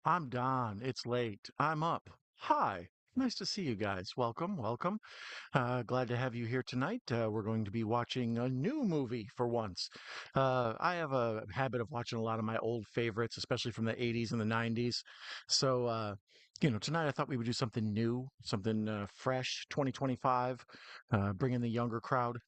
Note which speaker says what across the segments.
Speaker 1: I'm Don. It's late. I'm up. Hi. Nice to see you guys. Welcome, welcome. Glad to have you here tonight. We're going to be watching a new movie for once. I have a habit of watching a lot of my old favorites, especially from the 80s and the 90s. So, tonight I thought we would do something new, something fresh, 2025, bring in the younger crowd.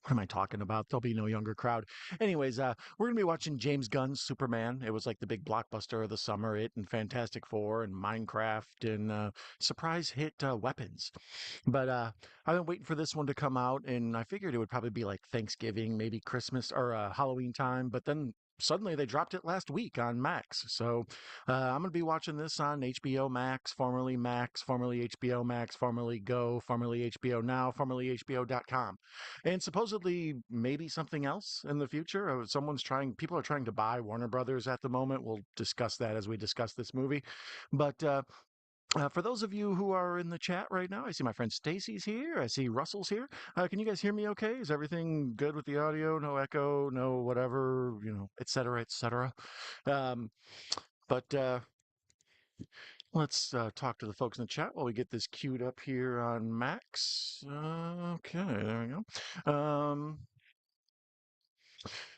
Speaker 1: What am I talking about? There'll be no younger crowd. Anyways, we're gonna be watching James Gunn's Superman. It was like the big blockbuster of the summer. It and Fantastic Four and Minecraft and surprise hit Weapons. But I've been waiting for this one to come out, and I figured it would probably be like Thanksgiving, maybe Christmas or Halloween time. But then suddenly they dropped it last week on Max. So I'm going to be watching this on HBO Max, formerly HBO Max, formerly Go, formerly HBO Now, formerly HBO.com. And supposedly maybe something else in the future. People are trying to buy Warner Brothers at the moment. We'll discuss that as we discuss this movie. But for those of you who are in the chat right now, I see my friend Stacy's here. I see Russell's here. Can you guys hear me okay? Is everything good with the audio? No echo, no whatever, et cetera, et cetera. Um, but let's talk to the folks in the chat while we get this queued up here on Max. Okay, there we go.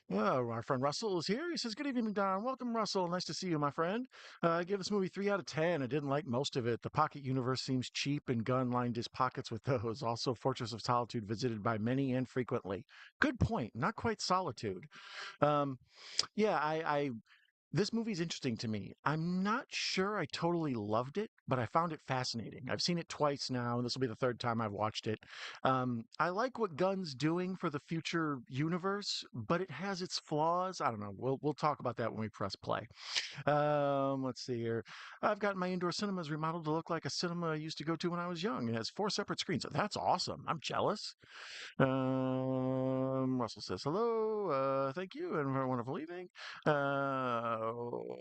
Speaker 1: Well, our friend Russell is here. He says, "Good evening, Don. Welcome, Russell. Nice to see you, my friend. I give this movie 3 out of 10. I didn't like most of it. The pocket universe seems cheap, and Gunn lined his pockets with those. Also, Fortress of Solitude visited by many and frequently. Good point. Not quite solitude. Um, yeah, this movie's interesting to me. I'm not sure I totally loved it, but I found it fascinating. I've seen it twice now, and this will be the third time I've watched it. I like what Gunn's doing for the future universe, but it has its flaws. I don't know. We'll talk about that when we press play. Let's see here. I've got my indoor cinemas remodeled to look like a cinema I used to go to when I was young. It has 4 separate screens. That's awesome. I'm jealous. Russell says hello. Thank you, and for a wonderful evening. Oh,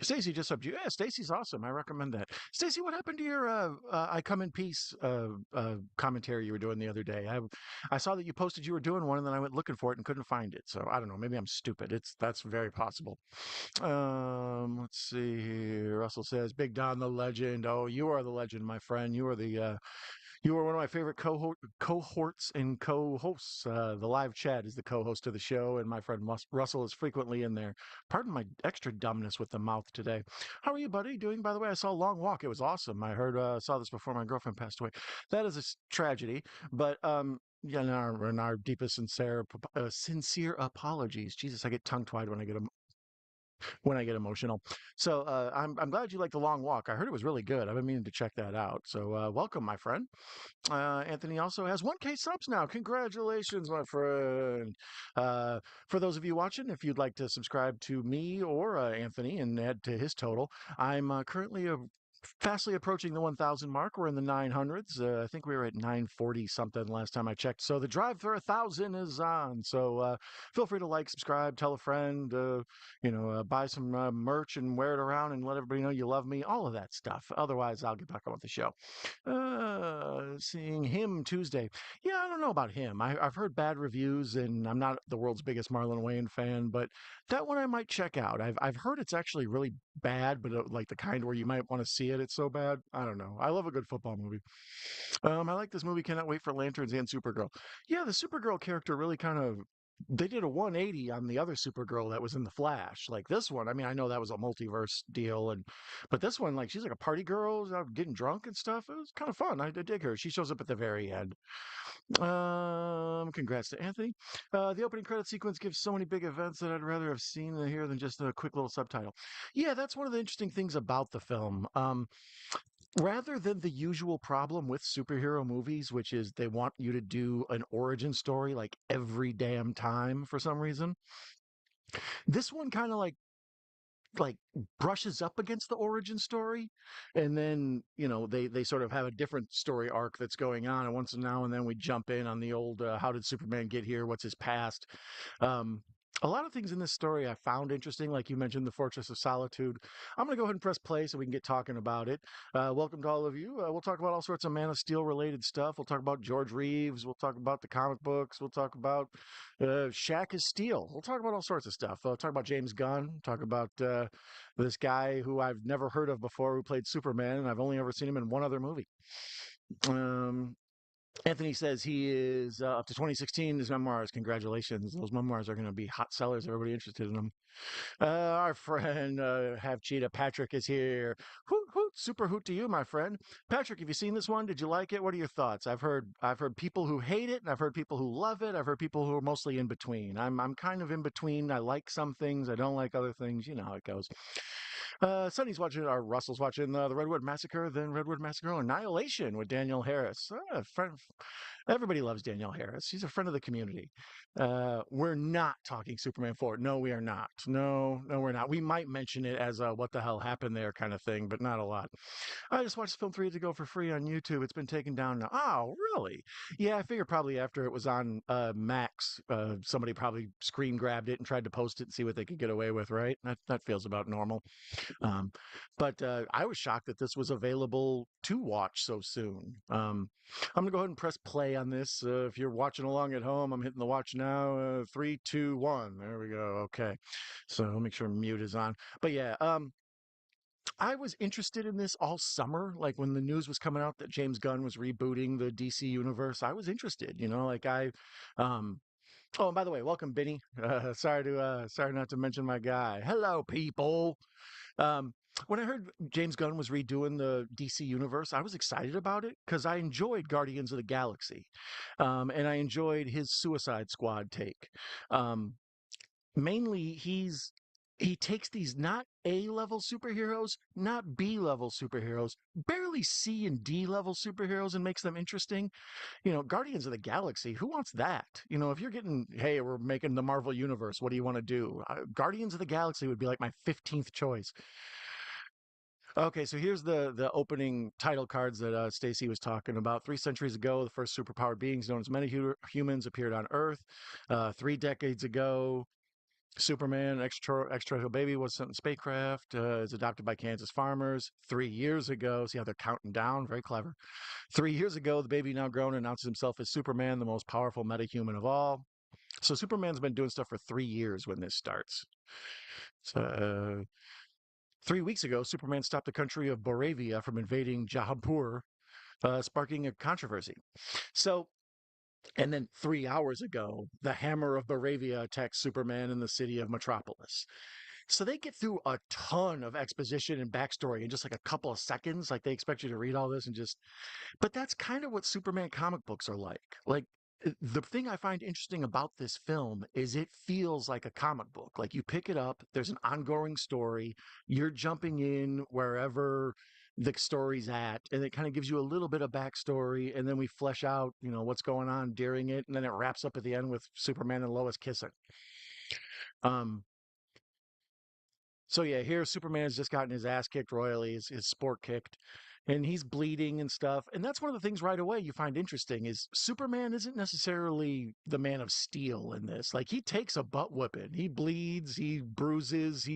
Speaker 1: Stacy just subbed you. Yeah, Stacy's awesome. I recommend that. Stacy, what happened to your "I Come in Peace" commentary you were doing the other day? I saw that you posted you were doing one, and then I went looking for it and couldn't find it. So I don't know. Maybe I'm stupid. That's very possible. Let's see here. Russell says, "Big Don, the legend. Oh, you are the legend, my friend. You are one of my favorite cohorts and co-hosts. The live chat is the co-host of the show, and my friend Russell is frequently in there. Pardon my extra dumbness with the mouth today. How are you, buddy? Doing? By the way, I saw Long Walk. It was awesome. I heard saw this before my girlfriend passed away. That is a tragedy, but yeah, in our deepest sincere apologies. Jesus, I get tongue tied when I get emotional. So I'm glad you like the Long Walk. I heard it was really good. I've been meaning to check that out. So welcome, my friend. Anthony also has 1K subs now. Congratulations, my friend. Uh, for those of you watching, if you'd like to subscribe to me or Anthony and add to his total, I'm currently fastly approaching the 1,000 mark. We're in the 900s. I think we were at 940 something last time I checked. So the drive for 1,000 is on. So feel free to like, subscribe, tell a friend, buy some merch and wear it around and let everybody know you love me. All of that stuff. Otherwise, I'll get back on with the show. Seeing him Tuesday. Yeah, I don't know about him. I've heard bad reviews, and I'm not the world's biggest Marlon Wayne fan, but that one I might check out. I've heard it's actually really bad, but like the kind where you might want to see it. It's so bad. I don't know. I love a good football movie. I like this movie. Cannot wait for Lanterns and Supergirl. Yeah, the Supergirl character really kind of they did a 180 on the other Supergirl that was in the Flash. Like this one, I mean, I know that was a multiverse deal, but this one, like she's like a party girl, out getting drunk and stuff. It was kind of fun. I dig her. She shows up at the very end. Congrats to Anthony. The opening credit sequence gives so many big events that I'd rather have seen here than just a quick little subtitle. Yeah, that's one of the interesting things about the film. Rather than the usual problem with superhero movies, which is they want you to do an origin story like every damn time for some reason, this one kind of like brushes up against the origin story, and then they sort of have a different story arc that's going on, and once now and then we jump in on the old how did Superman get here, what's his past. um A lot of things in this story I found interesting, like you mentioned, the Fortress of Solitude. I'm going to go ahead and press play so we can get talking about it. Welcome to all of you. We'll talk about all sorts of Man of Steel related stuff. We'll talk about George Reeves. We'll talk about the comic books. We'll talk about Shaq is Steel. We'll talk about all sorts of stuff. We'll talk about James Gunn. Talk about this guy who I've never heard of before who played Superman, and I've only ever seen him in one other movie. Um, Anthony says he is up to 2016. His memoirs. Congratulations. Those memoirs are going to be hot sellers. Everybody interested in them. Our friend Have Cheetah Patrick is here. Hoot hoot, super hoot to you, my friend. Patrick, have you seen this one? Did you like it? What are your thoughts? I've heard people who hate it, and I've heard people who love it. I've heard people who are mostly in between. I'm kind of in between. I like some things. I don't like other things. You know how it goes. Sonny's watching, or Russell's watching the Redwood Massacre, then Redwood Massacre Annihilation with Daniel Harris. Everybody loves Danielle Harris. She's a friend of the community. We're not talking Superman 4. No, we are not. No, no, we're not. We might mention it as a what the hell happened there kind of thing, but not a lot. I just watched film 3 to go for free on YouTube. It's been taken down now. Oh, really? Yeah, I figure probably after it was on Max, somebody probably screen grabbed it and tried to post it and see what they could get away with, right? That feels about normal. Um, but I was shocked that this was available to watch so soon. I'm gonna go ahead and press play on this. If you're watching along at home, I'm hitting the watch now. 3, 2, 1. There we go. Okay, so I'll make sure mute is on. But yeah, I was interested in this all summer. Like when the news was coming out that James Gunn was rebooting the DC universe, I was interested. Um, Oh, and by the way, welcome, Benny. Sorry not to mention my guy. Hello, people. Um, when I heard James Gunn was redoing the DC universe, I was excited about it because I enjoyed Guardians of the Galaxy, and I enjoyed his Suicide Squad take. Um, Mainly, he takes these not A level superheroes, not B level superheroes, barely C and D level superheroes, and makes them interesting. Guardians of the Galaxy, who wants that? If you're getting, hey, we're making the Marvel Universe, what do you want to do? Guardians of the Galaxy would be like my 15th choice. Okay, so here's the opening title cards that Stacy was talking about. 3 centuries ago, the first superpowered beings known as humans appeared on Earth. 3 decades ago, Superman, extraterrestrial baby, was sent in spacecraft, is adopted by Kansas farmers. 3 years ago, see how they're counting down? Very clever. 3 years ago, the baby, now grown, announces himself as Superman, the most powerful metahuman of all. So Superman's been doing stuff for 3 years when this starts. So, 3 weeks ago, Superman stopped the country of Boravia from invading Jahanpur, sparking a controversy. So, and then 3 hours ago, the Hammer of Boravia attacks Superman in the city of Metropolis. So they get through a ton of exposition and backstory in just like a couple of seconds. Like they expect you to read all this and just but that's kind of what Superman comic books are like. The thing I find interesting about this film is it feels like a comic book. Like you pick it up, there's an ongoing story, you're jumping in wherever the story's at, and it kind of gives you a little bit of backstory, and then we flesh out, what's going on during it, and then it wraps up at the end with Superman and Lois kissing. Um, so yeah, here Superman has just gotten his ass kicked royally, his sport kicked, and he's bleeding and stuff. And that's one of the things right away you find interesting is Superman isn't necessarily the Man of Steel in this. Like he takes a butt whipping, he bleeds, he bruises,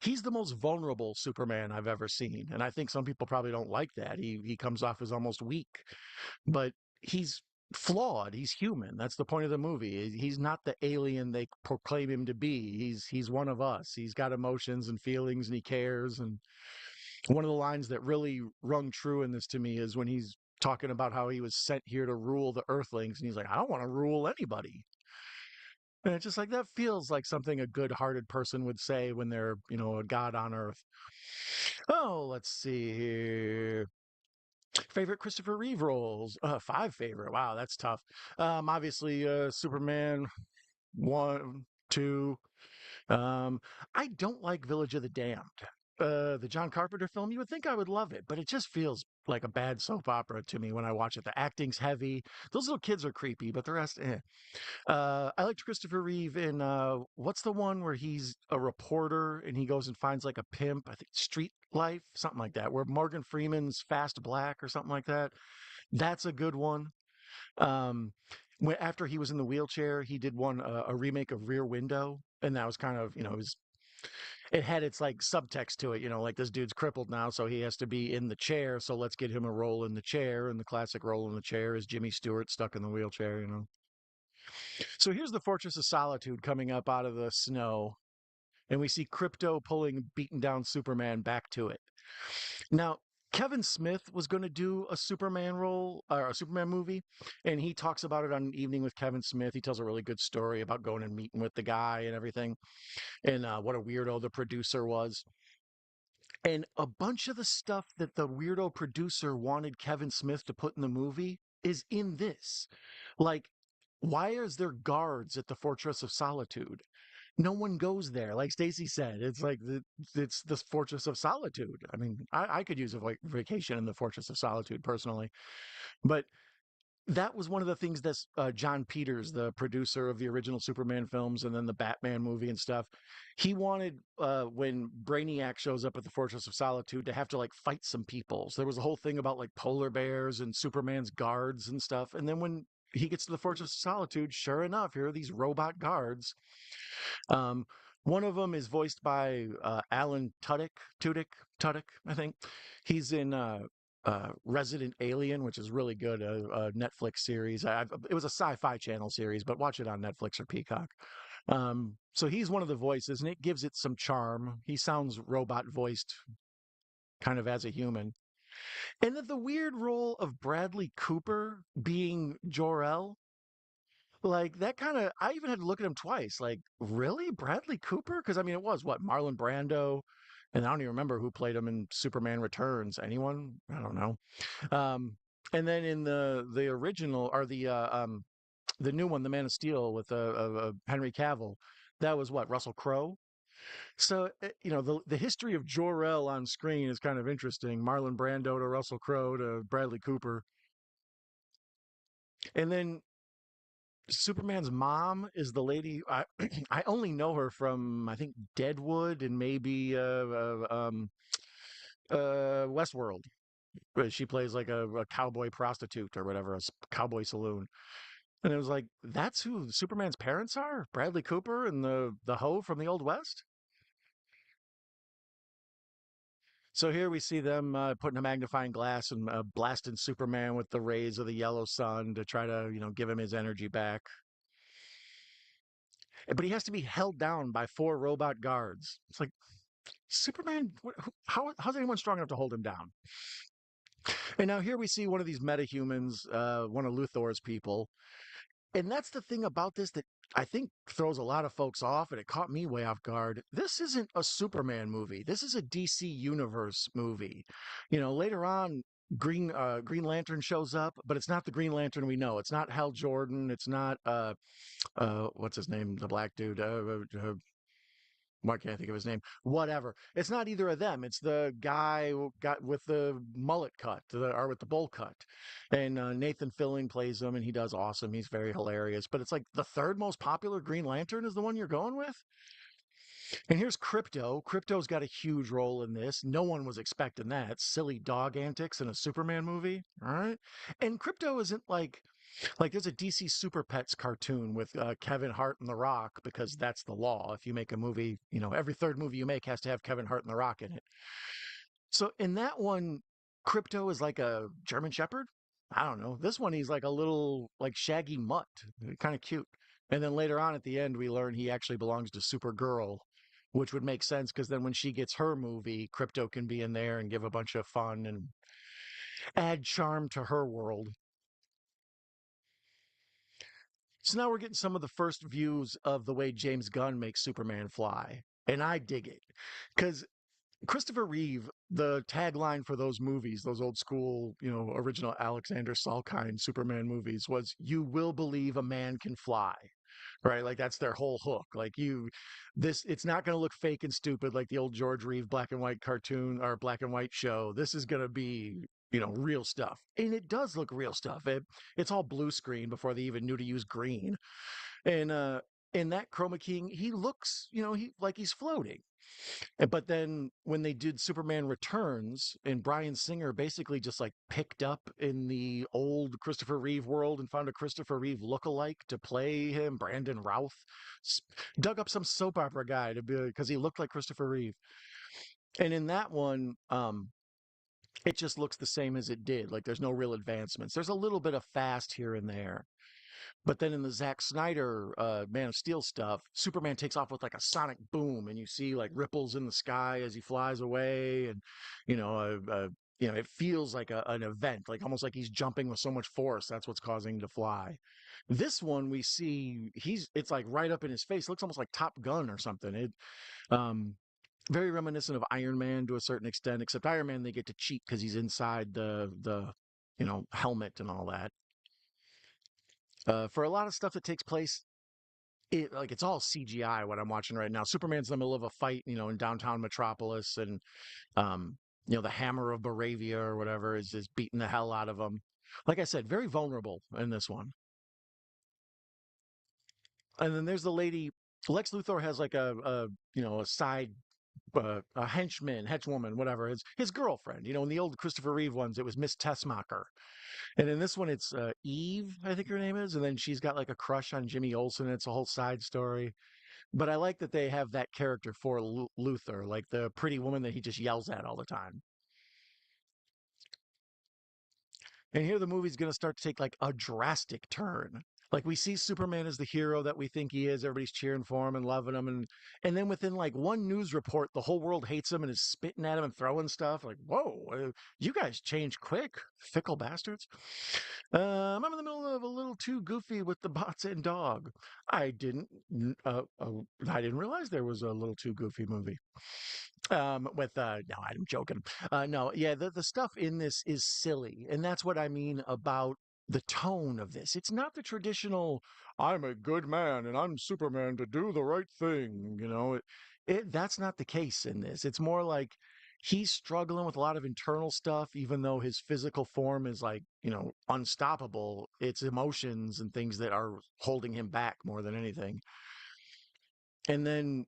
Speaker 1: he's the most vulnerable Superman I've ever seen. And I think some people probably don't like that. He comes off as almost weak, but he's flawed. He's human. That's the point of the movie. He's not the alien they proclaim him to be. He's one of us. He's got emotions and feelings and he cares. And one of the lines that really rung true in this to me is when he's talking about how he was sent here to rule the Earthlings, and he's like, I don't want to rule anybody. And it's just like that feels like something a good-hearted person would say when they're, a god on Earth. Oh, let's see here. Favorite Christopher Reeve roles? 5 favorite. Wow, that's tough. Obviously, Superman 1, 2. Um, I don't like Village of the Damned. The John Carpenter film. You would think I would love it, but it just feels like a bad soap opera to me when I watch it. The acting's heavy. Those little kids are creepy, but the rest, eh. I liked Christopher Reeve in what's the one where he's a reporter and he goes and finds like a pimp, I think Street Life, something like that, where Morgan Freeman's Fast Black or something like that. That's a good one. Um, after he was in the wheelchair, he did one a remake of Rear Window, and that was kind of, it had its like subtext to it, like this dude's crippled now, so he has to be in the chair. So let's get him a role in the chair. And the classic role in the chair is Jimmy Stewart stuck in the wheelchair. So here's the Fortress of Solitude coming up out of the snow, and we see Crypto pulling beaten down Superman back to it. Now, Kevin Smith was going to do a Superman role or a Superman movie, and he talks about it on an evening with Kevin Smith. He tells a really good story about going and meeting with the guy and everything, and what a weirdo the producer was. And a bunch of the stuff that the weirdo producer wanted Kevin Smith to put in the movie is in this. Like, why is there guards at the Fortress of Solitude? No one goes there. Like Stacy said, it's like it's the Fortress of Solitude. I mean, I could use a vacation in the Fortress of Solitude personally, but that was one of the things that John Peters, the producer of the original Superman films and then the Batman movie and stuff, he wanted when Brainiac shows up at the Fortress of Solitude to have to like fight some people. So there was a whole thing about like polar bears and Superman's guards and stuff. And then when he gets to the Fortress of Solitude, sure enough, here are these robot guards. um, One of them is voiced by Alan Tudyk, I think. He's in Resident Alien, which is really good, a Netflix series. It was a Sci-Fi Channel series, but watch it on Netflix or Peacock. So he's one of the voices, and it gives it some charm. He sounds robot voiced, kind of as a human. And then the weird role of Bradley Cooper being Jor-El, like that kind of, I even had to look at him twice. Like, really? Bradley Cooper? Because I mean, it was what, Marlon Brando? And I don't even remember who played him in Superman Returns. Anyone? I don't know. Um, and then in the original or the new one, The Man of Steel with Henry Cavill, that was what, Russell Crowe. So the history of Jor El on screen is kind of interesting. Marlon Brando to Russell Crowe to Bradley Cooper, and then Superman's mom is the lady. I only know her from I think Deadwood and maybe Westworld. Where she plays like a cowboy prostitute or whatever, cowboy saloon. And it was like, that's who Superman's parents are? Bradley Cooper and the hoe from the Old West? So here we see them putting a magnifying glass and blasting Superman with the rays of the yellow sun to try to, give him his energy back. But he has to be held down by four robot guards. It's like, Superman, how's anyone strong enough to hold him down? And now here we see one of these metahumans, one of Luthor's people. And that's the thing about this that I think throws a lot of folks off, and it caught me way off guard. This isn't a Superman movie. This is a DC Universe movie. Later on, Green Lantern shows up, but it's not the Green Lantern we know. It's not Hal Jordan. It's not what's his name, the black dude. Why can't I think of his name? Whatever. It's not either of them. It's the guy who got with the mullet cut, or with the bowl cut. And Nathan Fillion plays him, and he does awesome. He's very hilarious. But it's like the third most popular Green Lantern is the one you're going with? And here's Crypto. Crypto's got a huge role in this. No one was expecting that. Silly dog antics in a Superman movie. All right. And Crypto isn't like there's a DC Super Pets cartoon with Kevin Hart and The Rock, because that's the law. If you make a movie, every third movie you make has to have Kevin Hart and The Rock in it. So in that one, Crypto is like a German Shepherd. I don't know. This one, he's like a little like shaggy mutt, kind of cute. And then later on at the end, we learn he actually belongs to Supergirl, which would make sense because then when she gets her movie, Crypto can be in there and give a bunch of fun and add charm to her world. So now we're getting some of the first views of the way James Gunn makes Superman fly. And I dig it. Because Christopher Reeve, the tagline for those movies, those old school, original Alexander Salkind Superman movies was, "You will believe a man can fly." Right? Like that's their whole hook. Like it's not going to look fake and stupid like the old George Reeve black and white cartoon or black and white show. This is going to be, real stuff. And it does look real stuff. It's all blue screen before they even knew to use green. And in that chroma keying, he looks, he like he's floating. But then when they did Superman Returns, and Bryan Singer basically just like picked up in the old Christopher Reeve world and found a Christopher Reeve lookalike to play him, Brandon Routh, dug up some soap opera guy to be because he looked like Christopher Reeve. And in that one, it just looks the same as it did. Like there's no real advancements. There's a little bit of fast here and there. But then in the Zack Snyder Man of Steel stuff, Superman takes off with like a sonic boom, and you see like ripples in the sky as he flies away, and you know, it feels like an event, like almost like he's jumping with so much force. That's what's causing him to fly. This one we see it's like right up in his face. It looks almost like Top Gun or something. Um, very reminiscent of Iron Man to a certain extent, except Iron Man they get to cheat because he's inside the helmet and all that. For a lot of stuff that takes place, it's all CGI. What I'm watching right now, Superman's in the middle of a fight, in downtown Metropolis, and um, the Hammer of Baravia or whatever is beating the hell out of him. Like I said, very vulnerable in this one. And then there's the lady. Lex Luthor has like a side a henchwoman, whatever. His girlfriend. In the old Christopher Reeve ones, it was Miss Tessmacher. And in this one, it's Eve, I think her name is, and then she's got like a crush on Jimmy Olsen. It's a whole side story. But I like that they have that character for Luthor, like the pretty woman that he just yells at all the time. And here the movie's going to start to take like a drastic turn. Like we see Superman as the hero that we think he is. Everybody's cheering for him and loving him, and then within like one news report, the whole world hates him and is spitting at him and throwing stuff. Like, whoa, you guys change quick, fickle bastards. I'm in the middle of a little too goofy with the bots and dog. I didn't. I didn't realize there was a little too goofy movie. With no, I'm joking. No, yeah, the stuff in this is silly, and that's what I mean about the tone of this. It's not the traditional "I'm a good man and I'm Superman to do the right thing." That's not the case in this. It's more like he's struggling with a lot of internal stuff, even though his physical form is like unstoppable. It's emotions and things that are holding him back more than anything. And then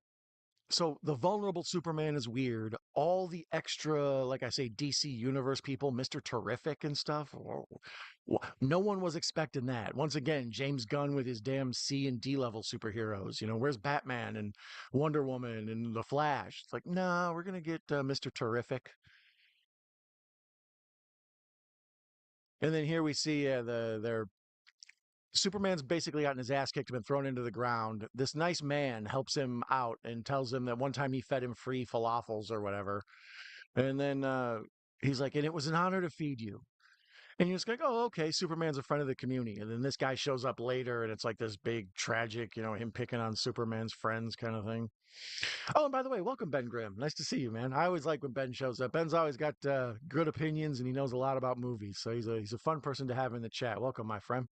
Speaker 1: so the vulnerable Superman is weird. All the extra, like I say, DC Universe people, Mr. Terrific and stuff. No one was expecting that. Once again, James Gunn with his damn C and D level superheroes. Where's Batman and Wonder Woman and The Flash? It's like, no, we're gonna get Mr. Terrific. And then here we see their Superman's basically gotten his ass kicked and been thrown into the ground. This nice man helps him out and tells him that one time he fed him free falafels or whatever. And then he's like, and it was an honor to feed you. And you're just like, oh, okay, Superman's a friend of the community. And then this guy shows up later and it's like this big tragic, him picking on Superman's friends kind of thing. Oh, and by the way, welcome, Ben Grimm. Nice to see you, man. I always like when Ben shows up. Ben's always got good opinions and he knows a lot about movies. So he's a fun person to have in the chat. Welcome, my friend.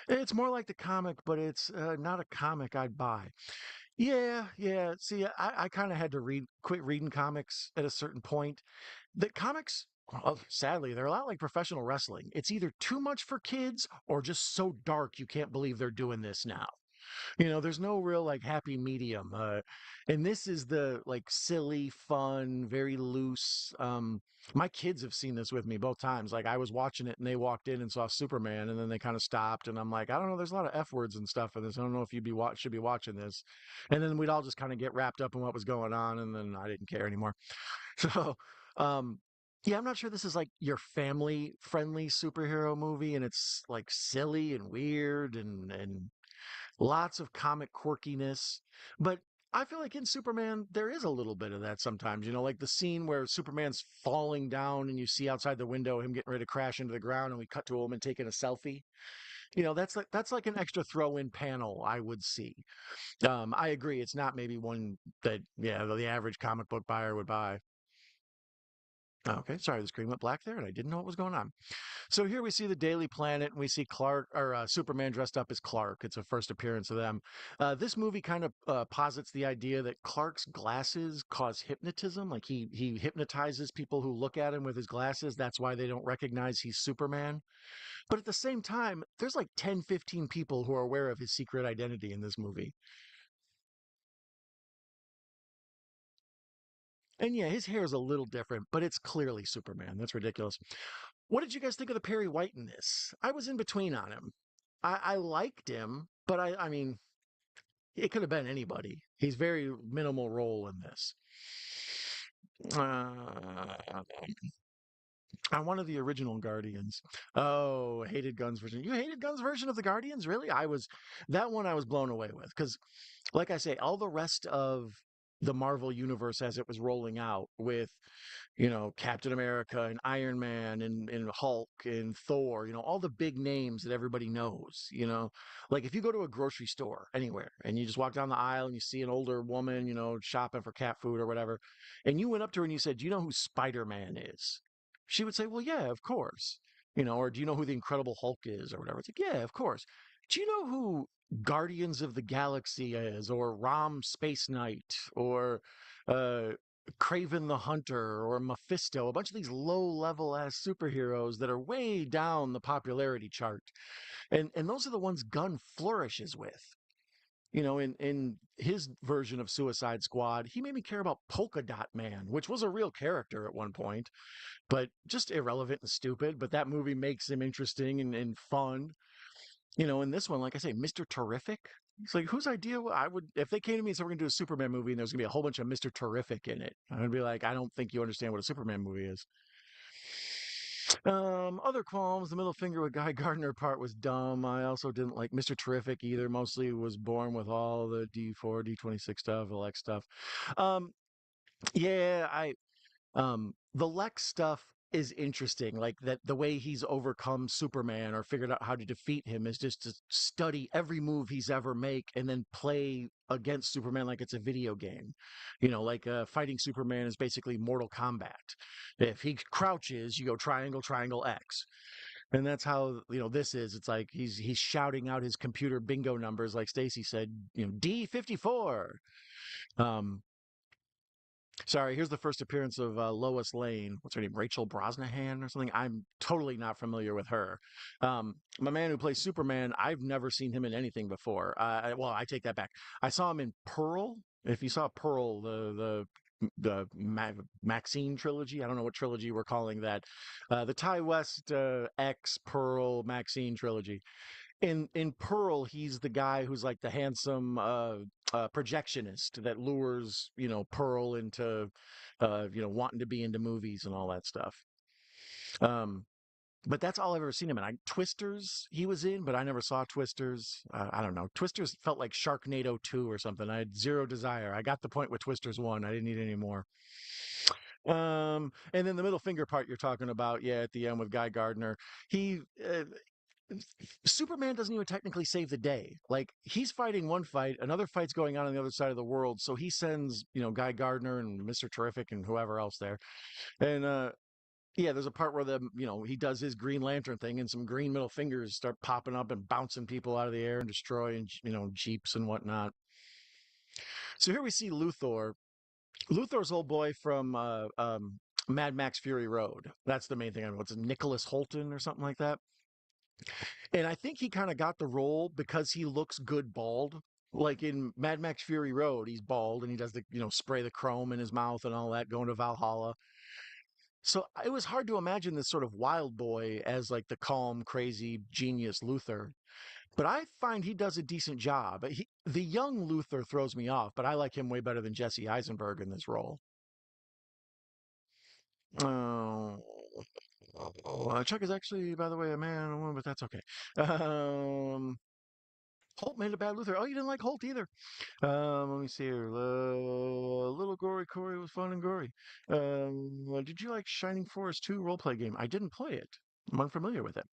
Speaker 1: It's more like the comic, but it's not a comic I'd buy. Yeah, yeah. See, I kind of had to quit reading comics at a certain point. The comics, well, sadly, they're a lot like professional wrestling. It's either too much for kids or just so dark you can't believe they're doing this now. There's no real like happy medium. And this is the like silly, fun, very loose. My kids have seen this with me both times. Like I was watching it and they walked in and saw Superman and then they kind of stopped and I'm like, I don't know, there's a lot of F words and stuff in this. I don't know if should be watching this. And then we'd all just kind of get wrapped up in what was going on and then I didn't care anymore. So, um, yeah, I'm not sure this is like your family friendly superhero movie and it's like silly and weird and lots of comic quirkiness. But I feel like in Superman, there is a little bit of that sometimes, like the scene where Superman's falling down and you see outside the window him getting ready to crash into the ground and we cut to a woman taking a selfie. That's like an extra throw in panel I would see. I agree. It's not maybe one that, yeah, the average comic book buyer would buy. Okay, sorry, the screen went black there, and I didn't know what was going on. So here we see the Daily Planet, and we see Clark or Superman dressed up as Clark. It's a first appearance of them. This movie kind of posits the idea that Clark's glasses cause hypnotism. Like he hypnotizes people who look at him with his glasses. That's why they don't recognize he's Superman. But at the same time, there's like 10, 15 people who are aware of his secret identity in this movie. And yeah, his hair is a little different, but it's clearly Superman. That's ridiculous. What did you guys think of the Perry White in this? I was in between on him. I liked him, but I mean, it could have been anybody. He's very minimal role in this. Uh, I wanted the original Guardians. Oh, hated Gunn's version. You hated Gunn's version of the Guardians? Really? That one I was blown away with because, like I say, all the rest of the Marvel universe as it was rolling out with Captain America and Iron Man and Hulk and Thor, all the big names that everybody knows, like if you go to a grocery store anywhere and you just walk down the aisle and you see an older woman, shopping for cat food or whatever, and you went up to her and you said, "Do you know who Spider-Man is?" She would say, "Well, yeah, of course." Or "Do you know who the Incredible Hulk is?" or whatever. It's like, "Yeah, of course." Do you know who Guardians of the Galaxy is, or Rom Space Knight, or uh, Craven the Hunter or Mephisto, a bunch of these low level ass superheroes that are way down the popularity chart. And those are the ones Gunn flourishes with. In his version of Suicide Squad, he made me care about Polka Dot Man, which was a real character at one point, but just irrelevant and stupid. But that movie makes him interesting and fun. In this one, like I say, Mr. Terrific. It's like, whose idea? I would, if they came to me and said, "We're going to do a Superman movie and there's going to be a whole bunch of Mr. Terrific in it," I would be like, "I don't think you understand what a Superman movie is." Other qualms, the middle finger with Guy Gardner part was dumb. I also didn't like Mr. Terrific either. Mostly was born with all the D4, D26 stuff, Lex stuff. Um, yeah, the Lex stuff is interesting. Like that, the way he's overcome Superman or figured out how to defeat him is just to study every move he's ever make and then play against Superman like it's a video game. Like fighting Superman is basically Mortal Kombat. If he crouches, you go triangle, triangle, X. And that's how this is. It's like he's shouting out his computer bingo numbers, like Stacy said. D54. Um, Sorry, here's the first appearance of Lois Lane. What's her name? Rachel Brosnahan or something? I'm totally not familiar with her. My man who plays Superman, I've never seen him in anything before. Well, I take that back. I saw him in Pearl. If you saw Pearl, Maxine trilogy, I don't know what trilogy we're calling that. The Ty West X Pearl Maxine trilogy. In Pearl, he's the guy who's like the handsome projectionist that lures Pearl into wanting to be into movies and all that stuff. Um, but that's all I've ever seen him in. Twisters he was in, but I never saw Twisters. I don't know. Twisters felt like Sharknado 2 or something. I had zero desire. I got the point with Twisters 1. I didn't need any more. And then the middle finger part you're talking about, yeah, at the end with Guy Gardner, he Superman doesn't even technically save the day. Like he's fighting one fight, another fight's going on the other side of the world. So he sends, Guy Gardner and Mr. Terrific and whoever else there. And yeah, there's a part where he does his Green Lantern thing and some green middle fingers start popping up and bouncing people out of the air and destroying, jeeps and whatnot. So here we see Luthor. Luthor's old boy from Mad Max Fury Road. That's the main thing. I know. What's it, Nicholas Holton or something like that? And I think he kind of got the role because he looks good bald. Like in Mad Max Fury Road, he's bald and he does the, spray the chrome in his mouth and all that going to Valhalla. So it was hard to imagine this sort of wild boy as like the calm, crazy, genius Luthor. But I find he does a decent job. The young Luthor throws me off, but I like him way better than Jesse Eisenberg in this role. Oh, Chuck is actually, by the way, a man, a woman, but that's okay. Holt made a bad Luthor. Oh, you didn't like Holt either. Let me see here. Little Gory Corey was fun and gory. Did you like Shining Force 2 roleplay game? I didn't play it. I'm unfamiliar with it.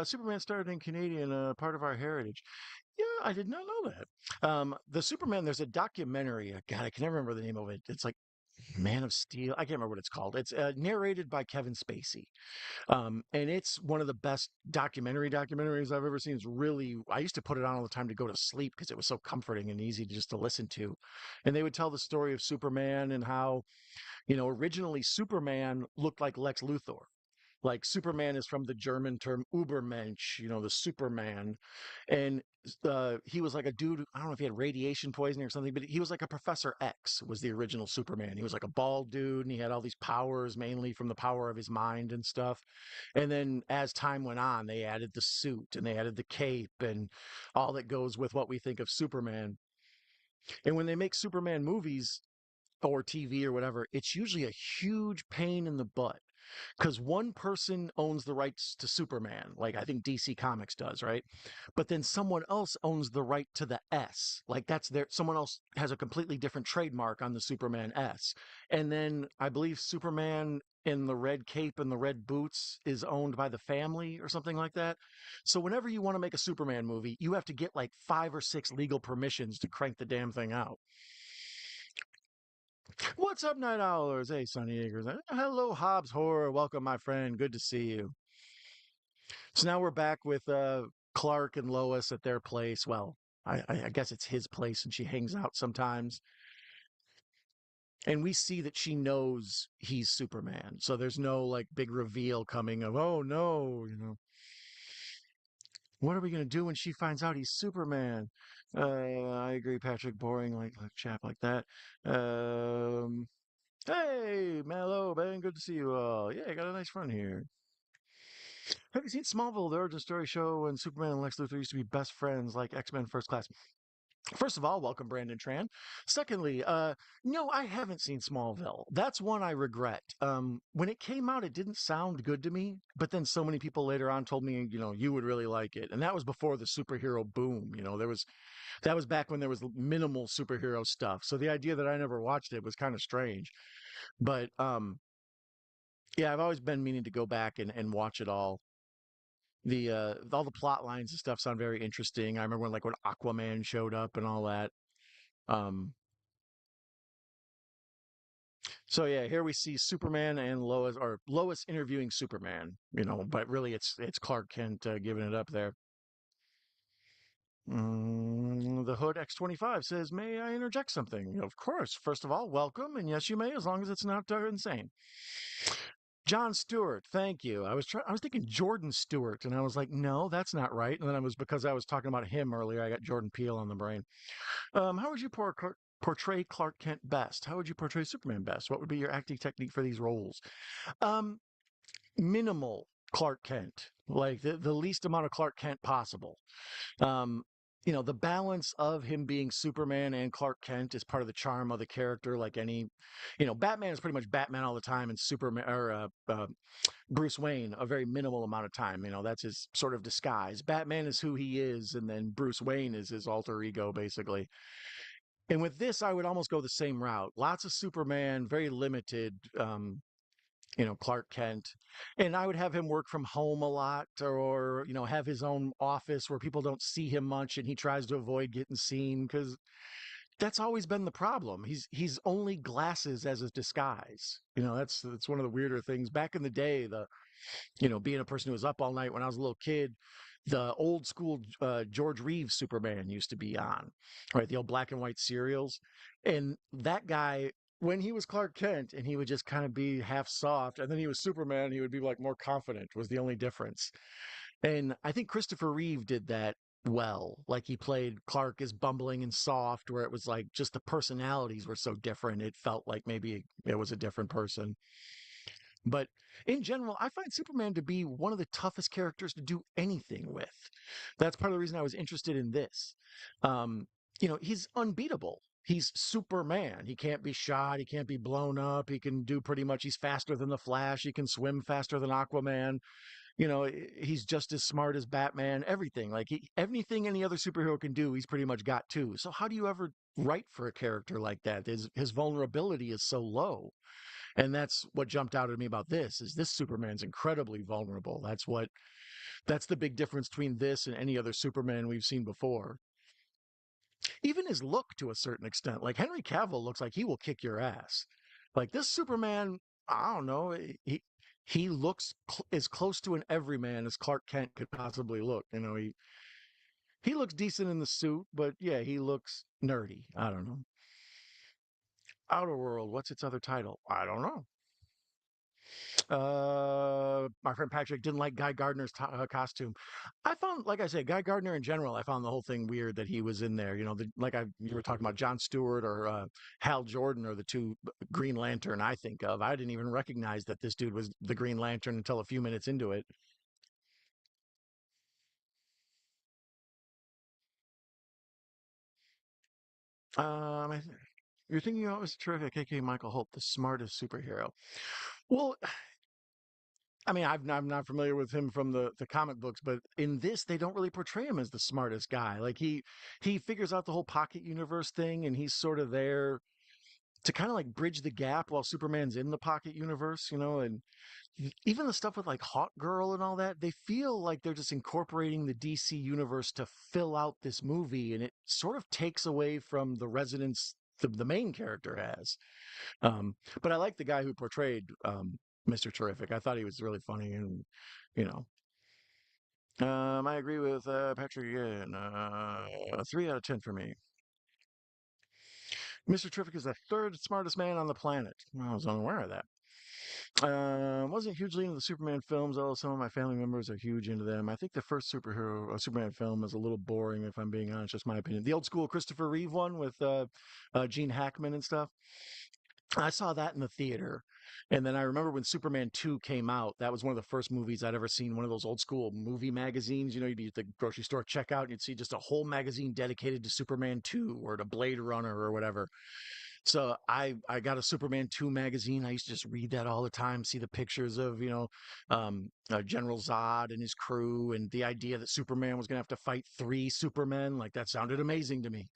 Speaker 1: Superman started in Canadian, part of our heritage. Yeah, I did not know that. The Superman, there's a documentary. God, I can never remember the name of it. It's like Man of Steel. I can't remember what it's called. It's narrated by Kevin Spacey. And it's one of the best documentaries I've ever seen. It's really, I used to put it on all the time to go to sleep because it was so comforting and easy to just to listen to. And they would tell the story of Superman and how, originally Superman looked like Lex Luthor. Like Superman is from the German term Übermensch, the Superman. And he was like a dude, I don't know if he had radiation poisoning or something, but he was like a Professor X was the original Superman. He was like a bald dude and he had all these powers, mainly from the power of his mind and stuff. And then as time went on, they added the suit and they added the cape and all that goes with what we think of Superman. And when they make Superman movies or TV or whatever, it's usually a huge pain in the butt because one person owns the rights to Superman, like I think DC Comics does, right? But then someone else owns the right to the S, like that's their someone else has a completely different trademark on the Superman S. And then I believe Superman in the red cape and the red boots is owned by the family or something like that. So whenever you want to make a Superman movie, you have to get like 5 or 6 legal permissions to crank the damn thing out. What's up, Night Owlers? Hey, Sunny Acres. Hello, Hobbs Horror. Welcome, my friend. Good to see you. So now we're back with Clark and Lois at their place. Well, I guess it's his place, and she hangs out sometimes. And we see that she knows he's Superman. So there's no like big reveal coming of, oh no, what are we gonna do when she finds out he's Superman? I agree, Patrick. Boring, like chap like that. Um, Hey, Mellow, man, good to see you all. Yeah, I got a nice front here. Have you seen Smallville, the origin story show when Superman and Lex Luthor used to be best friends like X-Men First Class? First of all, welcome, Brandon Tran. Secondly, no, I haven't seen Smallville. That's one I regret. When it came out, it didn't sound good to me, but then so many people later on told me, you would really like it. And that was before the superhero boom. That was back when there was minimal superhero stuff. So the idea that I never watched it was kind of strange. But yeah, I've always been meaning to go back and watch it all. The all the plot lines and stuff sound very interesting. I remember when Aquaman showed up and all that. Um, so yeah, here we see Superman and Lois, or Lois interviewing Superman. But really it's Clark Kent giving it up there. The Hood X25 says, "May I interject something?" Of course. First of all, welcome, and yes, you may, as long as it's not insane. John Stewart, thank you. I was thinking Jordan Stewart, and I was like, no, that's not right. And then it was because I was talking about him earlier. I got Jordan Peele on the brain. How would you portray Clark Kent best? How would you portray Superman best? What would be your acting technique for these roles? Um, Minimal Clark Kent, like the least amount of Clark Kent possible. Um, the balance of him being Superman and Clark Kent is part of the charm of the character. Like Batman is pretty much Batman all the time, and Superman or Bruce Wayne a very minimal amount of time. That's his sort of disguise. Batman is who he is, and then Bruce Wayne is his alter ego, basically. And with this, I would almost go the same route. Lots of Superman, very limited. Clark Kent, and I would have him work from home a lot, or have his own office where people don't see him much, and he tries to avoid getting seen because that's always been the problem. He's only glasses as a disguise. That's one of the weirder things. Back in the day, being a person who was up all night when I was a little kid, the old school George Reeves Superman used to be on, right? The old black and white serials. And that guy, when he was Clark Kent and he would just kind of be half soft, and then he was Superman, he would be like more confident, was the only difference. And I think Christopher Reeve did that well. Like he played Clark as bumbling and soft, where it was like just the personalities were so different. It felt like maybe it was a different person. But in general, I find Superman to be one of the toughest characters to do anything with. That's part of the reason I was interested in this. Um, he's unbeatable. He's Superman. He can't be shot. He can't be blown up. He can do pretty much, he's faster than the Flash. He can swim faster than Aquaman. He's just as smart as Batman, everything. Like anything any other superhero can do, he's pretty much got too. So how do you ever write for a character like that? His vulnerability is so low. And that's what jumped out at me about this Superman's incredibly vulnerable. That's the big difference between this and any other Superman we've seen before. Even his look to a certain extent, like Henry Cavill looks like he will kick your ass. Like this Superman, I don't know. He looks as close to an everyman as Clark Kent could possibly look. You know, he looks decent in the suit, but yeah, he looks nerdy. I don't know. Outer World, what's its other title? I don't know. My friend Patrick didn't like Guy Gardner's costume. I found, like I said, Guy Gardner in general, I found the whole thing weird that he was in there. You know, you were talking about John Stewart or Hal Jordan are the two Green Lantern I think of. I didn't even recognize that this dude was the Green Lantern until a few minutes into it. Um, I th- you're thinking of was terrific, aka Michael Holt, the smartest superhero. Well, I mean, I'm not familiar with him from the comic books, but in this, they don't really portray him as the smartest guy. Like he figures out the whole pocket universe thing, and he's sort of there to kind of like bridge the gap while Superman's in the pocket universe, you know. And even the stuff with like Hawk Girl and all that, they feel like they're just incorporating the DC universe to fill out this movie, and it sort of takes away from the resonance the main character has. But I like the guy who portrayed Mr. Terrific. I thought he was really funny, and you know, I agree with Patrick again. 3 out of 10 for me. Mr. Terrific is the third smartest man on the planet. I was unaware of that. Wasn't hugely into the Superman films, although some of my family members are huge into them. I think the first Superman film is a little boring, if I'm being honest. Just my opinion. The old school Christopher Reeve one with Gene Hackman and stuff. I saw that in the theater. And then I remember when Superman 2 came out, that was one of the first movies I'd ever seen, one of those old school movie magazines. You know, you'd be at the grocery store checkout and you'd see just a whole magazine dedicated to Superman 2 or to Blade Runner or whatever. So I got a Superman 2 magazine. I used to just read that all the time, see the pictures of, General Zod and his crew and the idea that Superman was going to have to fight three Supermen. Like that sounded amazing to me.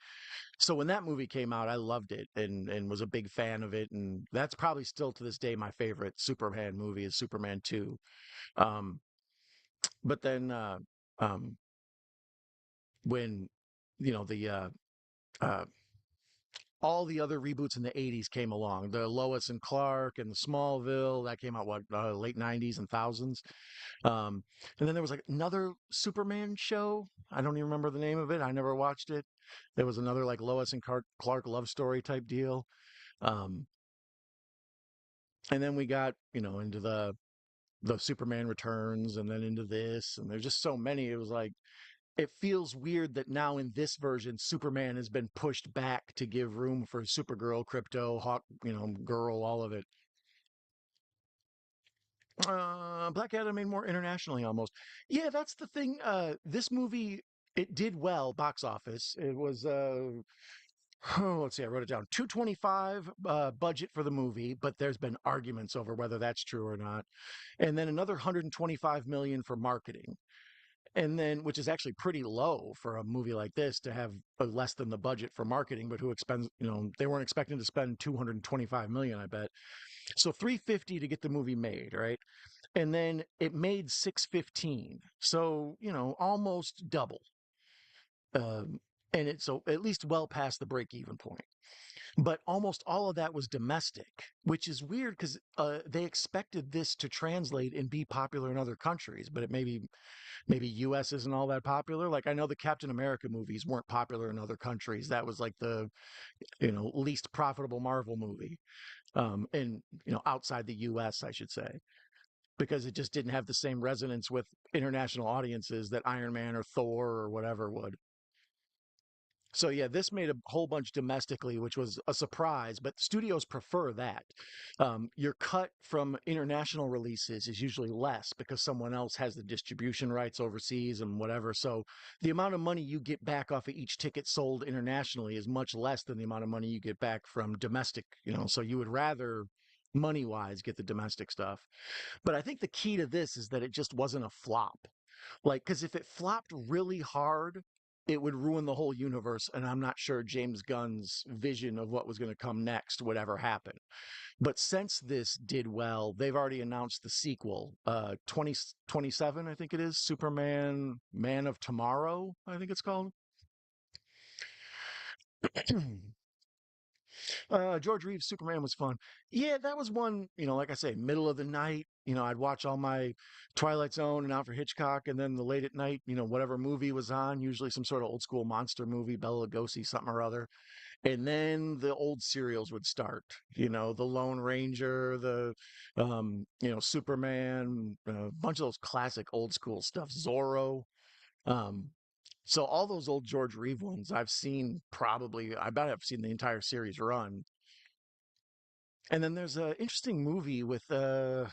Speaker 1: So when that movie came out, I loved it and was a big fan of it, and that's probably still to this day my favorite Superman movie is Superman 2. Um, but then um, when uh, all the other reboots in the 80s came along, the Lois and Clark and the Smallville that came out late 90s and thousands. And then there was like another Superman show. I don't even remember the name of it. I never watched it. There was another like Lois and Clark love story type deal. Um, and then we got into the Superman Returns, and then into this, and there's just so many. It was like it feels weird that now in this version, Superman has been pushed back to give room for Supergirl, Crypto, Hawk, Girl, all of it. Black Adam made more internationally almost. Yeah, that's the thing. This movie it did well box office. It was let's see, I wrote it down. 225 budget for the movie, but there's been arguments over whether that's true or not. And then another 125 million for marketing. And then which is actually pretty low for a movie like this to have less than the budget for marketing, but who expends, they weren't expecting to spend 225 million, I bet. So 350 to get the movie made, right? And then it made 615. So, almost double. Um, and it's so at least well past the break even point. But almost all of that was domestic, which is weird because they expected this to translate and be popular in other countries, but it maybe U.S. isn't all that popular. Like I know the Captain America movies weren't popular in other countries. That was like the least profitable Marvel movie, and outside the U.S. I should say, because it just didn't have the same resonance with international audiences that Iron Man or Thor or whatever would. So yeah, this made a whole bunch domestically, which was a surprise. But studios prefer that. Your cut from international releases is usually less because someone else has the distribution rights overseas and whatever. So the amount of money you get back off of each ticket sold internationally is much less than the amount of money you get back from domestic. So you would rather money wise get the domestic stuff. But I think the key to this is that it just wasn't a flop. Like, because if it flopped really hard, it would ruin the whole universe. And I'm not sure James Gunn's vision of what was going to come next would ever happen. But since this did well, they've already announced the sequel, 2027, I think it is Superman, Man of Tomorrow, I think it's called. George Reeves' Superman was fun. Yeah, that was one, like I say, middle of the night. I'd watch all my Twilight Zone and Alfred Hitchcock, and then the late at night, whatever movie was on, usually some sort of old school monster movie, Bela Lugosi, something or other. And then the old serials would start, the Lone Ranger, Superman, a bunch of those classic old school stuff, Zorro. Um, so all those old George Reeve ones I've seen probably, I bet I've seen the entire series run. And then there's an interesting movie with Ben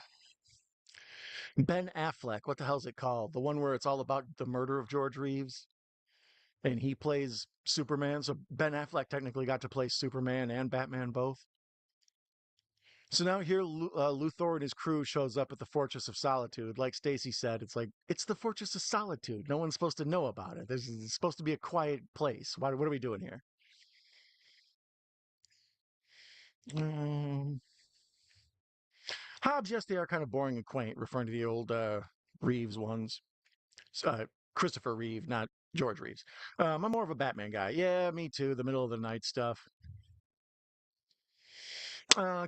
Speaker 1: Affleck. What the hell's it called? The one where it's all about the murder of George Reeves and he plays Superman. So Ben Affleck technically got to play Superman and Batman both. So now here, Luthor and his crew shows up at the Fortress of Solitude. Like Stacy said, it's like it's the Fortress of Solitude. No one's supposed to know about it. It's supposed to be a quiet place. What are we doing here? Um, Hobbs, yes, they are kind of boring and quaint, referring to the old Reeves ones. Uh, Christopher Reeve, not George Reeves. I'm more of a Batman guy. Yeah, me too. The middle of the night stuff.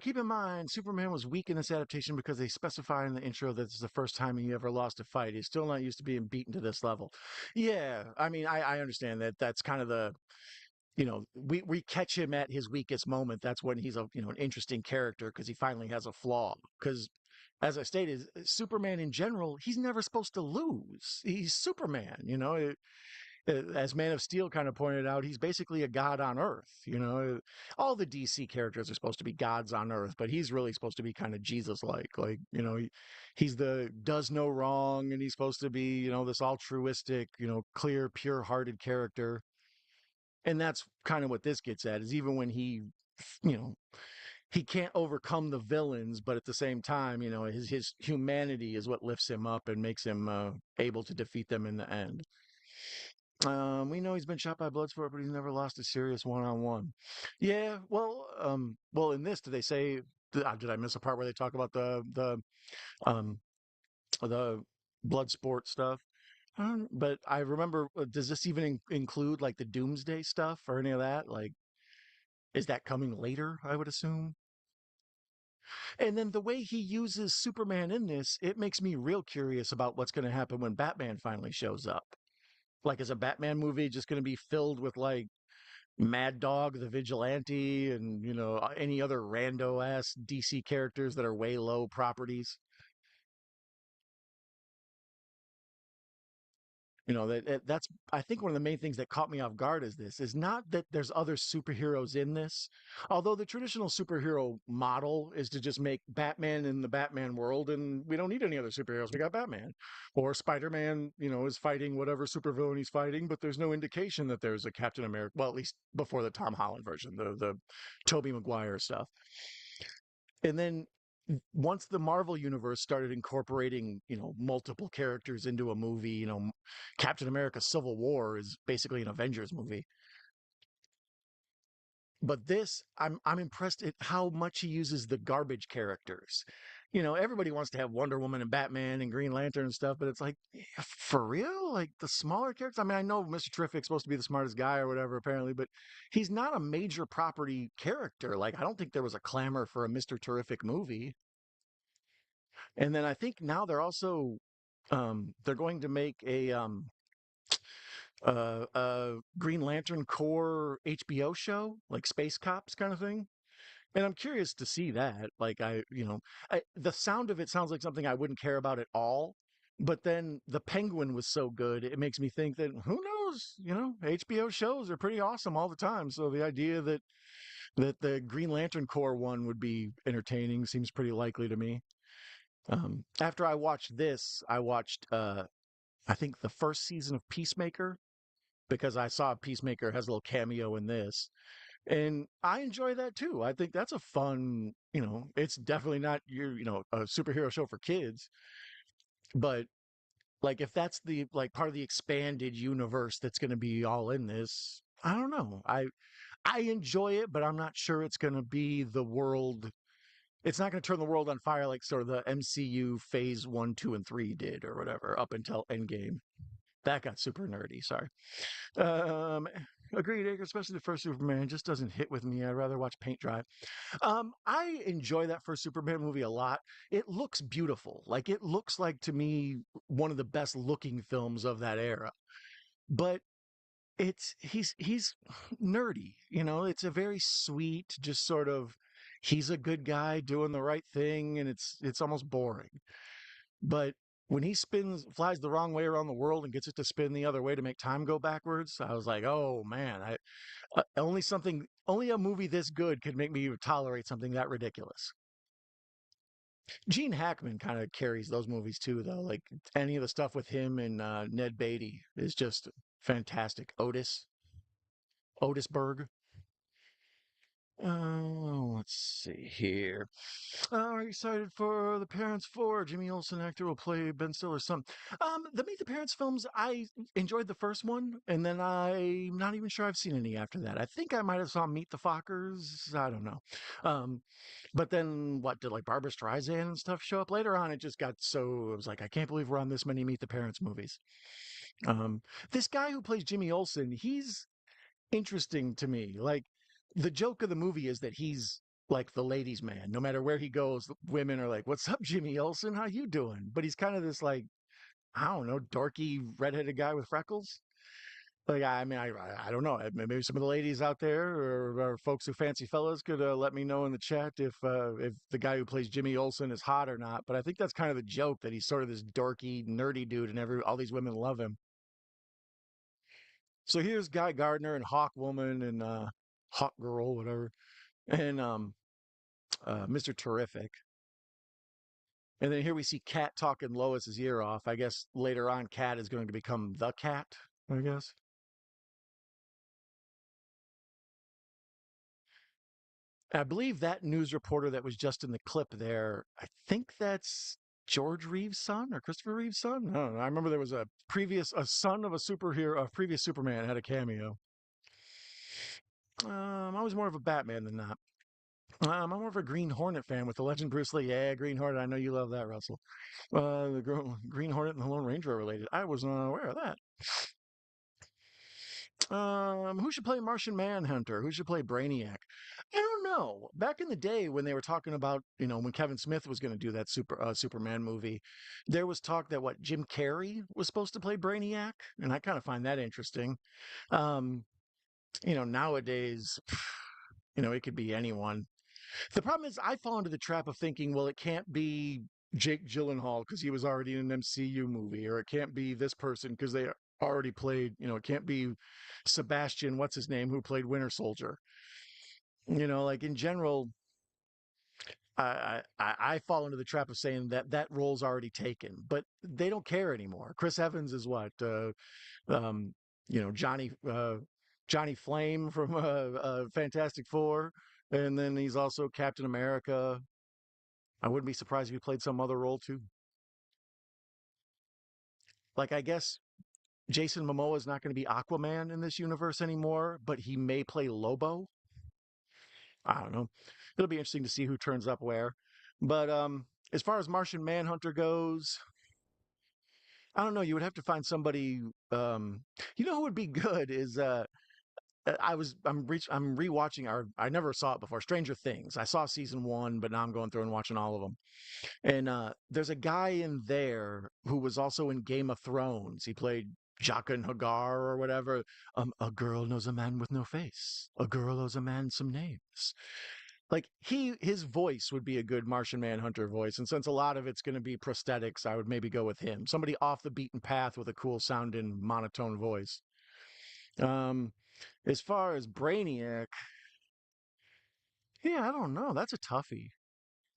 Speaker 1: Keep in mind, Superman was weak in this adaptation because they specify in the intro that this is the first time he ever lost a fight. He's still not used to being beaten to this level. Yeah, I mean, I understand that. That's kind of we catch him at his weakest moment. That's when he's an interesting character because he finally has a flaw. Because as I stated, Superman in general, he's never supposed to lose. He's Superman. As Man of Steel kind of pointed out, he's basically a god on Earth. All the DC characters are supposed to be gods on Earth, but he's really supposed to be kind of Jesus-like. Like, he's the does no wrong, and he's supposed to be, this altruistic, clear, pure-hearted character. And that's kind of what this gets at. Is even when you know, he can't overcome the villains, but at the same time, his humanity is what lifts him up and makes him able to defeat them in the end. We know he's been shot by Bloodsport, but he's never lost a serious one-on-one. Yeah, well, in this, do they say? Did I miss a part where they talk about um the Bloodsport stuff? But I remember. Does this even include like the Doomsday stuff or any of that? Like, is that coming later? I would assume. And then the way he uses Superman in this, it makes me real curious about what's going to happen when Batman finally shows up. Like, is a Batman movie just going to be filled with like Mad Dog, the vigilante, and any other rando ass DC characters that are way low properties? That's I think one of the main things that caught me off guard is this is not that there's other superheroes in this, although the traditional superhero model is to just make Batman in the Batman world, and we don't need any other superheroes. We got Batman, or Spider-Man, is fighting whatever supervillain he's fighting, but there's no indication that there's a Captain America. Well, at least before the Tom Holland version, the Tobey Maguire stuff. And then once the Marvel universe started incorporating, multiple characters into a movie, Captain America Civil War is basically an Avengers movie. But this, I'm impressed at how much he uses the garbage characters. Everybody wants to have Wonder Woman and Batman and Green Lantern and stuff, but it's like, for real? Like the smaller characters? I mean, I know Mr. Terrific's supposed to be the smartest guy or whatever, apparently, but he's not a major property character. Like, I don't think there was a clamor for a Mr. Terrific movie. And then I think now they're going to make a Green Lantern Corps HBO show, like Space Cops kind of thing. And I'm curious to see that. Like the sound of it sounds like something I wouldn't care about at all. But then the Penguin was so good, it makes me think that who knows? HBO shows are pretty awesome all the time. So the idea that the Green Lantern Corps one would be entertaining seems pretty likely to me. After I watched this, I watched I think the first season of Peacemaker because I saw Peacemaker has a little cameo in this. And I enjoy that too. I think that's a fun, it's definitely not a superhero show for kids, but like if that's the like part of the expanded universe that's going to be all in this, I don't know. I enjoy it, but I'm not sure it's going to be the world. It's not going to turn the world on fire like sort of the MCU phase 1, 2 and 3 did or whatever up until Endgame. That got super nerdy, sorry. Um Agreed, especially the first Superman just doesn't hit with me. I'd rather watch paint dry. I enjoy that first Superman movie a lot. It looks beautiful. Like it looks like to me one of the best looking films of that era. But he's nerdy, you know. It's a very sweet, just sort of he's a good guy doing the right thing, and it's almost boring. But when he flies the wrong way around the world and gets it to spin the other way to make time go backwards, I was like, oh man, only a movie this good could make me tolerate something that ridiculous. Gene Hackman kind of carries those movies too, though. Like any of the stuff with him and Ned Beatty is just fantastic. Otisburg. Let's see here. Are you excited for The Parents 4? Jimmy Olsen actor will play Ben Stiller's son. The Meet the Parents films, I enjoyed the first one, and then I'm not even sure I've seen any after that. I think I might have saw Meet the Fockers. I don't know. Um, but then what did like Barbara Streisand and stuff show up later on? It just got so it was like I can't believe we're on this many Meet the Parents movies. Um, this guy who plays Jimmy Olsen, he's interesting to me. Like the joke of the movie is that he's like the ladies' man. No matter where he goes, women are like, "What's up, Jimmy Olsen? How you doing?" But he's kind of this like I don't know, dorky redheaded guy with freckles. Like I mean, I don't know. Maybe some of the ladies out there or folks who fancy fellas could let me know in the chat if the guy who plays Jimmy Olsen is hot or not. But I think that's kind of the joke that he's sort of this dorky, nerdy dude, and all these women love him. So here's Guy Gardner and Hawk Woman and Hawk Girl, whatever, and Mr. Terrific. And then here we see Cat talking Lois's ear off. I guess later on, Cat is going to become the Cat. I guess. I believe that news reporter that was just in the clip there. I think that's George Reeves' son or Christopher Reeves' son. I don't know. I remember there was a son of a superhero, a previous Superman had a cameo. I was more of a Batman than that. I'm more of a Green Hornet fan with the Legend Bruce Lee. Yeah, Green Hornet. I know you love that, Russell. Green Hornet and the Lone Ranger are related. I was not aware of that. Who should play Martian Manhunter? Who should play Brainiac? I don't know. Back in the day when they were talking about, when Kevin Smith was going to do that Superman movie, there was talk that Jim Carrey was supposed to play Brainiac, and I kind of find that interesting. Um, Nowadays, it could be anyone. The problem is I fall into the trap of thinking, well, it can't be Jake Gyllenhaal because he was already in an MCU movie, or it can't be this person because they already played, it can't be Sebastian, what's his name, who played Winter Soldier. Like in general, I fall into the trap of saying that that role's already taken, but they don't care anymore. Chris Evans is um, Johnny Johnny Flame from Fantastic Four, and then he's also Captain America. I wouldn't be surprised if he played some other role too. Like I guess Jason Momoa is not going to be Aquaman in this universe anymore, but he may play Lobo. I don't know. It'll be interesting to see who turns up where. But as far as Martian Manhunter goes, I don't know. You would have to find somebody. Who would be good is I'm rewatching our I never saw it before. Stranger Things. I saw season one, but now I'm going through and watching all of them. And there's a guy in there who was also in Game of Thrones. He played Jaqen Hagar or whatever. A girl knows a man with no face. A girl owes a man some names. Like his voice would be a good Martian Manhunter voice. And since a lot of it's going to be prosthetics, I would maybe go with him. Somebody off the beaten path with a cool sounding monotone voice. Um, as far as Brainiac, yeah, I don't know. That's a toughie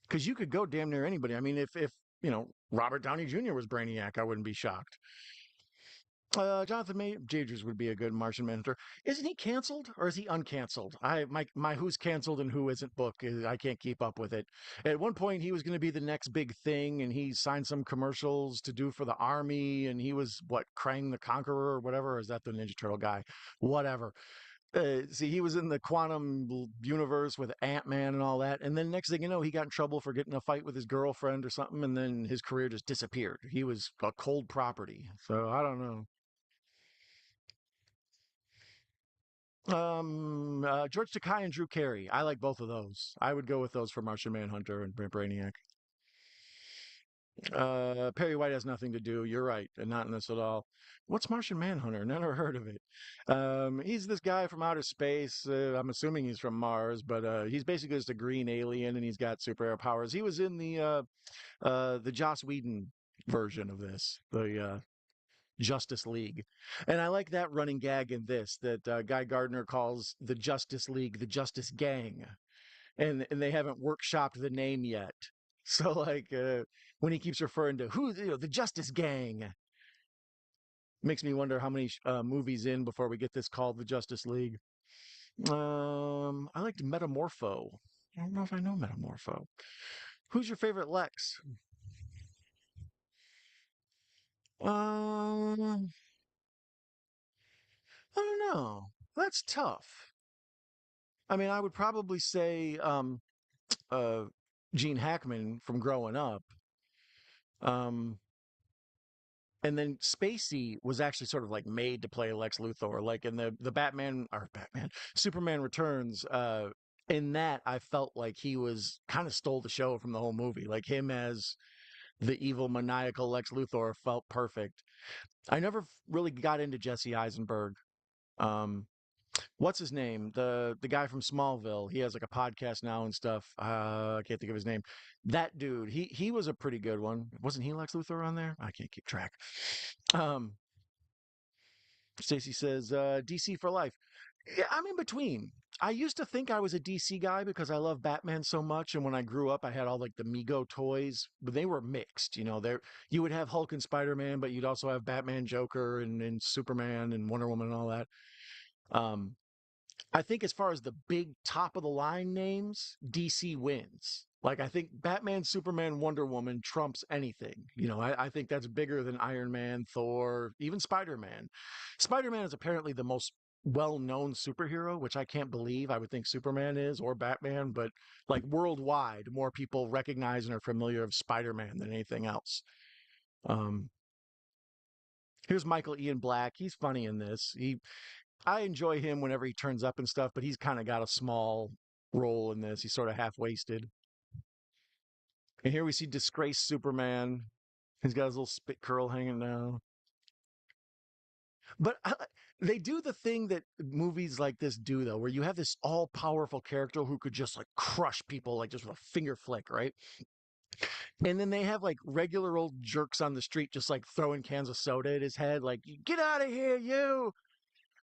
Speaker 1: because you could go damn near anybody. I mean, if Robert Downey Jr. was Brainiac, I wouldn't be shocked. Jonathan Majors would be a good Martian Manhunter. Isn't he canceled or is he uncanceled? My who's canceled and who isn't book is I can't keep up with it. At one point, he was going to be the next big thing, and he signed some commercials to do for the army, and he was Krang the Conqueror or whatever. Or is that the Ninja Turtle guy? Whatever. See, he was in the quantum universe with Ant-Man and all that. And then next thing you know, he got in trouble for getting a fight with his girlfriend or something. And then his career just disappeared. He was a cold property. So I don't know. George Takei and Drew Carey. I like both of those. I would go with those for Martian Manhunter and Brainiac. Perry White has nothing to do. You're right, and not in this at all. What's Martian Manhunter? Never heard of it. He's this guy from outer space. I'm assuming he's from Mars, but he's basically just a green alien, and he's got superhero powers. He was in the Joss Whedon version of this, the Justice League, and I like that running gag in this that Guy Gardner calls the Justice League the Justice Gang, and they haven't workshopped the name yet. So like when he keeps referring to who the Justice Gang, makes me wonder how many movies in before we get this called the Justice League. I liked Metamorpho. I don't know if I know Metamorpho. Who's your favorite Lex? Um, I don't know. That's tough. I mean, I would probably say uh, Gene Hackman from growing up. Um, and then Spacey was actually sort of like made to play Lex Luthor, like in the Batman Superman Returns. In that, I felt like he was kind of stole the show from the whole movie. Like him as the evil, maniacal Lex Luthor felt perfect. I never really got into Jesse Eisenberg. Um, what's his name? The guy from Smallville. He has like a podcast now and stuff. I can't think of his name. That dude. He was a pretty good one. Wasn't he Lex Luthor on there? I can't keep track. Um, Stacy says DC for life. Yeah, I'm in between. I used to think I was a DC guy because I love Batman so much, and when I grew up, I had all like the Mego toys, but they were mixed. You know, there you would have Hulk and Spider Man, but you'd also have Batman, Joker, and Superman and Wonder Woman and all that. Um, I think as far as the big top of the line names, DC wins. Like I think Batman, Superman, Wonder Woman trumps anything. You know, I think that's bigger than Iron Man, Thor, even Spider Man. Spider Man is apparently the most well-known superhero, which I can't believe. I would think Superman is or Batman, but like worldwide, more people recognize and are familiar of Spider Man than anything else. Um, Here's Michael Ian Black. He's funny in this. I enjoy him whenever he turns up and stuff, but he's kind of got a small role in this. He's sort of half wasted. And here we see disgraced Superman. He's got his little spit curl hanging down. But they do the thing that movies like this do, though, where you have this all powerful character who could just like crush people, like just with a finger flick, right? And then they have like regular old jerks on the street just like throwing cans of soda at his head, like, get out of here, you.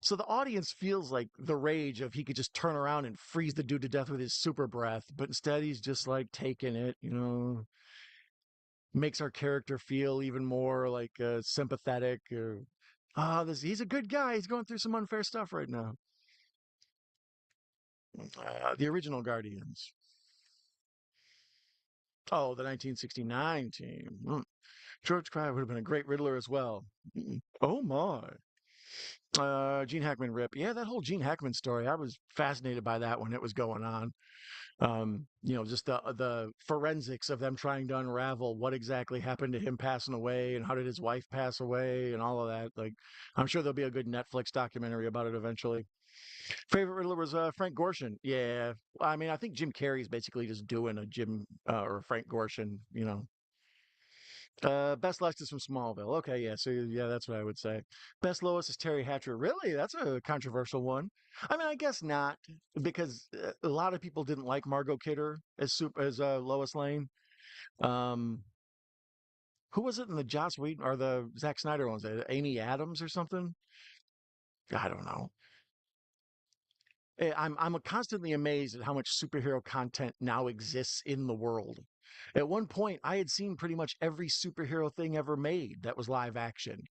Speaker 1: So the audience feels like the rage of he could just turn around and freeze the dude to death with his super breath, but instead he's just like taking it, makes our character feel even more like sympathetic. This he's a good guy. He's going through some unfair stuff right now. The original Guardians. Oh, the 1969 team. George Crabbe would have been a great Riddler as well. Oh my. Gene Hackman rip. Yeah, that whole Gene Hackman story. I was fascinated by that when it was going on. Just the forensics of them trying to unravel what exactly happened to him passing away and how did his wife pass away and all of that. Like, I'm sure there'll be a good Netflix documentary about it eventually. Favorite Riddler was Frank Gorshin. Yeah, I mean, I think Jim Carrey's basically just doing a Jim or Frank Gorshin. Best Lex is from Smallville. Okay, yeah, so yeah, that's what I would say. Best Lois is Terry Hatcher. Really, that's a controversial one. I mean, I guess not because a lot of people didn't like Margot Kidder as Lois Lane. Um, who was it in the Joss Whedon or the Zack Snyder ones? Amy Adams or something? I don't know. I'm constantly amazed at how much superhero content now exists in the world. At one point, I had seen pretty much every superhero thing ever made that was live action,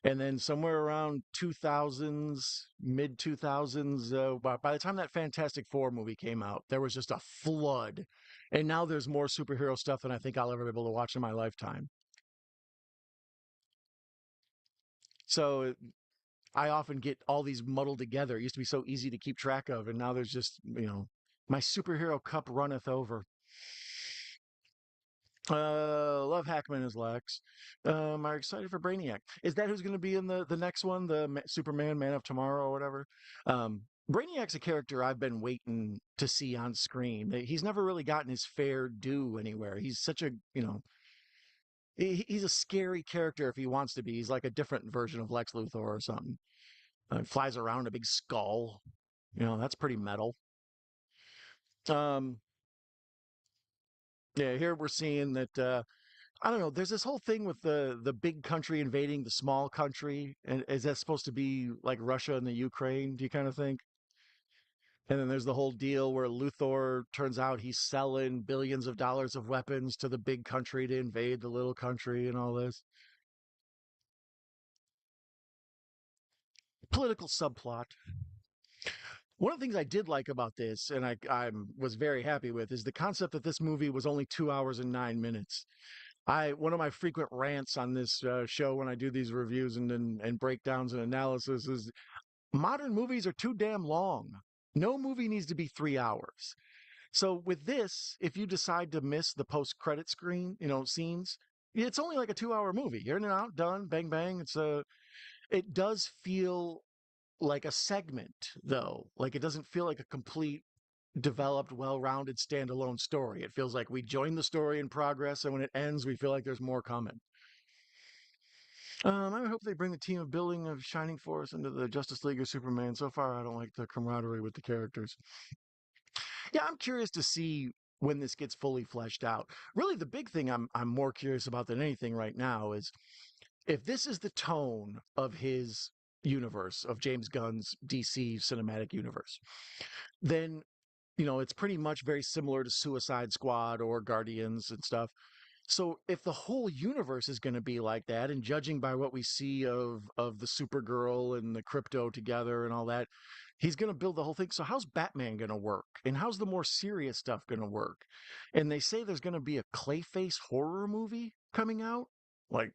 Speaker 1: and then somewhere around 2000s, mid 2000s, by the time that Fantastic Four movie came out, there was just a flood, and now there's more superhero stuff than I think I'll ever be able to watch in my lifetime. So I often get all these muddled together. It used to be so easy to keep track of, and now there's just, my superhero cup runneth over. Love Hackman as Lex. Are excited for Brainiac. Is that who's going to be in the next one, the Superman Man of Tomorrow or whatever? Brainiac's a character I've been waiting to see on screen. He's never really gotten his fair due anywhere. He's such a, he's a scary character if he wants to be. He's like a different version of Lex Luthor or something. Flies around a big skull. That's pretty metal. Um, yeah, here we're seeing that I don't know, there's this whole thing with the big country invading the small country. And is that supposed to be like Russia and the Ukraine, do you kind of think? And then there's the whole deal where Luthor turns out he's selling billions of dollars of weapons to the big country to invade the little country and all this. Political subplot. One of the things I did like about this, and I was very happy with, is the concept that this movie was only 2 hours and 9 minutes. I One of my frequent rants on this show when I do these reviews and breakdowns and analysis is modern movies are too damn long. No movie needs to be 3 hours. So with this, if you decide to miss the post-credit screen, scenes, it's only like a 2-hour movie. You're in and out, done, bang bang. It does feel like a segment though. Like it doesn't feel like a complete developed, well-rounded standalone story. It feels like we join the story in progress, and when it ends, we feel like there's more coming. I hope they bring the team of building of Shining Force into the Justice League or Superman. So far, I don't like the camaraderie with the characters. Yeah, I'm curious to see when this gets fully fleshed out. Really, the big thing I'm more curious about than anything right now is if this is the tone of his universe, of James Gunn's DC cinematic universe, then it's pretty much very similar to Suicide Squad or Guardians and stuff. So if the whole universe is going to be like that, and judging by what we see of the Supergirl and the Crypto together and all that, he's going to build the whole thing. So how's Batman going to work? And how's the more serious stuff going to work? And they say there's going to be a Clayface horror movie coming out. Like,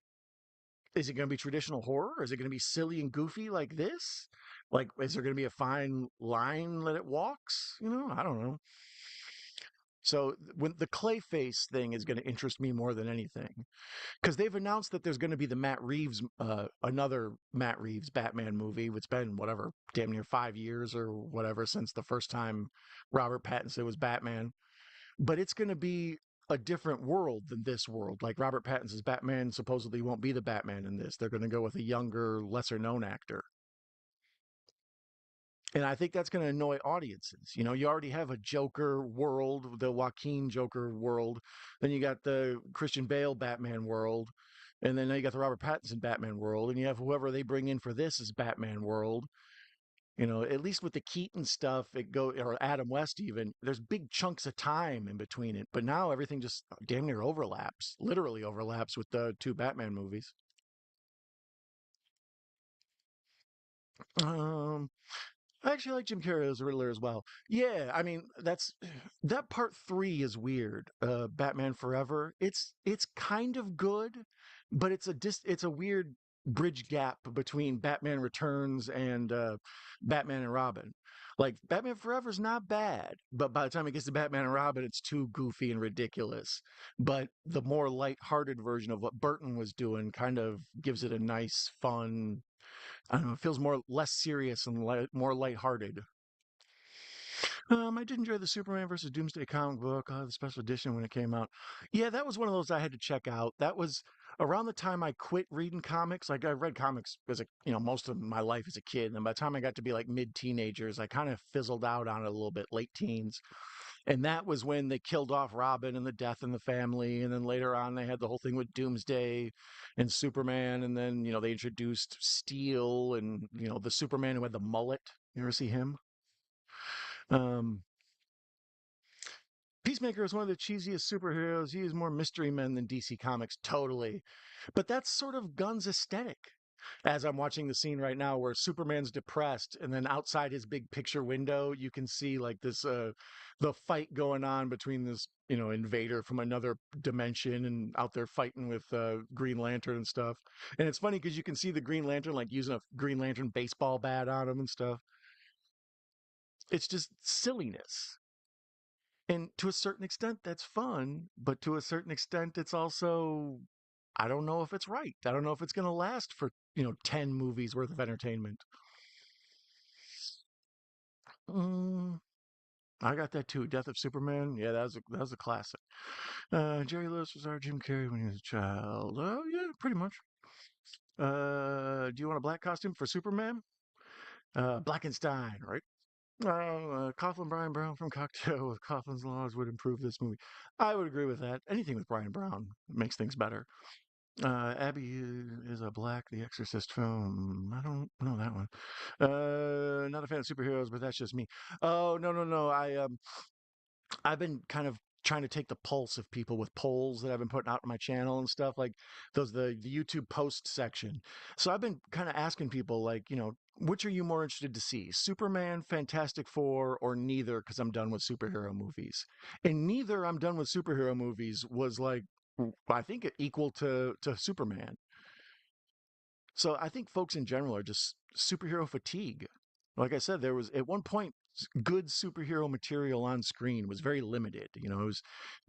Speaker 1: is it going to be traditional horror? Is it going to be silly and goofy like this? Like, is there going to be a fine line that it walks? I don't know. So when the Clayface thing is going to interest me more than anything, because they've announced that there's going to be the another Matt Reeves Batman movie. It's been whatever, damn near 5 years or whatever since the first time Robert Pattinson was Batman. But it's going to be a different world than this world. Like Robert Pattinson's Batman supposedly won't be the Batman in this. They're going to go with a younger, lesser known actor. And I think that's going to annoy audiences. You already have a Joker world, the Joaquin Joker world. Then you got the Christian Bale Batman world. And then now you got the Robert Pattinson Batman world. And you have whoever they bring in for this is Batman world. At least with the Keaton stuff, or Adam West even, there's big chunks of time in between it. But now everything just damn near overlaps, literally overlaps with the two Batman movies. Um, I actually like Jim Carrey as a Riddler as well. Yeah, I mean that part three is weird. Batman Forever. It's kind of good, but it's a weird bridge gap between Batman Returns and Batman and Robin. Like Batman Forever is not bad, but by the time it gets to Batman and Robin, it's too goofy and ridiculous. But the more light-hearted version of what Burton was doing kind of gives it a nice, fun, I don't know, it feels less serious and more lighthearted. I did enjoy the Superman versus Doomsday comic book, the special edition when it came out. Yeah, that was one of those I had to check out. That was around the time I quit reading comics. Like I read comics as most of my life as a kid, and by the time I got to be like mid-teenagers, I kind of fizzled out on it a little bit, late teens. And that was when they killed off Robin and the death in the family. And then later on, they had the whole thing with Doomsday and Superman. And then, they introduced Steel and, the Superman who had the mullet. You ever see him? Um, Peacemaker is one of the cheesiest superheroes. He is more mystery men than DC Comics, totally. But that's sort of Gunn's aesthetic. As I'm watching the scene right now where Superman's depressed, and then outside his big picture window, you can see like this the fight going on between this, invader from another dimension and out there fighting with Green Lantern and stuff. And it's funny because you can see the Green Lantern like using a Green Lantern baseball bat on him and stuff. It's just silliness. And to a certain extent, that's fun, but to a certain extent, it's also, I don't know if it's right. I don't know if it's going to last for, 10 movies worth of entertainment. Mm, I got that too. Death of Superman. Yeah, that was a classic. Jerry Lewis was our Jim Carrey when he was a child. Oh yeah, pretty much. Do you want a black costume for Superman? Blackenstein, right? Coughlin Brian Brown from Cocktail with Coughlin's Laws would improve this movie. I would agree with that. Anything with Brian Brown makes things better. Abby is a black The Exorcist film. I don't know that one. Not a fan of superheroes, but that's just me. Oh no no no! I've been kind of trying to take the pulse of people with polls that I've been putting out on my channel and stuff like those the YouTube post section. So I've been kind of asking people like, which are you more interested to see? Superman, Fantastic Four, or neither because I'm done with superhero movies. And neither I'm done with superhero movies was like I think equal to Superman. So I think folks in general are just superhero fatigue. Like I said, there was at one point good superhero material on screen was very limited. It was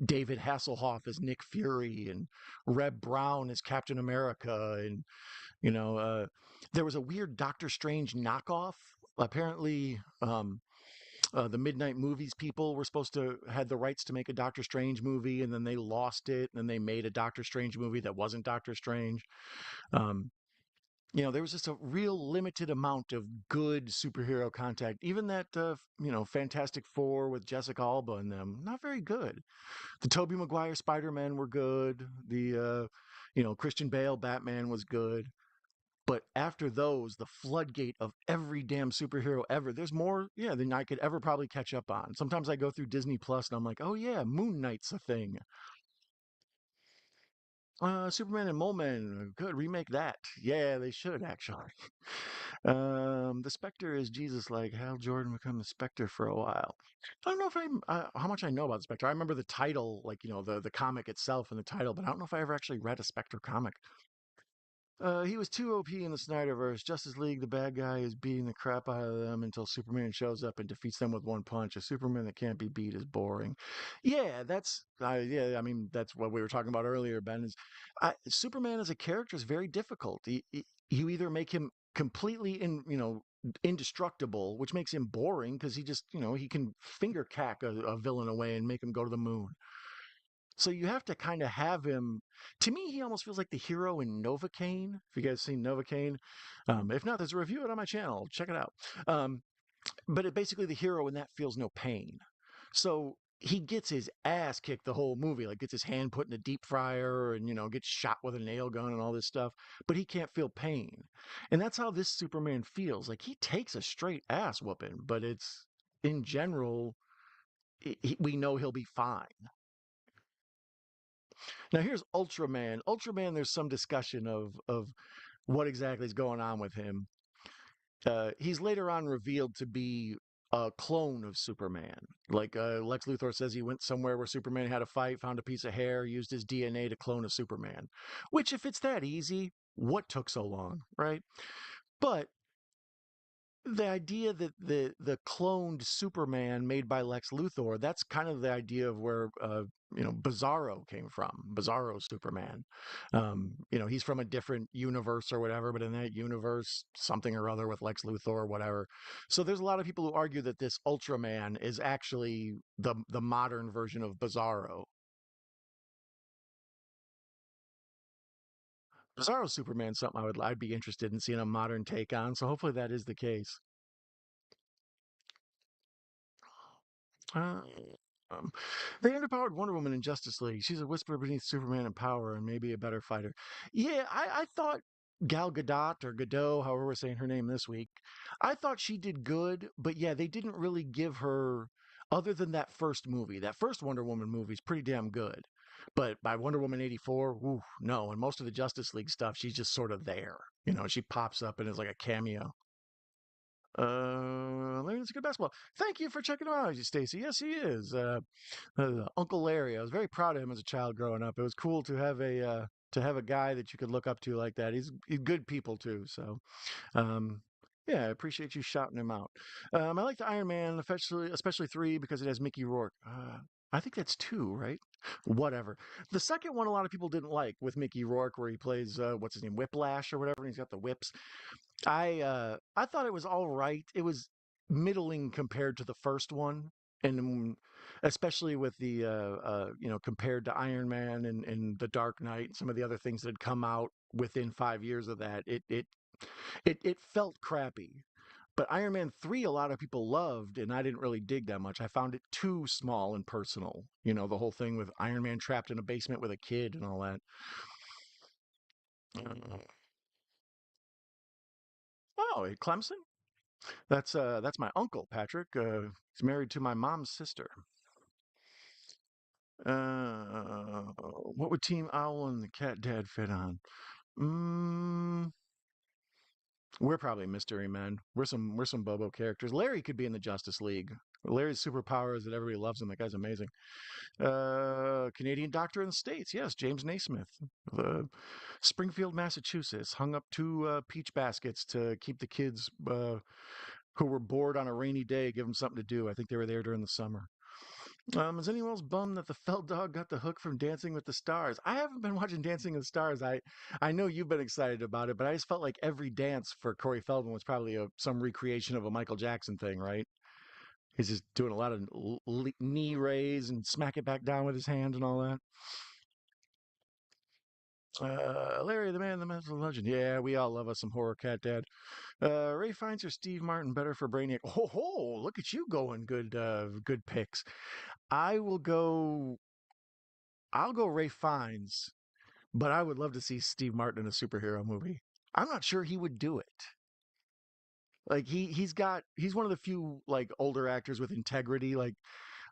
Speaker 1: David Hasselhoff as Nick Fury and Reb Brown as Captain America, and you know, uh, there was a weird Doctor Strange knockoff. Apparently, the Midnight Movies people were supposed to had the rights to make a Doctor Strange movie, and then they lost it, and then they made a Doctor Strange movie that wasn't Doctor Strange. Um, there was just a real limited amount of good superhero contact. Even that, Fantastic Four with Jessica Alba and them, not very good. The Tobey Maguire Spider-Man were good. The, Christian Bale Batman was good. But after those, the floodgate of every damn superhero ever, there's more, yeah, than I could ever probably catch up on. Sometimes I go through Disney Plus and I'm like, oh yeah, Moon Knight's a thing. Superman and Mole Man, good, remake that. Yeah, they should actually. The Spectre is Jesus like Hal Jordan become the Spectre for a while. I don't know if how much I know about the Spectre. I remember the title, like, the comic itself and the title, but I don't know if I ever actually read a Spectre comic. He was too OP in the Snyderverse. Justice League, the bad guy is beating the crap out of them until Superman shows up and defeats them with one punch. A Superman that can't be beat is boring. Yeah, yeah. I mean, that's what we were talking about earlier, Ben. Superman as a character is very difficult. You either make him completely indestructible, which makes him boring because he just he can finger cack a villain away and make him go to the moon. So you have to kind of have him. To me, he almost feels like the hero in Novocaine. If you guys seen Novocaine, if not, there's a review of it on my channel. Check it out. Um, but basically, the hero in that feels no pain. So he gets his ass kicked the whole movie, like gets his hand put in a deep fryer and gets shot with a nail gun and all this stuff. But he can't feel pain, and that's how this Superman feels. Like he takes a straight ass whooping, but it's in general. We know he'll be fine. Now here's Ultraman. Ultraman, there's some discussion of what exactly is going on with him. He's later on revealed to be a clone of Superman. Like Lex Luthor says, he went somewhere where Superman had a fight, found a piece of hair, used his DNA to clone a Superman. Which, if it's that easy, what took so long, right? But the idea that the cloned Superman made by Lex Luthor, that's kind of the idea of where Bizarro came from. Bizarro Superman. He's from a different universe or whatever, but in that universe, something or other with Lex Luthor or whatever. So there's a lot of people who argue that this Ultraman is actually the modern version of Bizarro. Bizarro Superman, something I'd be interested in seeing a modern take on. So hopefully that is the case. Uh, um, they underpowered Wonder Woman in Justice League. She's a whisper beneath Superman in power and maybe a better fighter. Yeah, I thought Gal Gadot or Gadot, however we're saying her name this week, I thought she did good, but yeah, they didn't really give her, other than that first movie. That first Wonder Woman movie is pretty damn good. But by Wonder Woman 84, woo, no. And most of the Justice League stuff, she's just sort of there. She pops up and is like a cameo. Larry's a good basketball. Thank you for checking him out, Stacy. Yes, he is. Uncle Larry. I was very proud of him as a child growing up. It was cool to have a guy that you could look up to like that. He's good people too. So um, yeah, I appreciate you shouting him out. I like the Iron Man, especially three because it has Mickey Rourke. I think that's two, right? Whatever. The second one, a lot of people didn't like with Mickey Rourke, where he plays what's his name, Whiplash or whatever, and he's got the whips. I thought it was all right. It was. middling compared to the first one, and especially with the compared to Iron Man and the Dark Knight and some of the other things that had come out within 5 years of that, it felt crappy. But Iron Man 3, a lot of people loved, and I didn't really dig that much. I found it too small and personal. The whole thing with Iron Man trapped in a basement with a kid and all that. Uh, oh, Clemson? That's my uncle, Patrick. He's married to my mom's sister. What would Team Owl and the Cat Dad fit on? Mm, we're probably mystery men. We're some Bobo characters. Larry could be in the Justice League. Larry's superpower is that everybody loves him. That guy's amazing. Canadian doctor in the States. Yes, James Naismith. Springfield, Massachusetts. Hung up two peach baskets to keep the kids who were bored on a rainy day, give them something to do. I think they were there during the summer. Is anyone else bummed that the Feld dog got the hook from Dancing with the Stars? I haven't been watching Dancing with the Stars. I know you've been excited about it, but I just felt like every dance for Corey Feldman was probably some recreation of a Michael Jackson thing, right? He's just doing a lot of knee raise and smack it back down with his hand and all that. Larry the Man, the Myth, the Legend. Yeah, we all love us some horror cat dad. Ray Fiennes or Steve Martin better for Brainiac? Oh, ho, look at you going good picks. I will go. I'll go Ray Fiennes, but I would love to see Steve Martin in a superhero movie. I'm not sure he would do it. Like he's one of the few like older actors with integrity. Like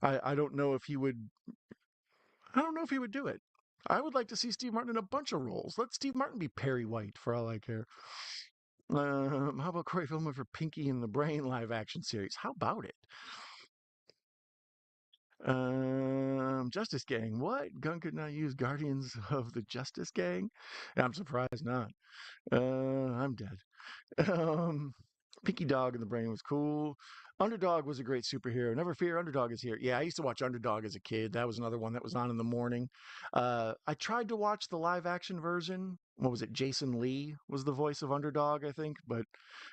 Speaker 1: I don't know if he would. I don't know if he would do it. I would like to see Steve Martin in a bunch of roles. Let Steve Martin be Perry White for all I care. How about Corey Feldman for Pinky and the Brain live action series? How about it? Justice Gang. What? Gunn could not use Guardians of the Justice Gang? I'm surprised not. I'm dead. Um, Pinky Dog in the Brain was cool. Underdog was a great superhero. Never fear, Underdog is here. Yeah, I used to watch Underdog as a kid. That was another one that was on in the morning. I tried to watch the live action version. What was it? Jason Lee was the voice of Underdog, I think, but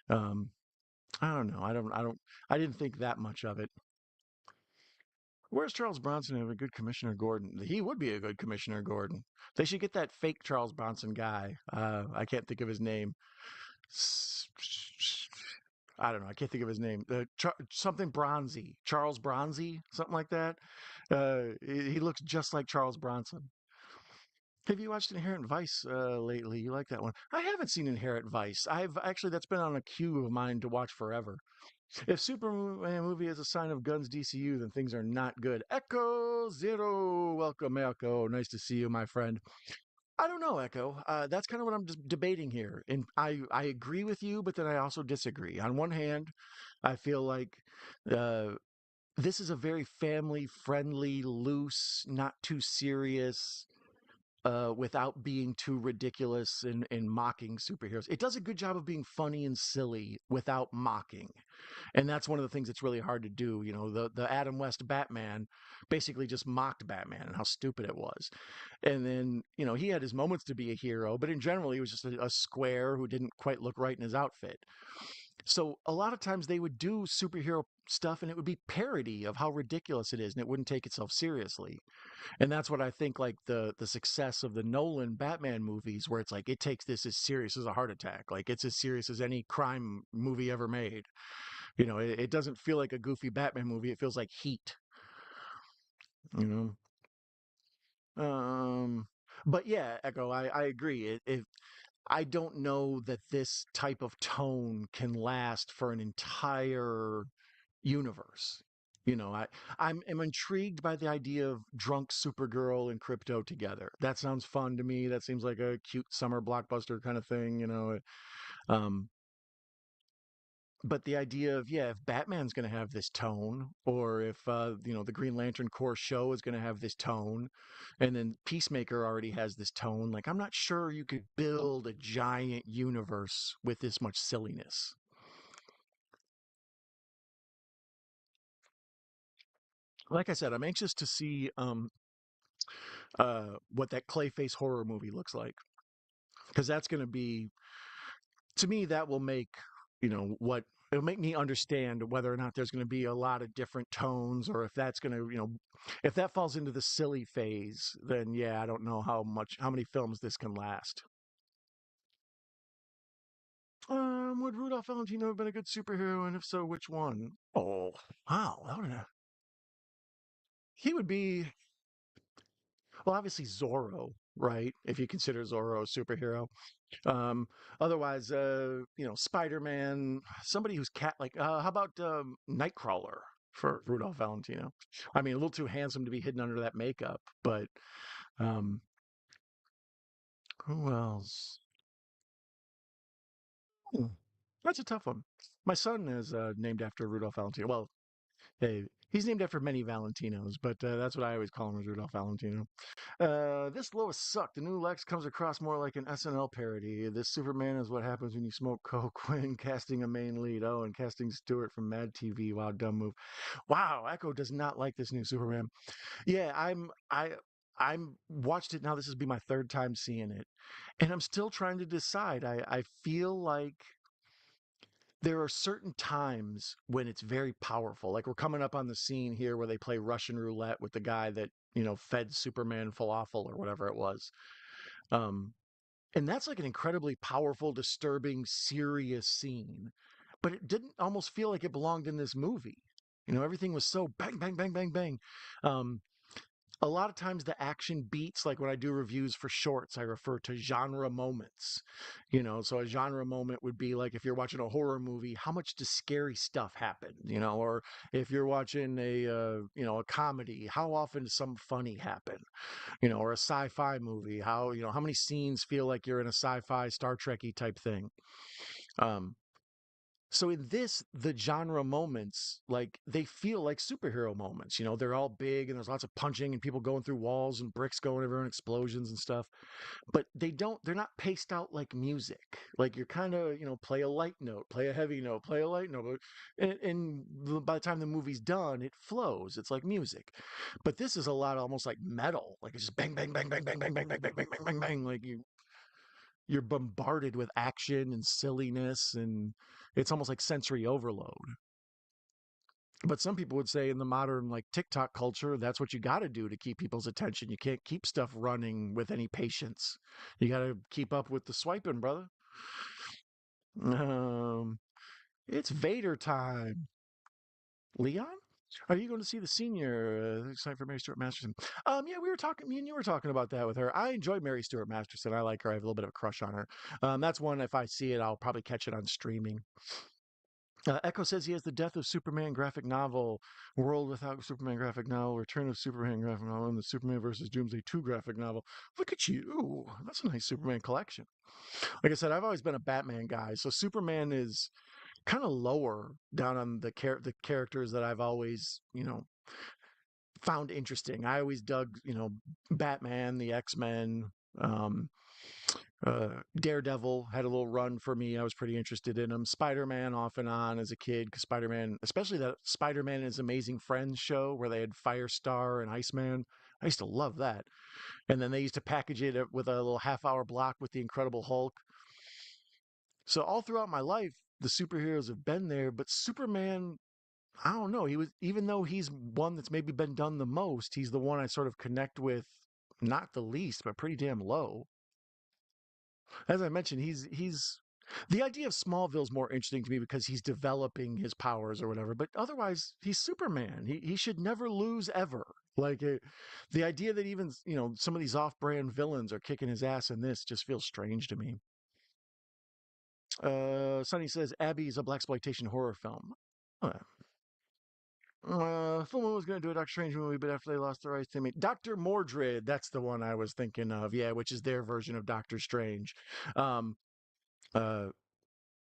Speaker 1: um, I don't know. I didn't think that much of it. Where's Charles Bronson have a good Commissioner Gordon? He would be a good Commissioner Gordon. They should get that fake Charles Bronson guy. I can't think of his name. I don't know. I can't think of his name. Something Bronzy, Charles Bronzy, something like that. He looks just like Charles Bronson. Have you watched Inherent Vice lately? You like that one? I haven't seen Inherent Vice. I've actually that's been on a queue of mine to watch forever. If Superman movie is a sign of Gunn's DCU, then things are not good. Echo Zero, welcome Echo. Nice to see you, my friend. I don't know, Echo. That's kind of what I'm just debating here, and I agree with you, but then I also disagree. On one hand, I feel like uh, this is a very family friendly, loose, not too serious. Without being too ridiculous and mocking superheroes. It does a good job of being funny and silly without mocking. And that's one of the things that's really hard to do. The Adam West Batman basically just mocked Batman and how stupid it was. And then, he had his moments to be a hero, but in general, he was just a square who didn't quite look right in his outfit. So a lot of times they would do superhero stuff and it would be parody of how ridiculous it is and it wouldn't take itself seriously. And that's what I think like the success of the Nolan Batman movies where it's like it takes this as serious as a heart attack. Like it's as serious as any crime movie ever made. It doesn't feel like a goofy Batman movie. It feels like Heat, you know. Um, but yeah, Echo, I agree. I don't know that this type of tone can last for an entire universe. I'm intrigued by the idea of drunk Supergirl and Crypto together. That sounds fun to me. That seems like a cute summer blockbuster kind of thing. Um, but the idea of if Batman's going to have this tone, or if the Green Lantern Corps show is going to have this tone, and then Peacemaker already has this tone, like I'm not sure you could build a giant universe with this much silliness. Like I said, I'm anxious to see what that Clayface horror movie looks like because that's going to be to me that will make what it'll make me understand whether or not there's going to be a lot of different tones, or if that's going to, if that falls into the silly phase, then yeah, I don't know how many films this can last. Would Rudolph Valentino have been a good superhero, and if so, which one? Oh, wow, he would be, well, obviously Zorro, right? If you consider Zorro a superhero. Um, Otherwise, Spider-Man, somebody who's cat like. How about Nightcrawler for Rudolph Valentino? I mean, a little too handsome to be hidden under that makeup, but um, who else? Hmm, that's a tough one. My son is named after Rudolph Valentino. Well, hey, he's named after many Valentinos, but that's what I always call him, is Rudolph Valentino. This Lois sucked. The new Lex comes across more like an SNL parody. This Superman is what happens when you smoke coke when casting a main lead. Oh, and casting Stewart from Mad TV. Wow, dumb move. Wow, Echo does not like this new Superman. Yeah, I'm watched it now. This will be my third time seeing it, and I'm still trying to decide. I feel like there are certain times when it's very powerful. Like we're coming up on the scene here where they play Russian roulette with the guy that, fed Superman falafel or whatever it was. Um, and that's like an incredibly powerful, disturbing, serious scene. But it didn't almost feel like it belonged in this movie. Everything was so bang, bang, bang, bang, bang. Um, a lot of times the action beats, like when I do reviews for shorts, I refer to genre moments. So a genre moment would be like if you're watching a horror movie, how much does scary stuff happen? Or if you're watching a comedy, how often does some funny happen? Or a sci-fi movie, how many scenes feel like you're in a sci-fi Star Trekky type thing. um so in this, the genre moments, like they feel like superhero moments. They're all big and there's lots of punching and people going through walls and bricks going everywhere and explosions and stuff. But they're not paced out like music. Like you're kind of, play a light note, play a heavy note, play a light note. And by the time the movie's done, it flows. It's like music. But this is a lot almost like metal. Like it's just bang, bang, bang, bang, bang, bang, bang, bang, bang, bang, bang, bang, bang. Like you're bombarded with action and silliness, and it's almost like sensory overload. But some people would say in the modern like TikTok culture, that's what you got to do to keep people's attention. You can't keep stuff running with any patience. You got to keep up with the swiping, brother. um it's Vader time. Leon, are you going to see the senior? Excited for Mary Stuart Masterson. Yeah, we were talking. Me and you were talking about that with her. I enjoy Mary Stuart Masterson. I like her. I have a little bit of a crush on her. That's one. If I see it, I'll probably catch it on streaming. Echo says he has the Death of Superman graphic novel, World Without Superman graphic novel, Return of Superman graphic novel, and the Superman versus Doomsday 2 graphic novel. Look at you. That's a nice Superman collection. Like I said, I've always been a Batman guy, so Superman is kind of lower down on the characters that I've always, found interesting. I always dug, Batman, the X-Men, um, Daredevil had a little run for me. I was pretty interested in him. Spider-Man off and on as a kid, because Spider-Man, especially that Spider-Man and His Amazing Friends show where they had Firestar and Iceman. I used to love that. And then they used to package it with a little half-hour block with the Incredible Hulk. So all throughout my life, the superheroes have been there, but Superman, I don't know. He was, even though he's one that's maybe been done the most, he's the one I sort of connect with, not the least, but pretty damn low. As I mentioned, he's the idea of Smallville is more interesting to me because he's developing his powers or whatever. But otherwise, he's Superman. He should never lose ever. Like the idea that even some of these off-brand villains are kicking his ass in this just feels strange to me. Sonny says Abby is a blaxploitation horror film. Full Moon was going to do a Doctor Strange movie, but after they lost the rights, they made Doctor Mordred. That's the one I was thinking of. Yeah, which is their version of Doctor Strange. Um, uh,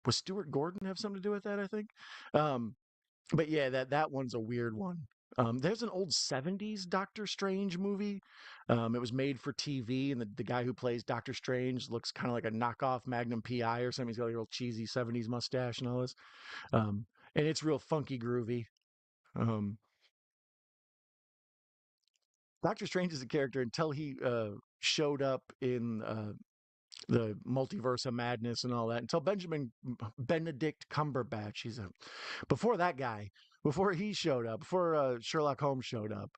Speaker 1: was Stuart Gordon have something to do with that? I think. Um, but yeah, that one's a weird one. There's an old '70s Doctor Strange movie. It was made for TV, and the guy who plays Doctor Strange looks kind of like a knockoff Magnum PI or something. He's got like a real cheesy '70s mustache and all this. Um, and it's real funky groovy. Um, Doctor Strange is a character until he showed up in the multiverse of madness and all that until Benedict Cumberbatch. He's a before that guy, before he showed up, before Sherlock Holmes showed up.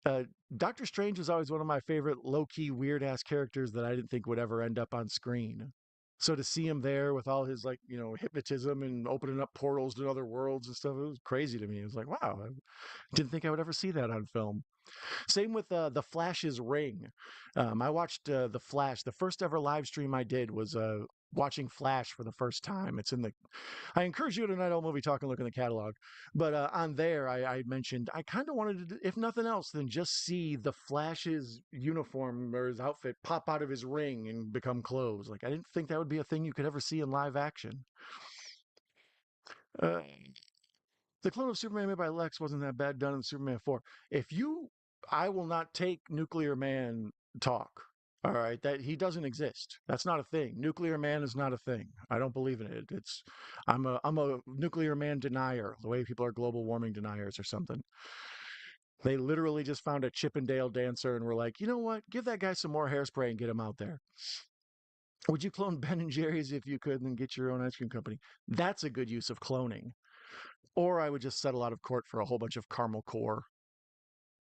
Speaker 1: Uh, Doctor Strange was always one of my favorite low key weird ass characters that I didn't think would ever end up on screen. So to see him there with all his like hypnotism and opening up portals to other worlds and stuff, it was crazy to me. It was like, wow, I didn't think I would ever see that on film. Same with the Flash's ring. I watched the Flash. The first ever live stream I did was watching Flash for the first time. It's in the. I encourage you to Night Owl Movie Talk and look in the catalog. But on there, I mentioned I kind of wanted to, if nothing else, than just see the Flash's uniform or his outfit pop out of his ring and become clothes. Like I didn't think that would be a thing you could ever see in live action. Uh, the clone of Superman made by Lex wasn't that bad done in Superman 4. If you, I will not take Nuclear Man talk. All right, that he doesn't exist. That's not a thing. Nuclear Man is not a thing. I don't believe in it. I'm a nuclear man denier. The way people are global warming deniers or something. They literally just found a Chippendale dancer and were like, you know what? Give that guy some more hairspray and get him out there. Would you clone Ben and Jerry's if you could, and then get your own ice cream company? That's a good use of cloning. Or I would just settle out of court for a whole bunch of caramel core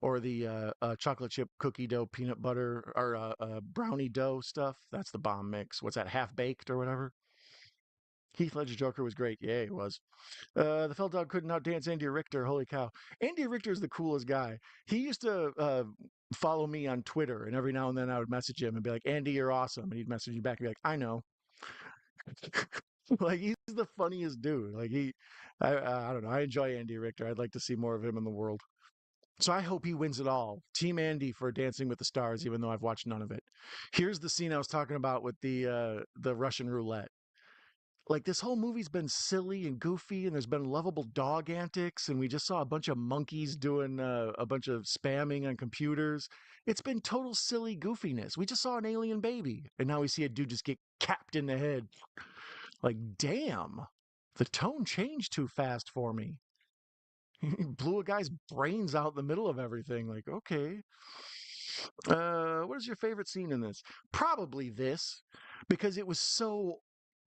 Speaker 1: or the chocolate chip cookie dough peanut butter or brownie dough stuff. That's the bomb mix. What's that, half baked or whatever? Heath Ledger Joker was great. Yeah, it was. The Felt Dog couldn't outdance Andy Richter. Holy cow. Andy Richter is the coolest guy. He used to follow me on Twitter, and every now and then I would message him and be like, Andy, you're awesome. And he'd message me back and be like, I know. Like, he's the funniest dude. Like, I don't know. I enjoy Andy Richter. I'd like to see more of him in the world. So I hope he wins it all. Team Andy for Dancing with the Stars, even though I've watched none of it. Here's the scene I was talking about with the Russian roulette. Like this whole movie's been silly and goofy, and there's been lovable dog antics, and we just saw a bunch of monkeys doing a bunch of spamming on computers. It's been total silly goofiness. We just saw an alien baby, and now we see a dude just get capped in the head. Like, damn, the tone changed too fast for me. He blew a guy's brains out in the middle of everything. Like, okay. What is your favorite scene in this? Probably this, because it was so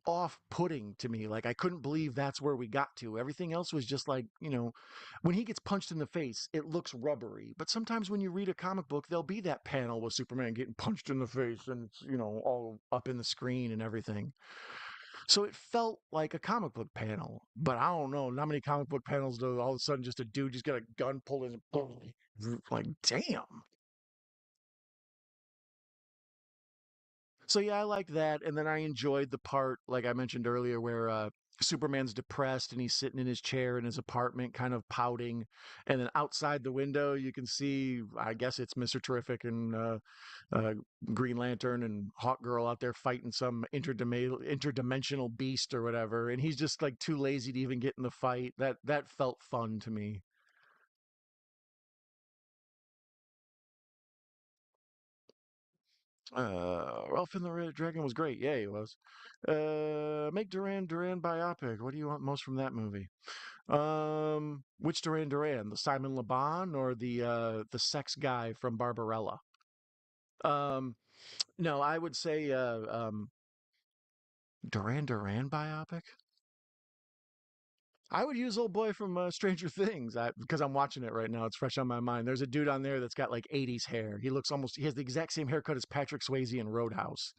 Speaker 1: off-putting to me. Like I couldn't believe that's where we got to. Everything else was just like, when he gets punched in the face, it looks rubbery. But sometimes when you read a comic book, there'll be that panel with Superman getting punched in the face and it's, all up in the screen and everything. So it felt like a comic book panel. But I don't know, not many comic book panels do all of a sudden just a dude just got a gun pulled in, like damn. So yeah, I like that, and then I enjoyed the part, like I mentioned earlier, where Superman's depressed and he's sitting in his chair in his apartment, kind of pouting, and then outside the window you can see, I guess it's Mister Terrific and uh, Green Lantern and Hawk Girl out there fighting some interdimensional beast or whatever, and he's just like too lazy to even get in the fight. That felt fun to me. Ralph and the Red Dragon was great. Yeah, he was. Make Duran Duran biopic. What do you want most from that movie? Which Duran Duran? The Simon Le Bon or the sex guy from Barbarella? Um, no, I would say Duran Duran biopic. I would use old boy from Stranger Things because I'm watching it right now. It's fresh on my mind. There's a dude on there that's got like 80s hair. He looks almost. He has the exact same haircut as Patrick Swayze in Roadhouse.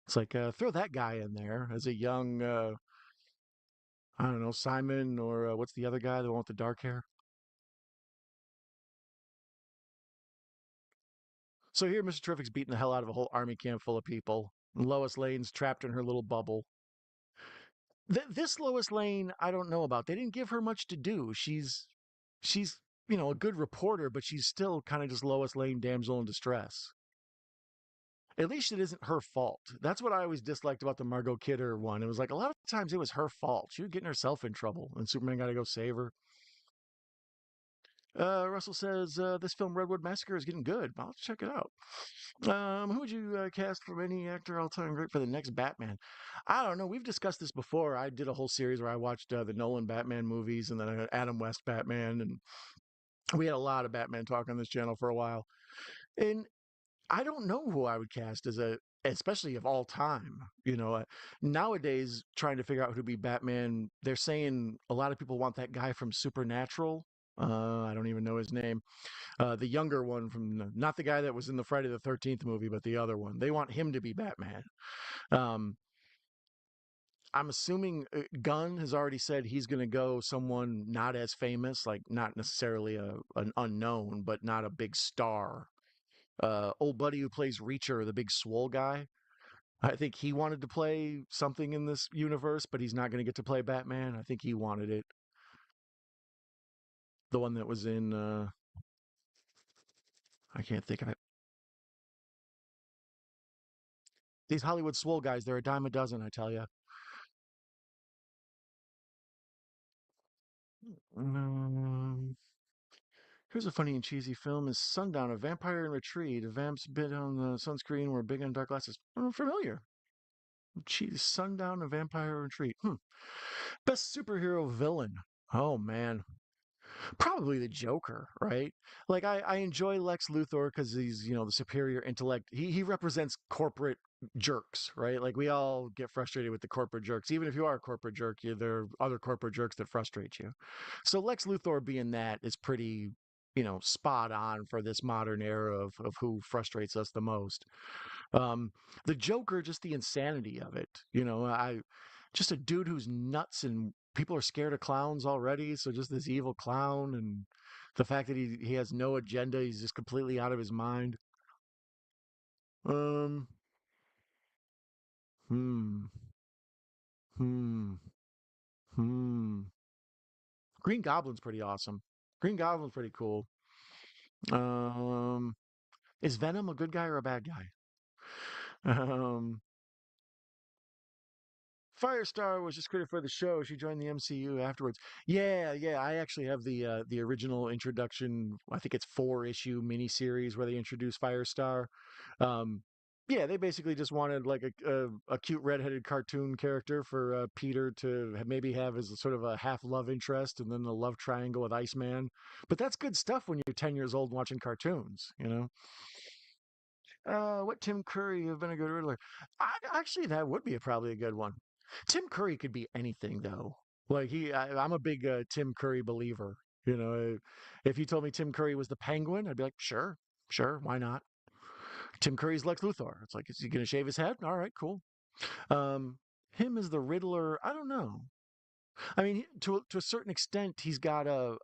Speaker 1: It's like throw that guy in there as a young, I don't know, Simon or what's the other guy, the one with the dark hair? So here, Mr. Terrific's beating the hell out of a whole army camp full of people. And Lois Lane's trapped in her little bubble. This Lois Lane, I don't know about. They didn't give her much to do. She's a good reporter, but she's still kind of just Lois Lane, damsel in distress. At least it isn't her fault. That's what I always disliked about the Margot Kidder one. It was like a lot of times it was her fault. She was getting herself in trouble, and Superman got to go save her. Russell says this film Redwood Massacre is getting good. I'll check it out. Who would you cast from any actor all time great for the next Batman? I don't know. We've discussed this before. I did a whole series where I watched the Nolan Batman movies and then I had Adam West Batman, and we had a lot of Batman talk on this channel for a while. And I don't know who I would cast as a, especially of all time. Nowadays, trying to figure out who to be Batman, they're saying a lot of people want that guy from Supernatural. I don't even know his name. The younger one not the guy that was in the Friday the 13th movie, but the other one. They want him to be Batman. Um, I'm assuming Gunn has already said he's going to go someone not as famous, like not necessarily an unknown, but not a big star. Old buddy who plays Reacher, the big swole guy. I think he wanted to play something in this universe, but he's not going to get to play Batman. I think he wanted it. The one that was in, I can't think of it. These Hollywood swole guys, they're a dime a dozen, I tell you. Um, Here's a funny and cheesy film: is Sundown, a vampire in retreat. A vamp's bit on the sunscreen, wear big on dark glasses. Familiar. Cheese, Sundown, a vampire in retreat. Best superhero villain. Oh man, probably the Joker, right? Like I enjoy Lex Luthor because he's the superior intellect. He represents corporate jerks, right? Like we all get frustrated with the corporate jerks. Even if you are a corporate jerk, there are other corporate jerks that frustrate you. So Lex Luthor being that is pretty, spot on for this modern era of who frustrates us the most. Um, the Joker, just the insanity of it. I just a dude who's nuts and people are scared of clowns already. So just this evil clown and the fact that he has no agenda, he's just completely out of his mind. Um, hmm, hmm, hmm. Green Goblin's pretty awesome. Green Goblin's pretty cool. Um, is Venom a good guy or a bad guy? Um, Firestar was just created for the show. She joined the MCU afterwards. Yeah, yeah. I actually have the original introduction. I think it's 4-issue miniseries where they introduce Firestar. Um, yeah, they basically just wanted like a cute redheaded cartoon character for Peter to maybe have as a sort of a half love interest, and then a love triangle with Iceman. But that's good stuff when you're 10 years old watching cartoons. What Tim Curry have been a good Riddler? Actually, that would be probably a good one. Tim Curry could be anything though. Like I'm a big Tim Curry believer. If you told me Tim Curry was the Penguin, I'd be like, sure, sure, why not? Tim Curry's Lex Luthor. It's like, is he gonna shave his head? All right, cool. Um, him as the Riddler, I don't know. I mean, to a certain extent, he's got a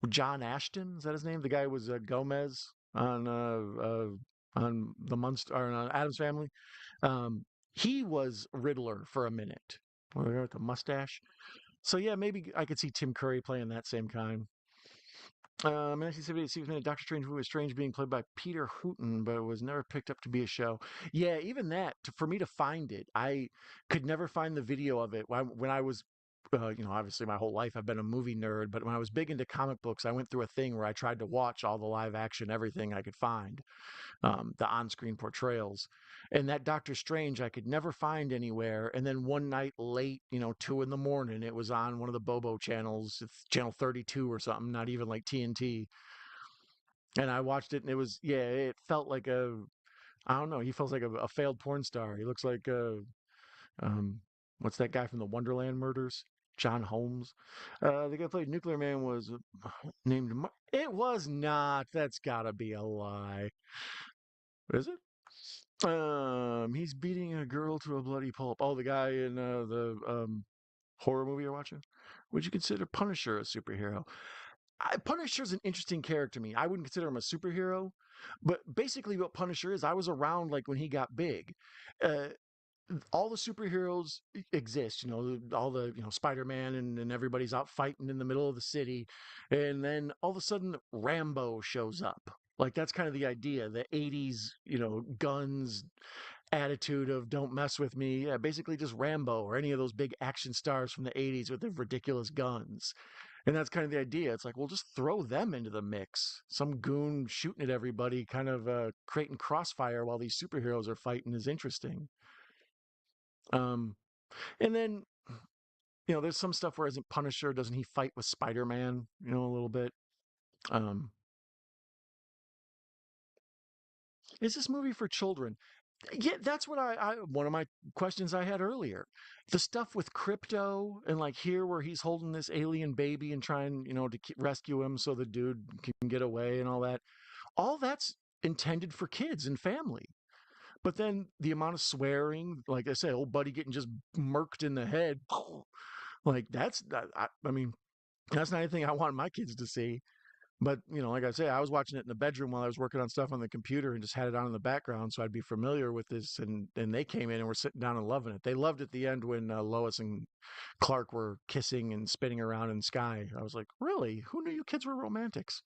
Speaker 1: John Ashton. Is that his name? The guy who was Gomez on the Munster or on Adam's Family. He was Riddler for a minute with the mustache. So yeah, maybe I could see Tim Curry playing that same kind. 1978 Doctor Strange movie was Strange being played by Peter Hooton, but it was never picked up to be a show. Yeah, even that, for me to find it, I could never find the video of it. When I was, obviously my whole life I've been a movie nerd, but when I was big into comic books, I went through a thing where I tried to watch all the live action, everything I could find, the on-screen portrayals. And that Doctor Strange I could never find anywhere. And then one night late, 2 in the morning, it was on one of the Bobo channels, it's channel 32 or something, not even like TNT. And I watched it, and yeah, it felt like I don't know, he feels like a failed porn star. He looks like um, what's that guy from the Wonderland Murders? John Holmes. The guy who played Nuclear Man was named. It was not. That's gotta be a lie. Is it? He's beating a girl to a bloody pulp. Oh, the guy in the horror movie you're watching. Would you consider Punisher a superhero? Punisher's an interesting character to me. I wouldn't consider him a superhero, but basically, what Punisher is, I was around like when he got big. Uh, all the superheroes exist, all the, Spider-Man and everybody's out fighting in the middle of the city. And then all of a sudden Rambo shows up. Like that's kind of the idea, the 80s, guns attitude of don't mess with me. Yeah, basically just Rambo or any of those big action stars from the 80s with their ridiculous guns. And that's kind of the idea. It's like, well, just throw them into the mix. Some goon shooting at everybody, kind of creating crossfire while these superheroes are fighting is interesting. Um, and then, there's some stuff where isn't Punisher, doesn't he fight with Spider-Man, a little bit? Um, Is this movie for children? Yeah, that's what I one of my questions I had earlier. The stuff with crypto and like here where he's holding this alien baby and trying, to rescue him so the dude can get away and all that's intended for kids and family. But then the amount of swearing, like I said, old buddy getting just murked in the head, like I mean, that's not anything I want my kids to see. But, like I say, I was watching it in the bedroom while I was working on stuff on the computer and just had it on in the background so I'd be familiar with this. And they came in and were sitting down and loving it. They loved at the end when Lois and Clark were kissing and spinning around in the sky. I was like, really? Who knew you kids were romantics?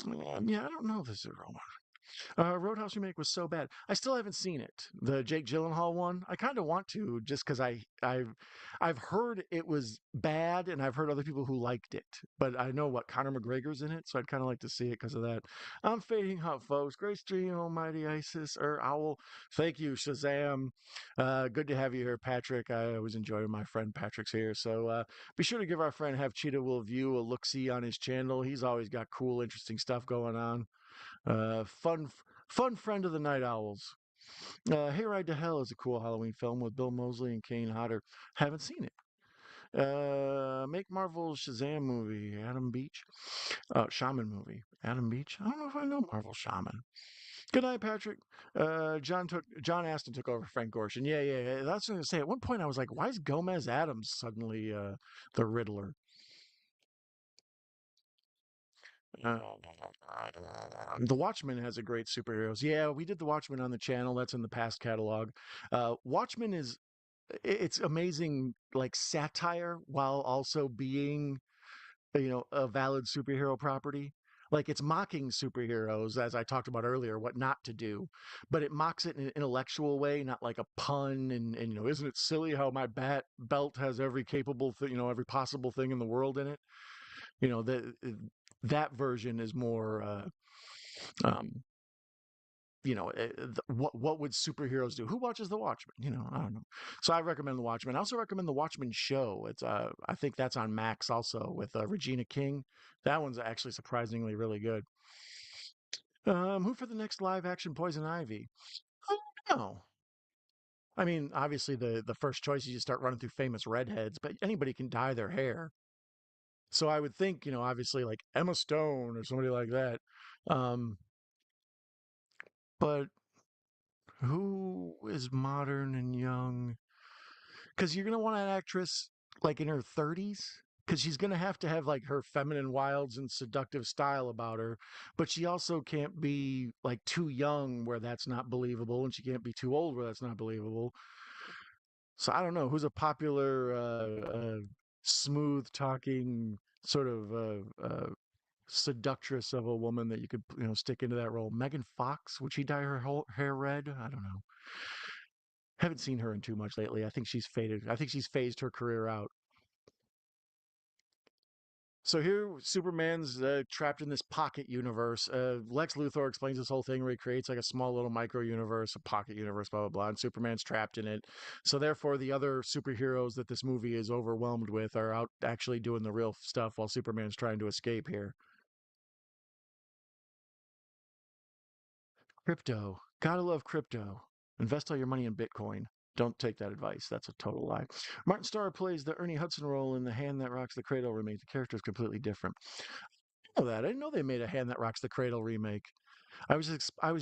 Speaker 1: Yeah, I don't know if this is romantic. Roadhouse remake was so bad. I still haven't seen it. The Jake Gyllenhaal one. I kind of want to, just because I've heard it was bad, and I've heard other people who liked it. But I know what Conor McGregor's in it, so I'd kind of like to see it because of that. I'm fading out, folks. Grace Stream, Almighty Isis, or Owl. Thank you, Shazam. Good to have you here, Patrick. I always enjoy my friend Patrick's here. So be sure to give our friend Have Cheetah Will View a look see on his channel. He's always got cool, interesting stuff going on. Fun friend of the Night Owls. Hayride to Hell is a cool Halloween film with Bill Moseley and Kane Hodder. Haven't seen it. Make Marvel's Shazam movie. Adam Beach. Shaman movie. Adam Beach. I don't know if I know Marvel Shaman. Good night, Patrick. John Aston took over Frank Gorshin. Yeah. That's what I was gonna say. At one point, I was like, "Why is Gomez Adams suddenly the Riddler?" Uh, the Watchmen has a great superheroes. Yeah, we did the Watchmen on the channel. That's in the past catalog. Watchmen is it's amazing, like satire while also being a valid superhero property. Like it's mocking superheroes, as I talked about earlier, what not to do, but it mocks it in an intellectual way, not like a pun. And isn't it silly how my bat belt has every capable thing, every possible thing in the world in it? You know that that version is more um what would superheroes do? Who watches the Watchmen? I don't know. So I recommend the Watchmen. I also recommend the Watchmen show. It's I think that's on Max also with Regina King. That one's actually surprisingly really good. Who for the next live action Poison Ivy? I don't know. I mean, obviously the first choice is you start running through famous redheads, but anybody can dye their hair. So I would think, obviously like Emma Stone or somebody like that. Um, but who is modern and young? Because you're gonna want an actress like in her 30s, because she's gonna have to have like her feminine wilds and seductive style about her, but she also can't be like too young where that's not believable, and she can't be too old where that's not believable. So I don't know who's a popular, smooth talking sort of seductress of a woman that you could stick into that role. Megan Fox, would she dye her whole hair red? I don't know. Haven't seen her in too much lately. I think she's faded. I think she's phased her career out. So here, Superman's trapped in this pocket universe. Lex Luthor explains this whole thing where he creates like a small little micro universe, a pocket universe, blah blah blah, and Superman's trapped in it. So therefore, the other superheroes that this movie is overwhelmed with are out actually doing the real stuff while Superman's trying to escape here. Crypto, gotta love crypto. Invest all your money in Bitcoin. Don't take that advice. That's a total lie. Martin Starr plays the Ernie Hudson role in The Hand That Rocks the Cradle remake. The character is completely different. I know that. I didn't know they made a Hand That Rocks the Cradle remake. I was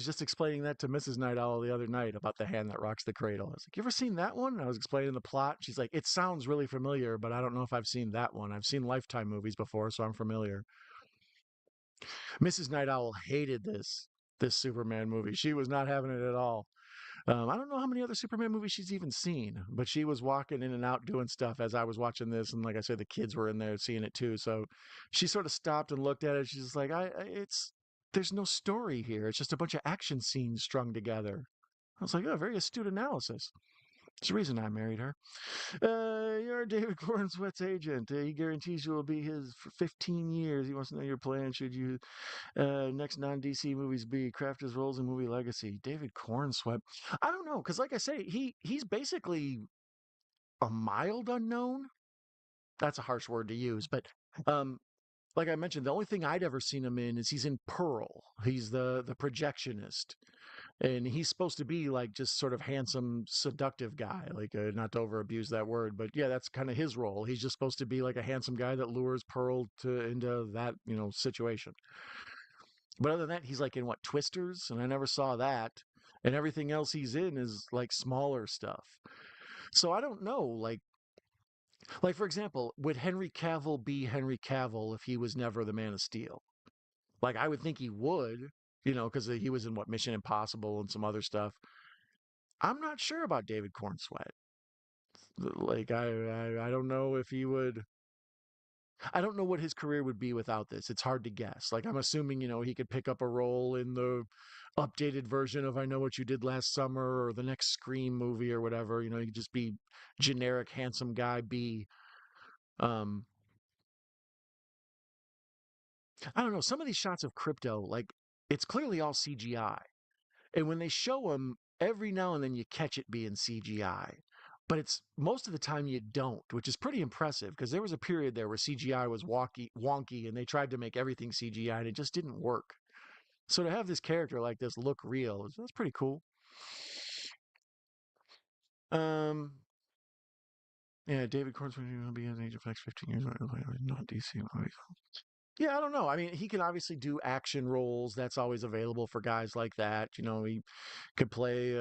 Speaker 1: just explaining that to Mrs. Night Owl the other night about The Hand That Rocks the Cradle. I was like, "You ever seen that one?" And I was explaining the plot. She's like, "It sounds really familiar, but I don't know if I've seen that one. I've seen Lifetime movies before, so I'm familiar." Mrs. Night Owl hated this Superman movie. She was not having it at all. I don't know how many other Superman movies she's even seen, but she was walking in and out doing stuff as I was watching this, and like I said, the kids were in there seeing it too. So she sort of stopped and looked at it. She's like, it's there's no story here. It's just a bunch of action scenes strung together." I was like, "Oh, very astute analysis." It's the reason I married her. You're David Cornsweat's agent. He guarantees you will be his for 15 years. He wants to know your plan. Should you next non-DC movies be craft his roles in movie legacy? David Cornsweat. I don't know, because like I say, he's basically a mild unknown. That's a harsh word to use, but um, like I mentioned, the only thing I'd ever seen him in is he's in Pearl. He's the projectionist, and he's supposed to be like just sort of handsome, seductive guy. Like not to over abuse that word, but yeah, that's kind of his role. He's just supposed to be like a handsome guy that lures Pearl to into that situation. But other than that, he's like in what Twisters, and I never saw that. And everything else he's in is like smaller stuff. So I don't know, like for example, would Henry Cavill be Henry Cavill if he was never the Man of Steel? Like I would think he would, because he was in what Mission Impossible and some other stuff. I'm not sure about David Cornsweet. Like I don't know if he would. I don't know what his career would be without this. It's hard to guess. Like I'm assuming, he could pick up a role in the updated version of I Know What You Did Last Summer or the next Scream movie or whatever. He could just be generic handsome guy B. Um, I don't know. Some of these shots of crypto, like it's clearly all CGI. And when they show them, every now and then you catch it being CGI. But it's most of the time you don't, which is pretty impressive because there was a period there where CGI was wonky and they tried to make everything CGI and it just didn't work. So to have this character like this look real, that's pretty cool. Um, yeah, David Cornswell will be in Age of X 15 years, not DC movies. Yeah, I don't know. I mean, he can obviously do action roles. That's always available for guys like that. He could play,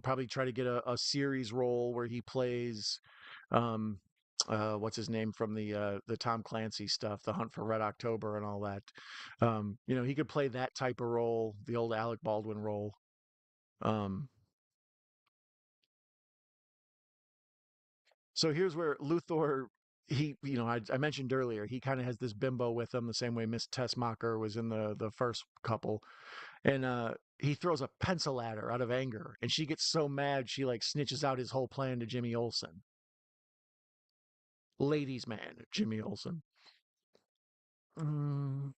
Speaker 1: probably try to get a series role where he plays, um, what's his name from the Tom Clancy stuff, The Hunt for Red October and all that. He could play that type of role, the old Alec Baldwin role. Um, so here's where Luthor, I mentioned earlier, he kind of has this bimbo with him, the same way Miss Tessmacher was in the first couple, and he throws a pencil at her out of anger, and she gets so mad she like snitches out his whole plan to Jimmy Olsen. Ladies' man, Jimmy Olsen. Mm,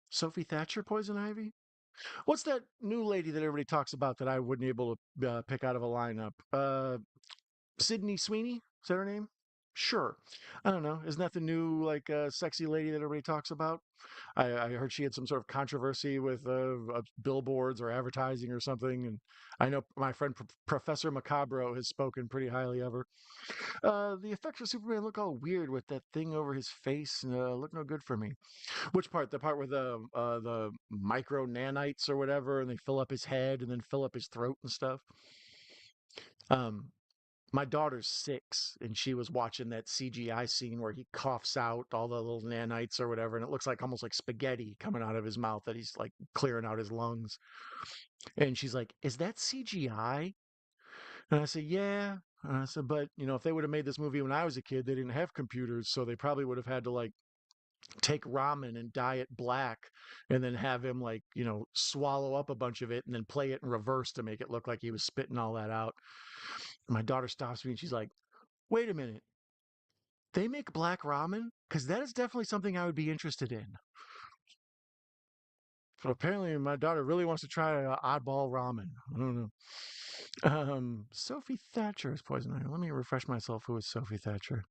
Speaker 1: Sophie Thatcher, Poison Ivy. What's that new lady that everybody talks about that I wouldn't be able to pick out of a lineup? Sydney Sweeney. Is that her name? Sure. I don't know. Isn't that the new like sexy lady that everybody talks about? I heard she had some sort of controversy with billboards or advertising or something, and I know my friend Professor Macabro has spoken pretty highly of her. The effects of Superman look all weird with that thing over his face, and look no good for me. Which part? The part where the micro nanites or whatever, and they fill up his head and then fill up his throat and stuff. Um, my daughter's 6, and she was watching that CGI scene where he coughs out all the little nanites or whatever, and it looks like almost like spaghetti coming out of his mouth that he's like clearing out his lungs. And she's like, "Is that CGI?" And I said, "Yeah." And I said, "But if they would have made this movie when I was a kid, they didn't have computers, so they probably would have had to like take ramen and dye it black, and then have him like swallow up a bunch of it, and then play it in reverse to make it look like he was spitting all that out." And my daughter stops me and she's like, "Wait a minute. They make black ramen? Because that is definitely something I would be interested in." So apparently, my daughter really wants to try oddball ramen. I don't know. Sophie Thatcher is Poison Ivy. Let me refresh myself. Who is Sophie Thatcher?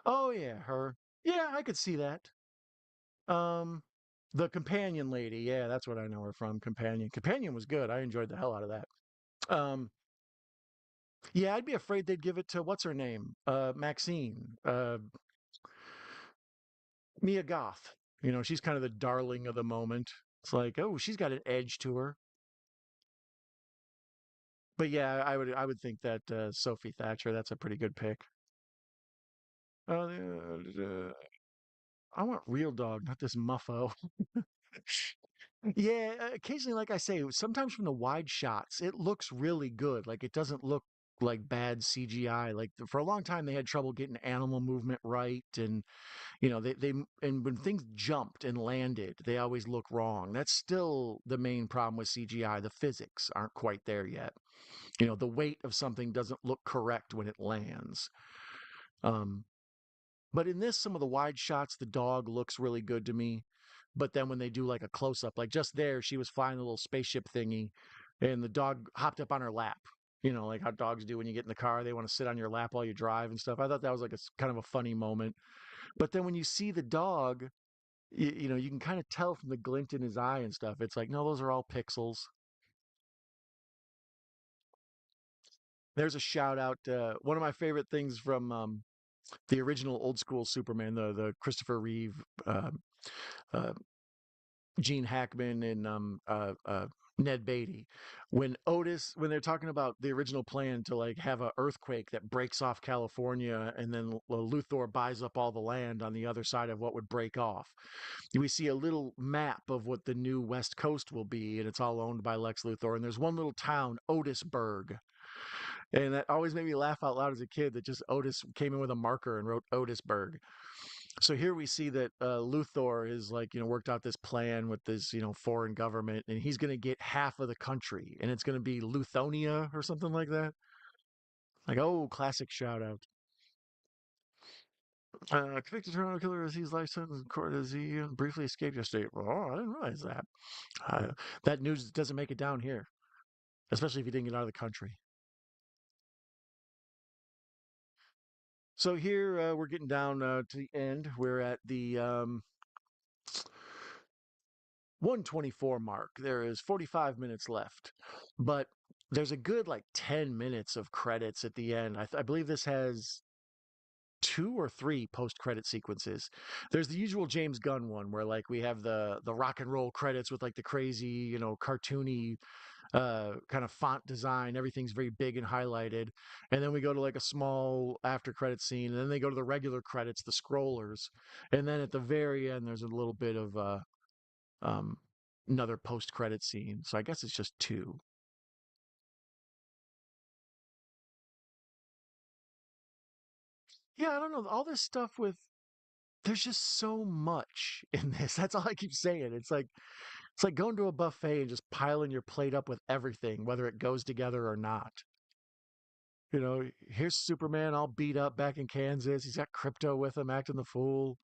Speaker 1: Oh yeah, her. Yeah, I could see that. Um, the companion lady. Yeah, that's what I know her from. Companion. Companion was good. I enjoyed the hell out of that. Um, yeah, I'd be afraid they'd give it to what's her name? Maxine. Mia Goth. She's kind of the darling of the moment. It's like, oh, she's got an edge to her. But yeah, I would think that Sophie Thatcher. That's a pretty good pick. I want real dog, not this muffo. Yeah, occasionally, like I say, sometimes from the wide shots, it looks really good. Like it doesn't look like bad CGI. Like for a long time, they had trouble getting animal movement right, and and when things jumped and landed, they always look wrong. That's still the main problem with CGI. The physics aren't quite there yet. The weight of something doesn't look correct when it lands. Um, but in this, some of the wide shots, the dog looks really good to me. But then when they do like a close up, like just there, she was flying a little spaceship thingy, and the dog hopped up on her lap. Like how dogs do when you get in the car, they want to sit on your lap while you drive and stuff. I thought that was like kind of a funny moment. But then when you see the dog, you can kind of tell from the glint in his eye and stuff. It's like, no, those are all pixels. There's a shout out. One of my favorite things from the original old school Superman, the Christopher Reeve, uh, uh, Gene Hackman, and Ned Beatty. When they're talking about the original plan to like have a earthquake that breaks off California, and then Luthor buys up all the land on the other side of what would break off. We see a little map of what the new West Coast will be, and it's all owned by Lex Luthor. And there's one little town, Otisburg, and that always made me laugh out loud as a kid. That just Otis came in with a marker and wrote Otisburg. So here we see that Luthor is like, worked out this plan with this, foreign government, and he's going to get half of the country, and it's going to be Luthonia or something like that. Like, oh, classic shout out. Convicted Toronto killer as he's life sentence in court as he briefly escaped yesterday. Oh, I didn't realize that. Uh, that news doesn't make it down here, especially if he didn't get out of the country. So here we're getting down to the end. We're at the 124 mark. There is 45 minutes left, but there's a good like 10 minutes of credits at the end. I believe this has two or three post-credit sequences. There's the usual James Gunn one where like we have the rock and roll credits with like the crazy, cartoony kind of font design. Everything's very big and highlighted. And then we go to like a small after credit scene, and then they go to the regular credits, the scrollers. And then at the very end there's a little bit of um, another post credit scene. So I guess it's just two. Yeah, I don't know. All this stuff with there's just so much in this. That's all I keep saying. It's like going to a buffet and just piling your plate up with everything, whether it goes together or not. Here's Superman all beat up back in Kansas. He's got Crypto with him acting the fool.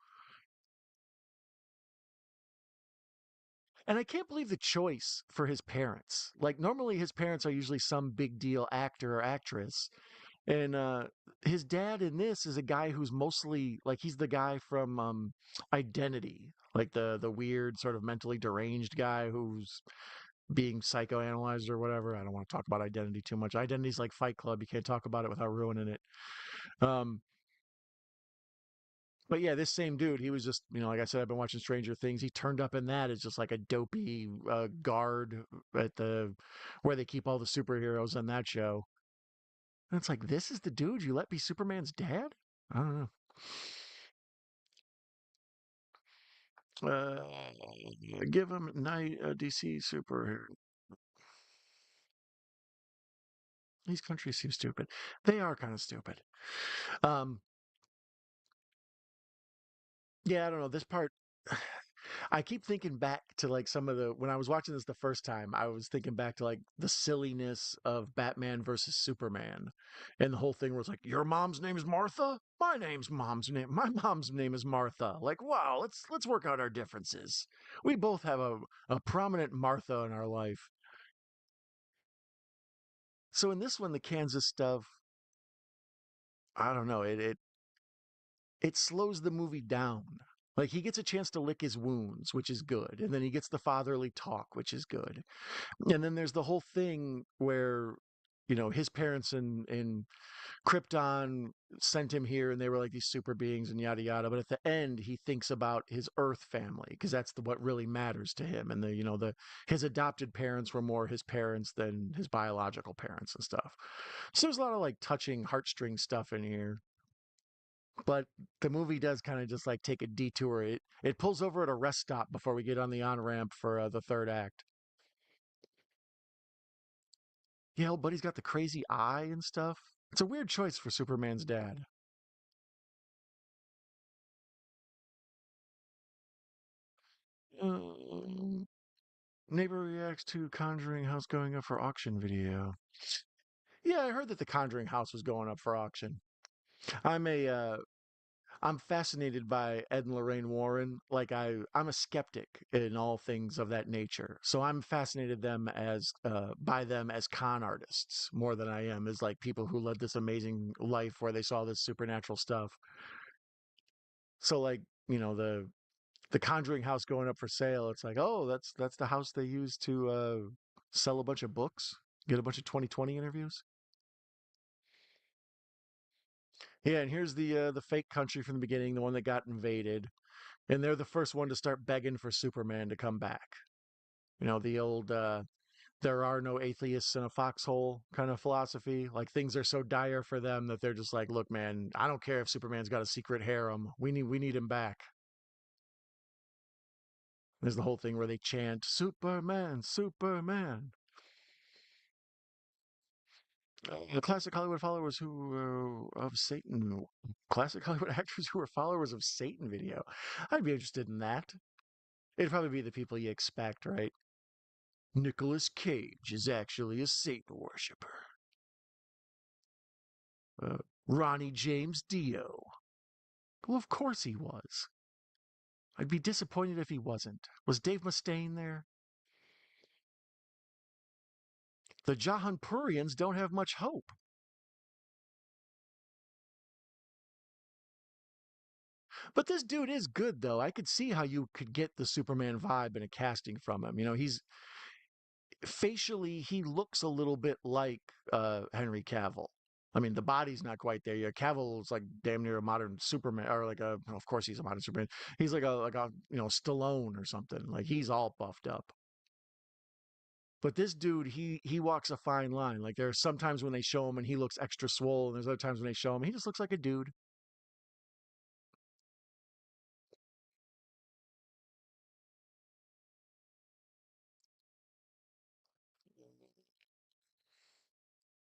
Speaker 1: And I can't believe the choice for his parents. Like normally his parents are usually some big deal actor or actress. And his dad in this is a guy who's mostly like he's the guy from Identity, like the weird sort of mentally deranged guy who's being psychoanalyzed or whatever. I don't want to talk about Identity too much. Identity's like Fight Club; you can't talk about it without ruining it. Um, but yeah, this same dude, he was just like I said, I've been watching Stranger Things. He turned up in that as just like a dopey guard at the where they keep all the superheroes on that show. And it's like this is the dude you let be Superman's dad. I don't know. Uh, give him night DC super. These countries seem stupid. They are kind of stupid. Um, yeah, I don't know. This part, I keep thinking back to like some of the when I was watching this the first time. I was thinking back to like the silliness of Batman versus Superman, and the whole thing was like, "Your mom's name is Martha. My mom's name is Martha." Like, wow, let's work out our differences. We both have a prominent Martha in our life. So in this one, the Kansas stuff, I don't know. It slows the movie down. Like he gets a chance to lick his wounds, which is good, and then he gets the fatherly talk, which is good. And then there's the whole thing where his parents in Krypton sent him here, and they were like these super beings and yada yada. But at the end, he thinks about his Earth family because that's what really matters to him. And the his adopted parents were more his parents than his biological parents and stuff. So there's a lot of like touching heartstring stuff in here. But the movie does kind of just like take a detour. It pulls over at a rest stop before we get on the on ramp for the third act. Yeah, old buddy's got the crazy eye and stuff. It's a weird choice for Superman's dad. Um, Neighbor reacts to Conjuring House going up for auction video. Yeah, I heard that the Conjuring House was going up for auction. I'm a I'm fascinated by Ed and Lorraine Warren. Like I'm a skeptic in all things of that nature. So I'm fascinated them as by them as con artists more than I am as like people who led this amazing life where they saw this supernatural stuff. So like, the Conjuring house going up for sale, it's like, oh, that's the house they used to sell a bunch of books, get a bunch of 2020 interviews. Yeah, and here's the fake country from the beginning, the one that got invaded, and they're the first one to start begging for Superman to come back. The old there are no atheists in a foxhole kind of philosophy. Like things are so dire for them that they're just like, look, man, I don't care if Superman's got a secret harem. We need him back. There's the whole thing where they chant Superman, Superman. The classic Hollywood followers who of Satan, classic Hollywood actors who are followers of Satan video. I'd be interested in that. It'd probably be the people you expect, right? Nicholas Cage is actually a Satan worshiper. Uh, Ronnie James Dio. Well, of course he was. I'd be disappointed if he wasn't. Was Dave Mustaine there? The Jahanpurians don't have much hope. But this dude is good, though. I could see how you could get the Superman vibe in a casting from him. He's facially, he looks a little bit like Henry Cavill. I mean, the body's not quite there yet. Cavill is like damn near a modern Superman, or like a. Of course, he's a modern Superman. He's like a Stallone or something. Like he's all buffed up. But this dude, he walks a fine line. Like there's sometimes when they show him and he looks extra swole, and there's other times when they show him he just looks like a dude.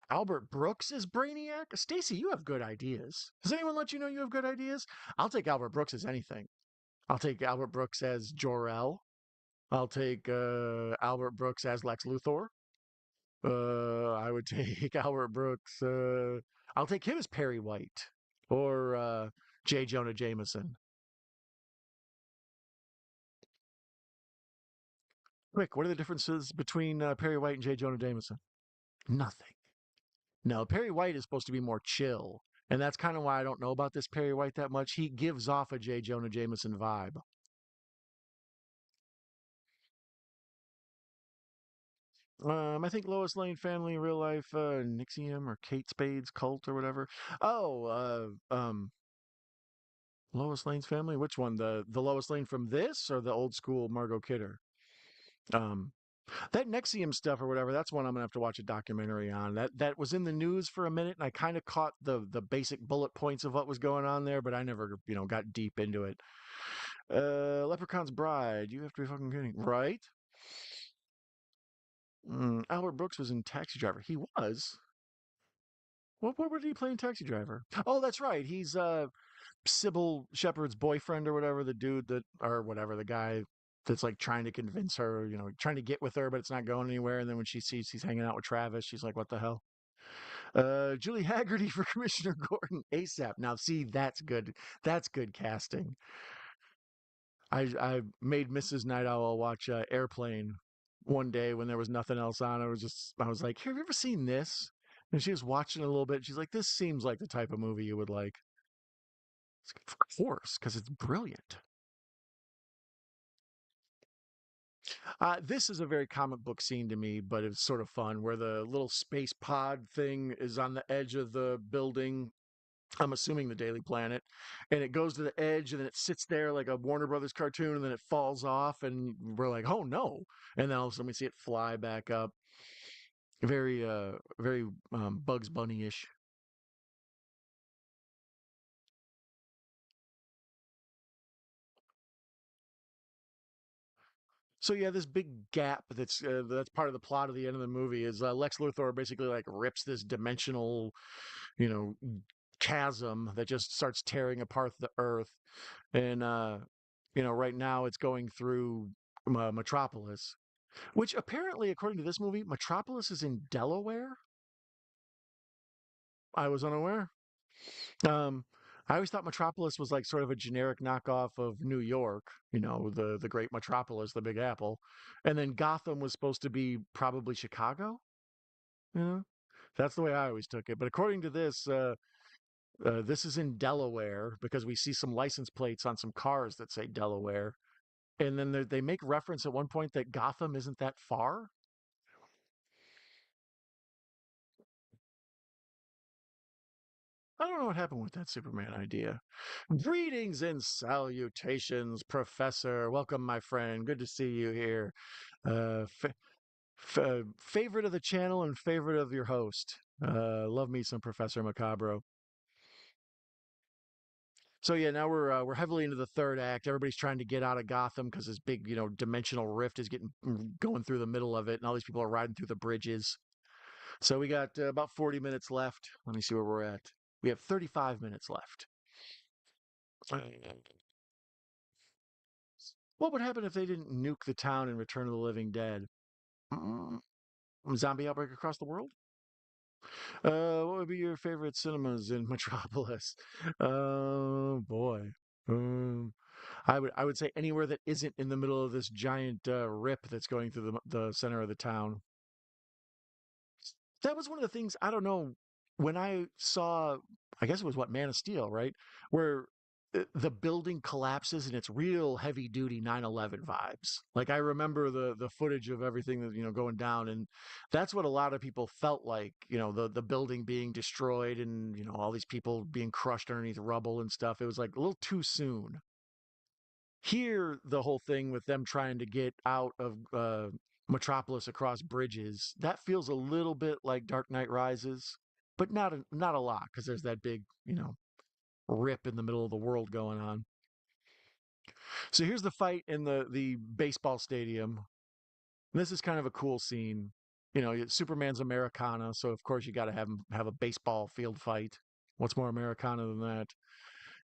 Speaker 1: Albert Brooks is Brainiac. Stacy, you have good ideas. Has anyone let you know you have good ideas? I'll take Albert Brooks as anything. I'll take Albert Brooks as Jor-El. I'll take Albert Brooks as Lex Luthor. I would take Albert Brooks. I'll take him as Perry White or J. Jonah Jameson. Quick, what are the differences between Perry White and J. Jonah Jameson? Nothing. No, Perry White is supposed to be more chill. And that's kind of why I don't know about this Perry White that much. He gives off a J. Jonah Jameson vibe. I think Lois Lane family, real life, Nixium or Kate Spade's cult or whatever. Oh, Lois Lane's family. Which one? The Lois Lane from this or the old school Margot Kidder? Um, that Nexium stuff or whatever. That's one I'm gonna have to watch a documentary on. That was in the news for a minute, and I kind of caught the basic bullet points of what was going on there, but I never got deep into it. Leprechaun's Bride. You have to be fucking kidding, right? Albert Brooks was in Taxi Driver. He was. What did he play in Taxi Driver? Oh, that's right. He's Sybil Shepherd's boyfriend or whatever, the dude that or whatever, the guy that's like trying to convince her, trying to get with her, but it's not going anywhere. And then when she sees he's hanging out with Travis, she's like, "What the hell?" Julie Haggerty for Commissioner Gordon ASAP. Now, see, that's good. That's good casting. I made Mrs. Night Owl watch Airplane one day when there was nothing else on. I was like, "Here, have you ever seen this?" And she was watching it a little bit. She's like, "This seems like the type of movie you would like." It's like, of course, because it's brilliant. This is a very comic book scene to me, but it's sort of fun where the little space pod thing is on the edge of the building. I'm assuming the Daily Planet, and it goes to the edge, and then it sits there like a Warner Brothers cartoon, and then it falls off, and we're like, "Oh no!" And then all of a sudden we see it fly back up. Very Bugs Bunny ish. So yeah, this big gap that's part of the plot of the end of the movie is Lex Luthor basically like rips this dimensional, you know, chasm that just starts tearing apart the Earth, and right now it's going through Metropolis, which apparently, according to this movie, Metropolis is in Delaware. I was unaware. Um, I always thought Metropolis was like sort of a generic knockoff of New York, the great metropolis, the Big Apple, and then Gotham was supposed to be probably Chicago. You know, that's the way I always took it. But according to this, this is in Delaware because we see some license plates on some cars that say Delaware, and then they make reference at one point that Gotham isn't that far. I don't know what happened with that Superman idea. Greetings and salutations, Professor. Welcome, my friend. Good to see you here. Favorite of the channel and favorite of your host. Love me some Professor Macabro. So yeah, now we're heavily into the third act. Everybody's trying to get out of Gotham because this big dimensional rift is getting going through the middle of it, and all these people are riding through the bridges. So we got about 40 minutes left. Let me see where we're at. We have 35 minutes left. What would happen if they didn't nuke the town in Return of the Living Dead? Mm, Zombie outbreak across the world? What would be your favorite cinemas in Metropolis? Oh boy. Um, I would say anywhere that isn't in the middle of this giant rip that's going through the center of the town. That was one of the things, I don't know, when I saw, I guess it was what, Man of Steel, right? Where the building collapses and it's real heavy duty 9/11 vibes. Like I remember the footage of everything that going down, and that's what a lot of people felt like, the building being destroyed and all these people being crushed underneath rubble and stuff. It was like a little too soon. Here, the whole thing with them trying to get out of Metropolis across bridges, that feels a little bit like Dark Knight Rises, but not a lot because there's that big, rip in the middle of the world going on. So here's the fight in the baseball stadium. This is kind of a cool scene. Superman's Americana, so of course you got to have a baseball field fight. What's more Americana than that?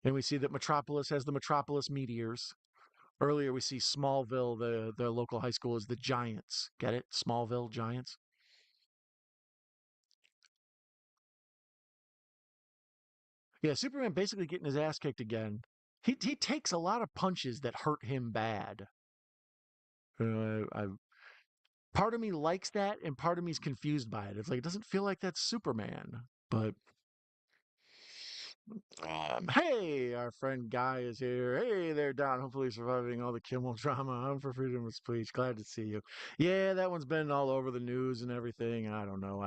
Speaker 1: And we see that Metropolis has the Metropolis Meteors. Earlier, we see Smallville, the local high school, is the Giants. Get it? Smallville Giants. Yeah, Superman basically getting his ass kicked again. He takes a lot of punches that hurt him bad. Part of me likes that, and part of me is confused by it. It's like it doesn't feel like that's Superman. But hey, our friend Guy is here. Hey there, Don. Hopefully surviving all the Kimmel drama. I'm for freedom of speech. Glad to see you. Yeah, that one's been all over the news and everything. I don't know.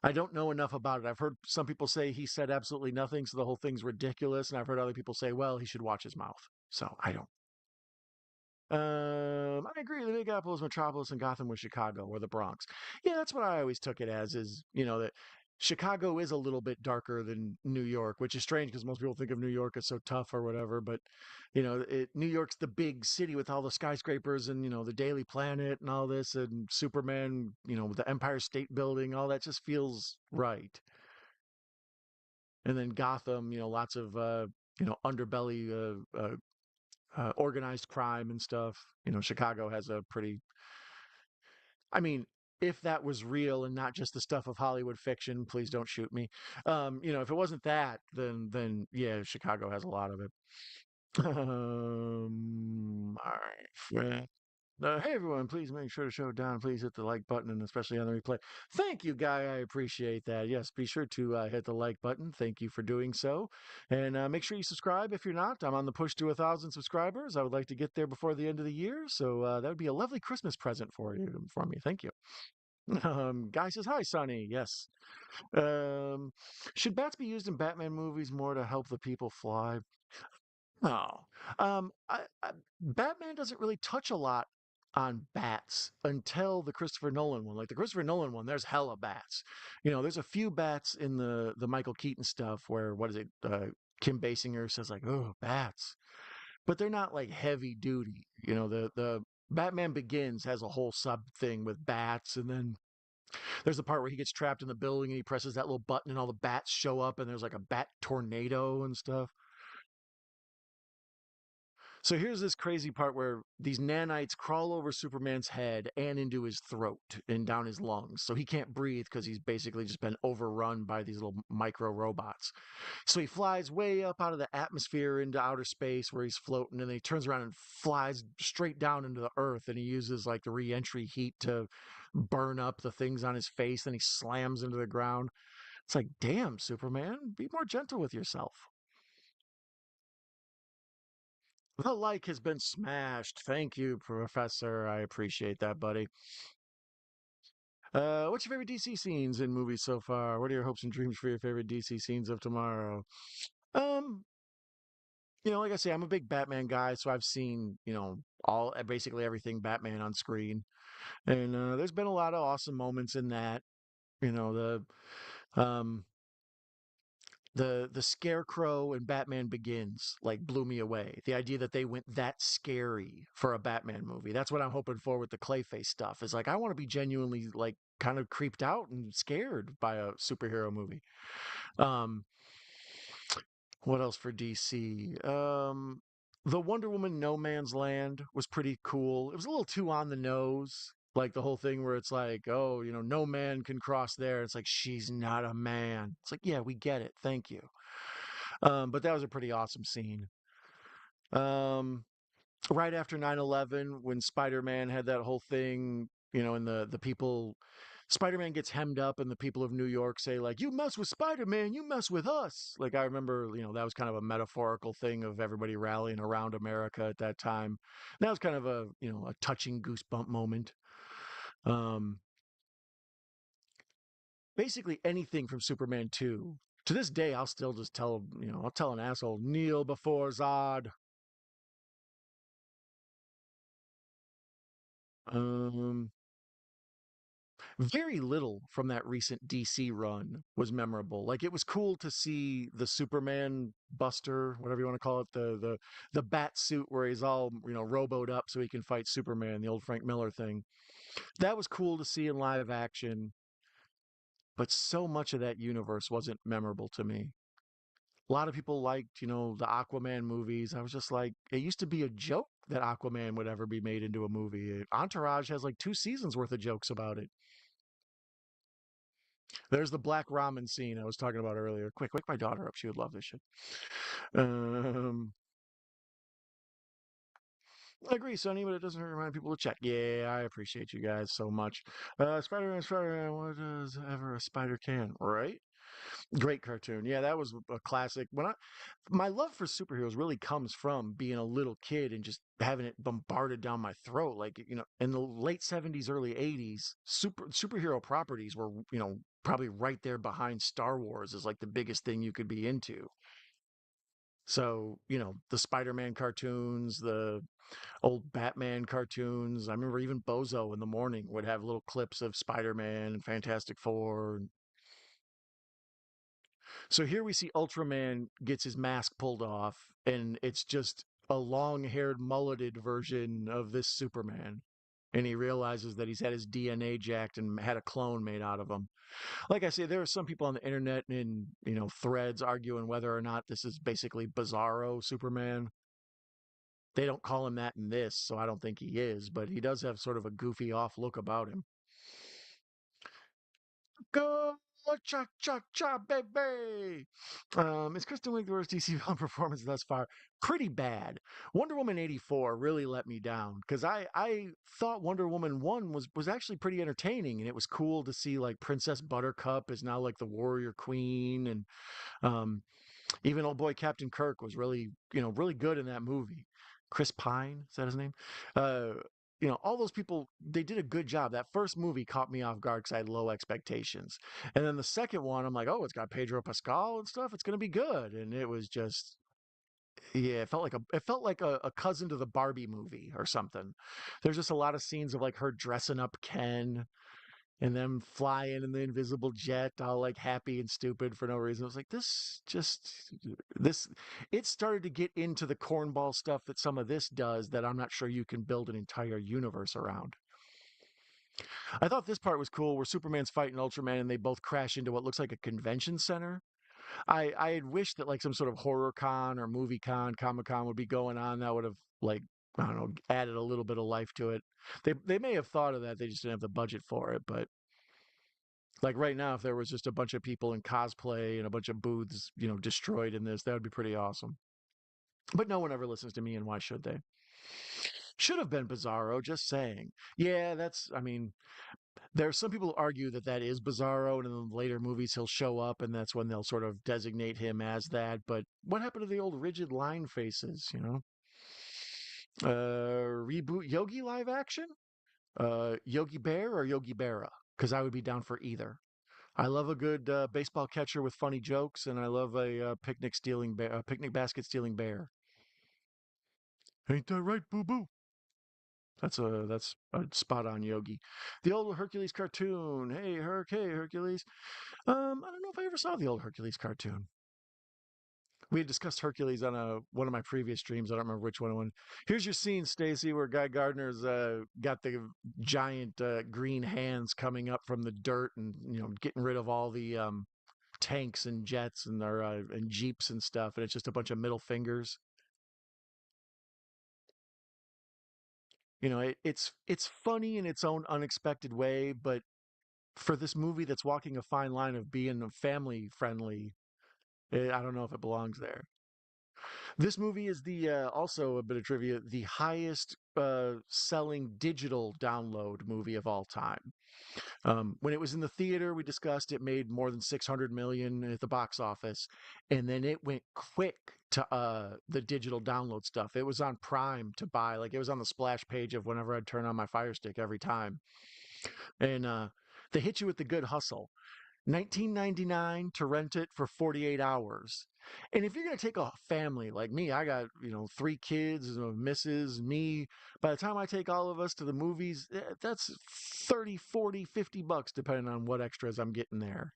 Speaker 1: I don't know enough about it. I've heard some people say he said absolutely nothing, so the whole thing's ridiculous. And I've heard other people say, well, he should watch his mouth. So I don't. I agree. The Big Apple is Metropolis and Gotham was Chicago or the Bronx. Yeah, that's what I always took it as is, that Chicago is a little bit darker than New York, which is strange because most people think of New York as so tough or whatever. But, New York's the big city with all the skyscrapers and, the Daily Planet and all this and Superman, with the Empire State Building, all that just feels right. And then Gotham, lots of, underbelly, organized crime and stuff. Chicago has a pretty, I mean, if that was real and not just the stuff of Hollywood fiction, please don't shoot me. If it wasn't that, then yeah, Chicago has a lot of it. All right. Hey everyone, please make sure to show down. Please hit the like button and especially on the replay. Thank you, Guy. I appreciate that. Yes, be sure to hit the like button. Thank you for doing so. And make sure you subscribe if you're not. I'm on the push to 1,000 subscribers. I would like to get there before the end of the year. So that would be a lovely Christmas present for me. Thank you. Guy says, hi, Sonny. Yes. Um, should bats be used in Batman movies more to help the people fly? No. Batman doesn't really touch a lot on bats until the Christopher Nolan one. Like the Christopher Nolan one, there's hella bats. There's a few bats in the Michael Keaton stuff where what is it? Kim Basinger says like, "Oh, bats," but they're not like heavy duty. The Batman Begins has a whole sub thing with bats, and then there's the part where he gets trapped in the building and he presses that little button and all the bats show up and there's like a bat tornado and stuff. So here's this crazy part where these nanites crawl over Superman's head and into his throat and down his lungs. So he can't breathe because he's basically just been overrun by these little micro robots. So he flies way up out of the atmosphere into outer space where he's floating, and then he turns around and flies straight down into the earth, and he uses like the re-entry heat to burn up the things on his face. Then he slams into the ground. It's like, damn, Superman, be more gentle with yourself. The like has been smashed. Thank you, Professor. I appreciate that, buddy. What's your favorite DC scenes in movies so far? What are your hopes and dreams for your favorite DC scenes of tomorrow? Um, like I say, I'm a big Batman guy, so I've seen, all basically everything Batman on screen, and there's been a lot of awesome moments in that. You know, um, the Scarecrow and Batman Begins like blew me away. The idea that they went that scary for a Batman movie. That's what I'm hoping for with the Clayface stuff. Is like I want to be genuinely like kind of creeped out and scared by a superhero movie. Um, what else for DC? The Wonder Woman No Man's Land was pretty cool. It was a little too on the nose. Like the whole thing where it's like, oh, no man can cross there. It's like, she's not a man. It's like, yeah, we get it. Thank you. But that was a pretty awesome scene. Um, right after 9/11, when Spider-Man had that whole thing, and the people, Spider-Man gets hemmed up, and the people of New York say like, "You mess with Spider-Man, you mess with us." Like I remember, that was kind of a metaphorical thing of everybody rallying around America at that time. That was kind of a touching goosebump moment. Um, basically anything from Superman 2. To this day, I'll still just I'll tell an asshole, kneel before Zod. Um, Very little from that recent DC run was memorable. Like it was cool to see the Superman Buster, whatever you want to call it, the bat suit where he's all, roboed up so he can fight Superman, the old Frank Miller thing. That was cool to see in live action, but so much of that universe wasn't memorable to me. A lot of people liked, the Aquaman movies. I was just like, it used to be a joke that Aquaman would ever be made into a movie. Entourage has like 2 seasons worth of jokes about it. There's the black ramen scene I was talking about earlier. Quick, wake my daughter up. She would love this shit. Um, I agree, Sonny, but it doesn't remind people to check. Yeah, I appreciate you guys so much. Spider-Man, Spider-Man, what does ever a spider can, right? Great cartoon. Yeah, that was a classic. My love for superheroes really comes from being a little kid and just having it bombarded down my throat. Like, in the late 70s, early 80s, superhero properties were, probably right there behind Star Wars as like the biggest thing you could be into. So, the Spider-Man cartoons, the old Batman cartoons. I remember even Bozo in the morning would have little clips of Spider-Man and Fantastic Four. So here we see Ultraman gets his mask pulled off, and it's just a long-haired, mulleted version of this Superman. And he realizes that he's had his DNA jacked and had a clone made out of him. Like I say, there are some people on the internet and threads arguing whether or not this is basically Bizarro Superman. They don't call him that in this, so I don't think he is, but he does have sort of a goofy off look about him. Go cha cha cha baby. Is Kristen Wiig the worst DC villain performance thus far? Pretty bad. Wonder Woman 84 really let me down because I thought Wonder Woman 1 was actually pretty entertaining, and it was cool to see like Princess Buttercup is now like the warrior queen, and um even old boy Captain Kirk was really, really good in that movie. Chris Pine, is that his name? Uh, all those people, they did a good job. That first movie caught me off guard because I had low expectations. And then the second one, I'm like, oh, it's got Pedro Pascal and stuff. It's going to be good. And it was just, yeah, it felt like a cousin to the Barbie movie or something. There's just a lot of scenes of like her dressing up Ken and them flying in the invisible jet, all like happy and stupid for no reason. I was like, this, it started to get into the cornball stuff that some of this does that I'm not sure you can build an entire universe around. I thought this part was cool where Superman's fighting Ultraman and they both crash into what looks like a convention center. I had wished that like some sort of horror con or movie con, Comic Con would be going on. That would have like I don't know added a little bit of life to it. They may have thought of that. They just didn't have the budget for it. But like right now, if there was just a bunch of people in cosplay and a bunch of booths, destroyed in this, that would be pretty awesome. But no one ever listens to me, and why should they? Should have been Bizarro, just saying. Yeah, I mean, there are some people who argue that that is Bizarro, and in the later movies he'll show up, and that's when they'll sort of designate him as that. But what happened to the old rigid line faces, Reboot Yogi live action? Yogi Bear or Yogi Berra? Because I would be down for either. I love a good baseball catcher with funny jokes, and I love a picnic basket stealing bear. Ain't that right, boo boo? That's a spot on Yogi. The old Hercules cartoon. Hey Hercules. I don't know if I ever saw the old Hercules cartoon. We had discussed Hercules on one of my previous streams. I don't remember which one it was. Here's your scene, Stacy, where Guy Gardner's got the giant green hands coming up from the dirt and getting rid of all the tanks and jets and jeeps and stuff, and it's just a bunch of middle fingers. It's funny in its own unexpected way, but for this movie that's walking a fine line of being family friendly, I don't know if it belongs there. This movie is the also a bit of trivia, the highest selling digital download movie of all time. When it was in the theater, we discussed it made more than 600 million at the box office, and then it went quick to the digital download stuff. It was on Prime to buy, like it was on the splash page of whenever I'd turn on my Fire Stick every time, and they hit you with the good hustle. 19.99 to rent it for 48 hours. And if you're going to take a family like me, I got, three kids, a missus, me. By the time I take all of us to the movies, that's 30, 40, 50 bucks depending on what extras I'm getting there.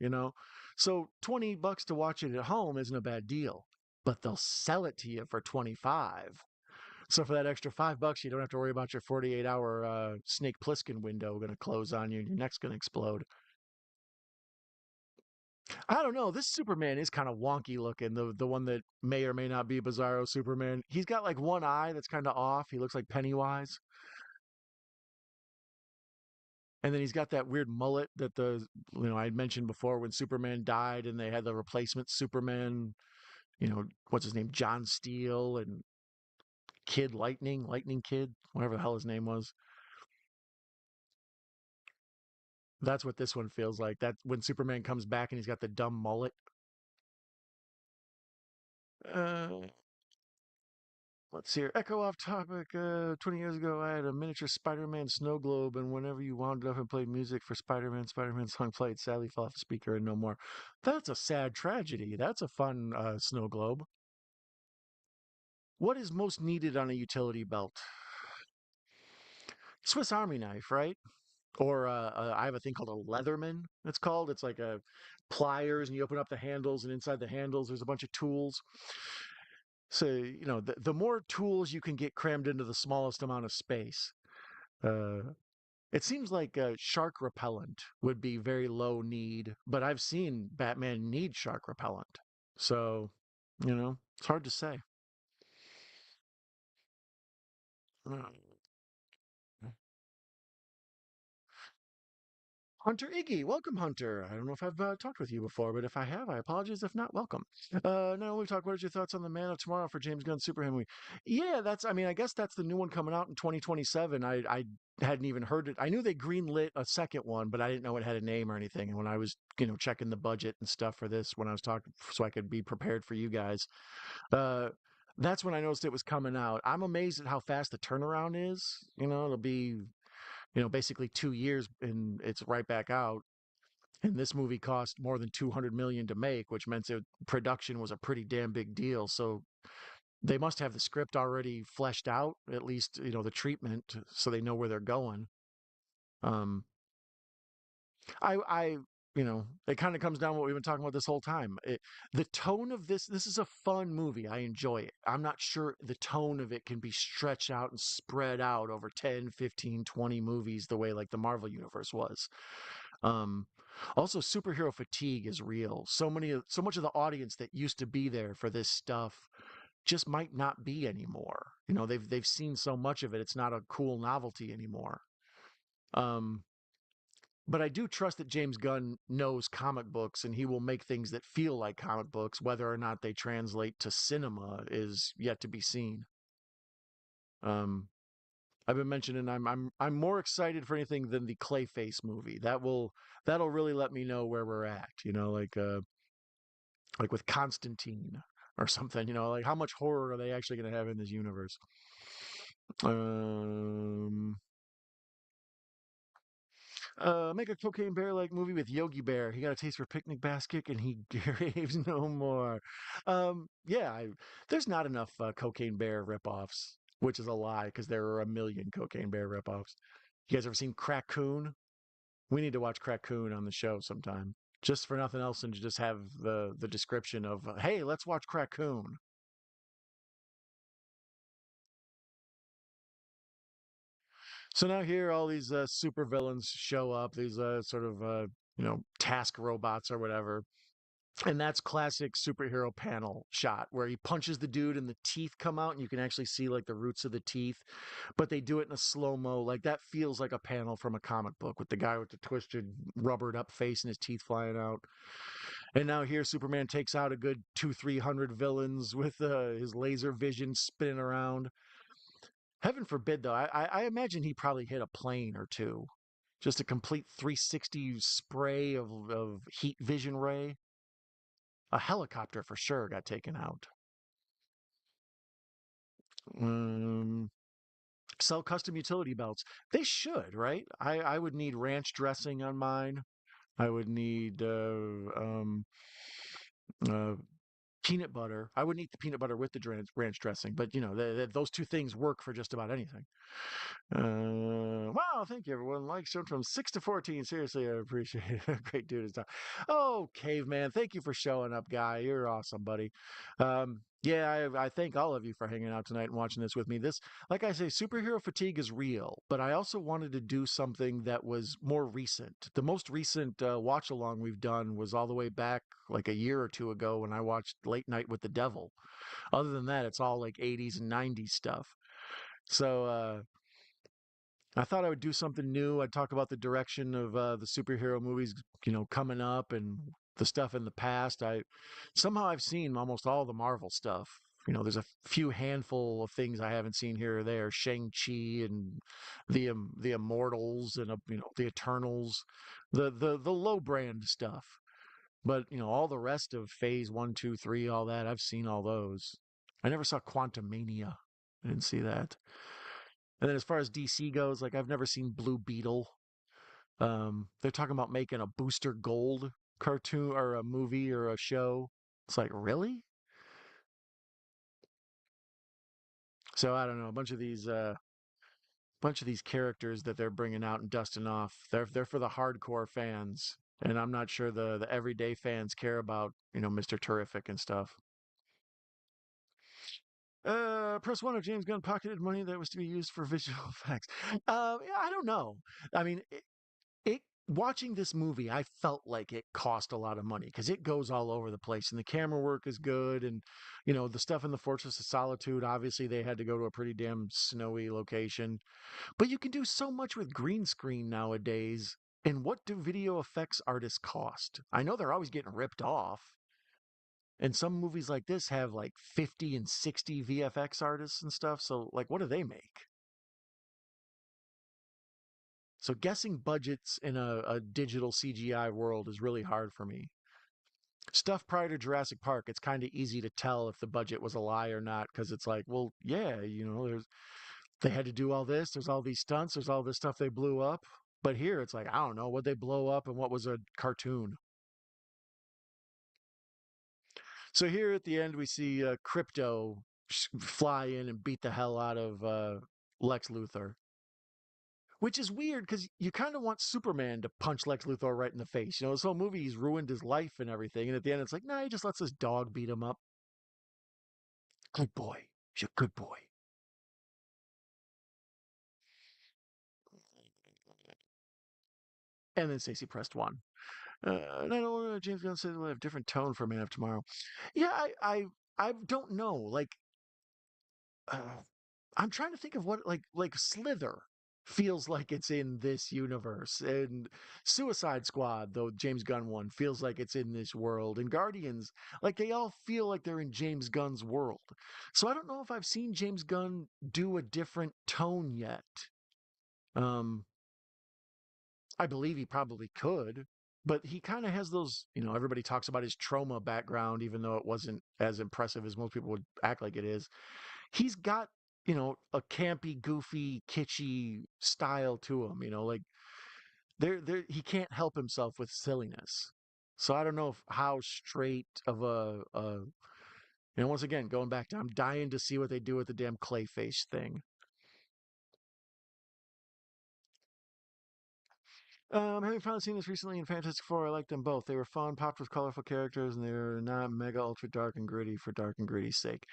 Speaker 1: So 20 bucks to watch it at home isn't a bad deal, but they'll sell it to you for 25. So for that extra $5, you don't have to worry about your 48-hour Snake Plissken window going to close on you and your neck's going to explode. I don't know. This Superman is kind of wonky looking. The one that may or may not be Bizarro Superman. He's got like one eye that's kind of off. He looks like Pennywise, and then he's got that weird mullet that I had mentioned before when Superman died, and they had the replacement Superman. What's his name? John Steele and Kid Lightning, Lightning Kid, whatever the hell his name was. That's what this one feels like. That when Superman comes back and he's got the dumb mullet. Uh, Let's see here. Echo off topic. 20 years ago, I had a miniature Spider-Man snow globe, and whenever you wandered up and played music for Spider-Man, Spider-Man song played. Sadly, fell off the speaker and no more. That's a sad tragedy. That's a fun snow globe. What is most needed on a utility belt? Swiss Army knife, right? Or I have a thing called a Leatherman. It's called. It's like a pliers, and you open up the handles, and inside the handles, there's a bunch of tools. So the more tools you can get crammed into the smallest amount of space. Uh, it seems like shark repellent would be very low need, but I've seen Batman need shark repellent. So, it's hard to say. Uh, Hunter Iggy, welcome, Hunter. I don't know if I've talked with you before, but if I have, I apologize. If not, welcome. Now we talk. What are your thoughts on the Man of Tomorrow for James Gunn Superman movie? Yeah, I mean, I guess that's the new one coming out in 2027. I hadn't even heard it. I knew they greenlit a second one, but I didn't know it had a name or anything. And when I was, checking the budget and stuff for this, when I was talking, so I could be prepared for you guys, uh, that's when I noticed it was coming out. I'm amazed at how fast the turnaround is. It'll be basically 2 years and it's right back out. And this movie cost more than 200 million to make, which meant that production was a pretty damn big deal. So they must have the script already fleshed out, at least the treatment, so they know where they're going. Um, I it kind of comes down to what we've been talking about this whole time. The tone of this is a fun movie. I enjoy it. I'm not sure the tone of it can be stretched out and spread out over 10, 15, 20 movies the way like the Marvel universe was. Um, Also, superhero fatigue is real. So much of the audience that used to be there for this stuff just might not be anymore. They've seen so much of it; it's not a cool novelty anymore. Um, but I do trust that James Gunn knows comic books and he will make things that feel like comic books. Whether or not they translate to cinema is yet to be seen. Um, I've been mentioning I'm more excited for anything than the Clayface movie. That'll really let me know where we're at. Like with Constantine or something. Like how much horror are they actually going to have in this universe? Um, make a cocaine bear like movie with Yogi Bear. He got a taste for picnic basket and he craves no more. Yeah, there's not enough cocaine bear ripoffs, which is a lie because there are a million cocaine bear ripoffs. You guys ever seen Crackoon? We need to watch Crackoon on the show sometime, just for nothing else, and to just have the description of, hey, let's watch Crackoon. So now here, all these super villains show up. These sort of task robots or whatever. And that's classic superhero panel shot where he punches the dude and the teeth come out and you can actually see like the roots of the teeth, but they do it in a slow mo. Like that feels like a panel from a comic book with the guy with the twisted, rubbered up face and his teeth flying out. And now here, Superman takes out a good 300 villains with his laser vision spinning around. Heaven forbid, though, I imagine he probably hit a plane or two. Just a complete 360 spray of heat vision ray. A helicopter for sure got taken out. Um, Sell custom utility belts. They should, right? I would need ranch dressing on mine. I would need uh, peanut butter. I wouldn't eat the peanut butter with the ranch dressing, but those two things work for just about anything. Wow, thank you, everyone. Like shown from 6 to 14. Seriously, I appreciate it. Great dude. Oh, caveman. Thank you for showing up, guy. You're awesome, buddy. Yeah, I thank all of you for hanging out tonight and watching this with me. Like I say, superhero fatigue is real, but I also wanted to do something that was more recent. The most recent watch along we've done was all the way back like a year or two ago when I watched Late Night with the Devil. Other than that, it's all like 80s and 90s stuff. So, I thought I would do something new. I'd talk about the direction of the superhero movies, coming up and the stuff in the past. Somehow I've seen almost all the Marvel stuff. There's a few handful of things I haven't seen here or there. Shang-Chi and the Immortals and the Eternals, the low brand stuff. But all the rest of Phase 1, 2, 3, all that I've seen all those. I never saw Quantum Mania. I didn't see that. And then as far as DC goes, like I've never seen Blue Beetle. They're talking about making a Booster Gold cartoon or a movie or a show. It's like, really? So I don't know. A bunch of these characters that they're bringing out and dusting off. They're for the hardcore fans, and I'm not sure the everyday fans care about Mr. Terrific and stuff. Press one if James Gunn pocketed money that was to be used for visual effects. Yeah, I don't know. I mean, it watching this movie, I felt like it cost a lot of money because it goes all over the place and the camera work is good. And, the stuff in the Fortress of Solitude, obviously they had to go to a pretty damn snowy location. But you can do so much with green screen nowadays. And what do video effects artists cost? I know they're always getting ripped off. And some movies like this have like 50 and 60 VFX artists and stuff. So, like, what do they make? So guessing budgets in a digital CGI world is really hard for me. Stuff prior to Jurassic Park, it's kind of easy to tell if the budget was a lie or not because it's like, well, yeah, they had to do all this. There's all these stunts. There's all this stuff they blew up. But here, it's like I don't know what they blow up and what was a cartoon. So here at the end, we see Crypto fly in and beat the hell out of Lex Luthor. Which is weird because you kind of want Superman to punch Lex Luthor right in the face. This whole movie, he's ruined his life and everything. And at the end, it's like, nah, he just lets his dog beat him up. Good boy. He's a good boy. And then Stacey pressed one. And I know James Gunn said we'll have different tone for Man of Tomorrow. Yeah, I don't know. Uh, I'm trying to think of what like Slither feels like it's in this universe, and Suicide Squad, though James Gunn one, feels like it's in this world, and Guardians, like they all feel like they're in James Gunn's world. So I don't know if I've seen James Gunn do a different tone yet. Um, I believe he probably could, but he kind of has those, everybody talks about his trauma background, even though it wasn't as impressive as most people would act like it is. He's got, a campy, goofy, kitschy style to him, like there he can't help himself with silliness. So I don't know if how straight of once again, going back to I'm dying to see what they do with the damn Clayface thing. Having finally seen this recently in Fantastic Four, I liked them both. They were fun, popped with colorful characters, and they were not mega ultra dark and gritty for dark and gritty's sake.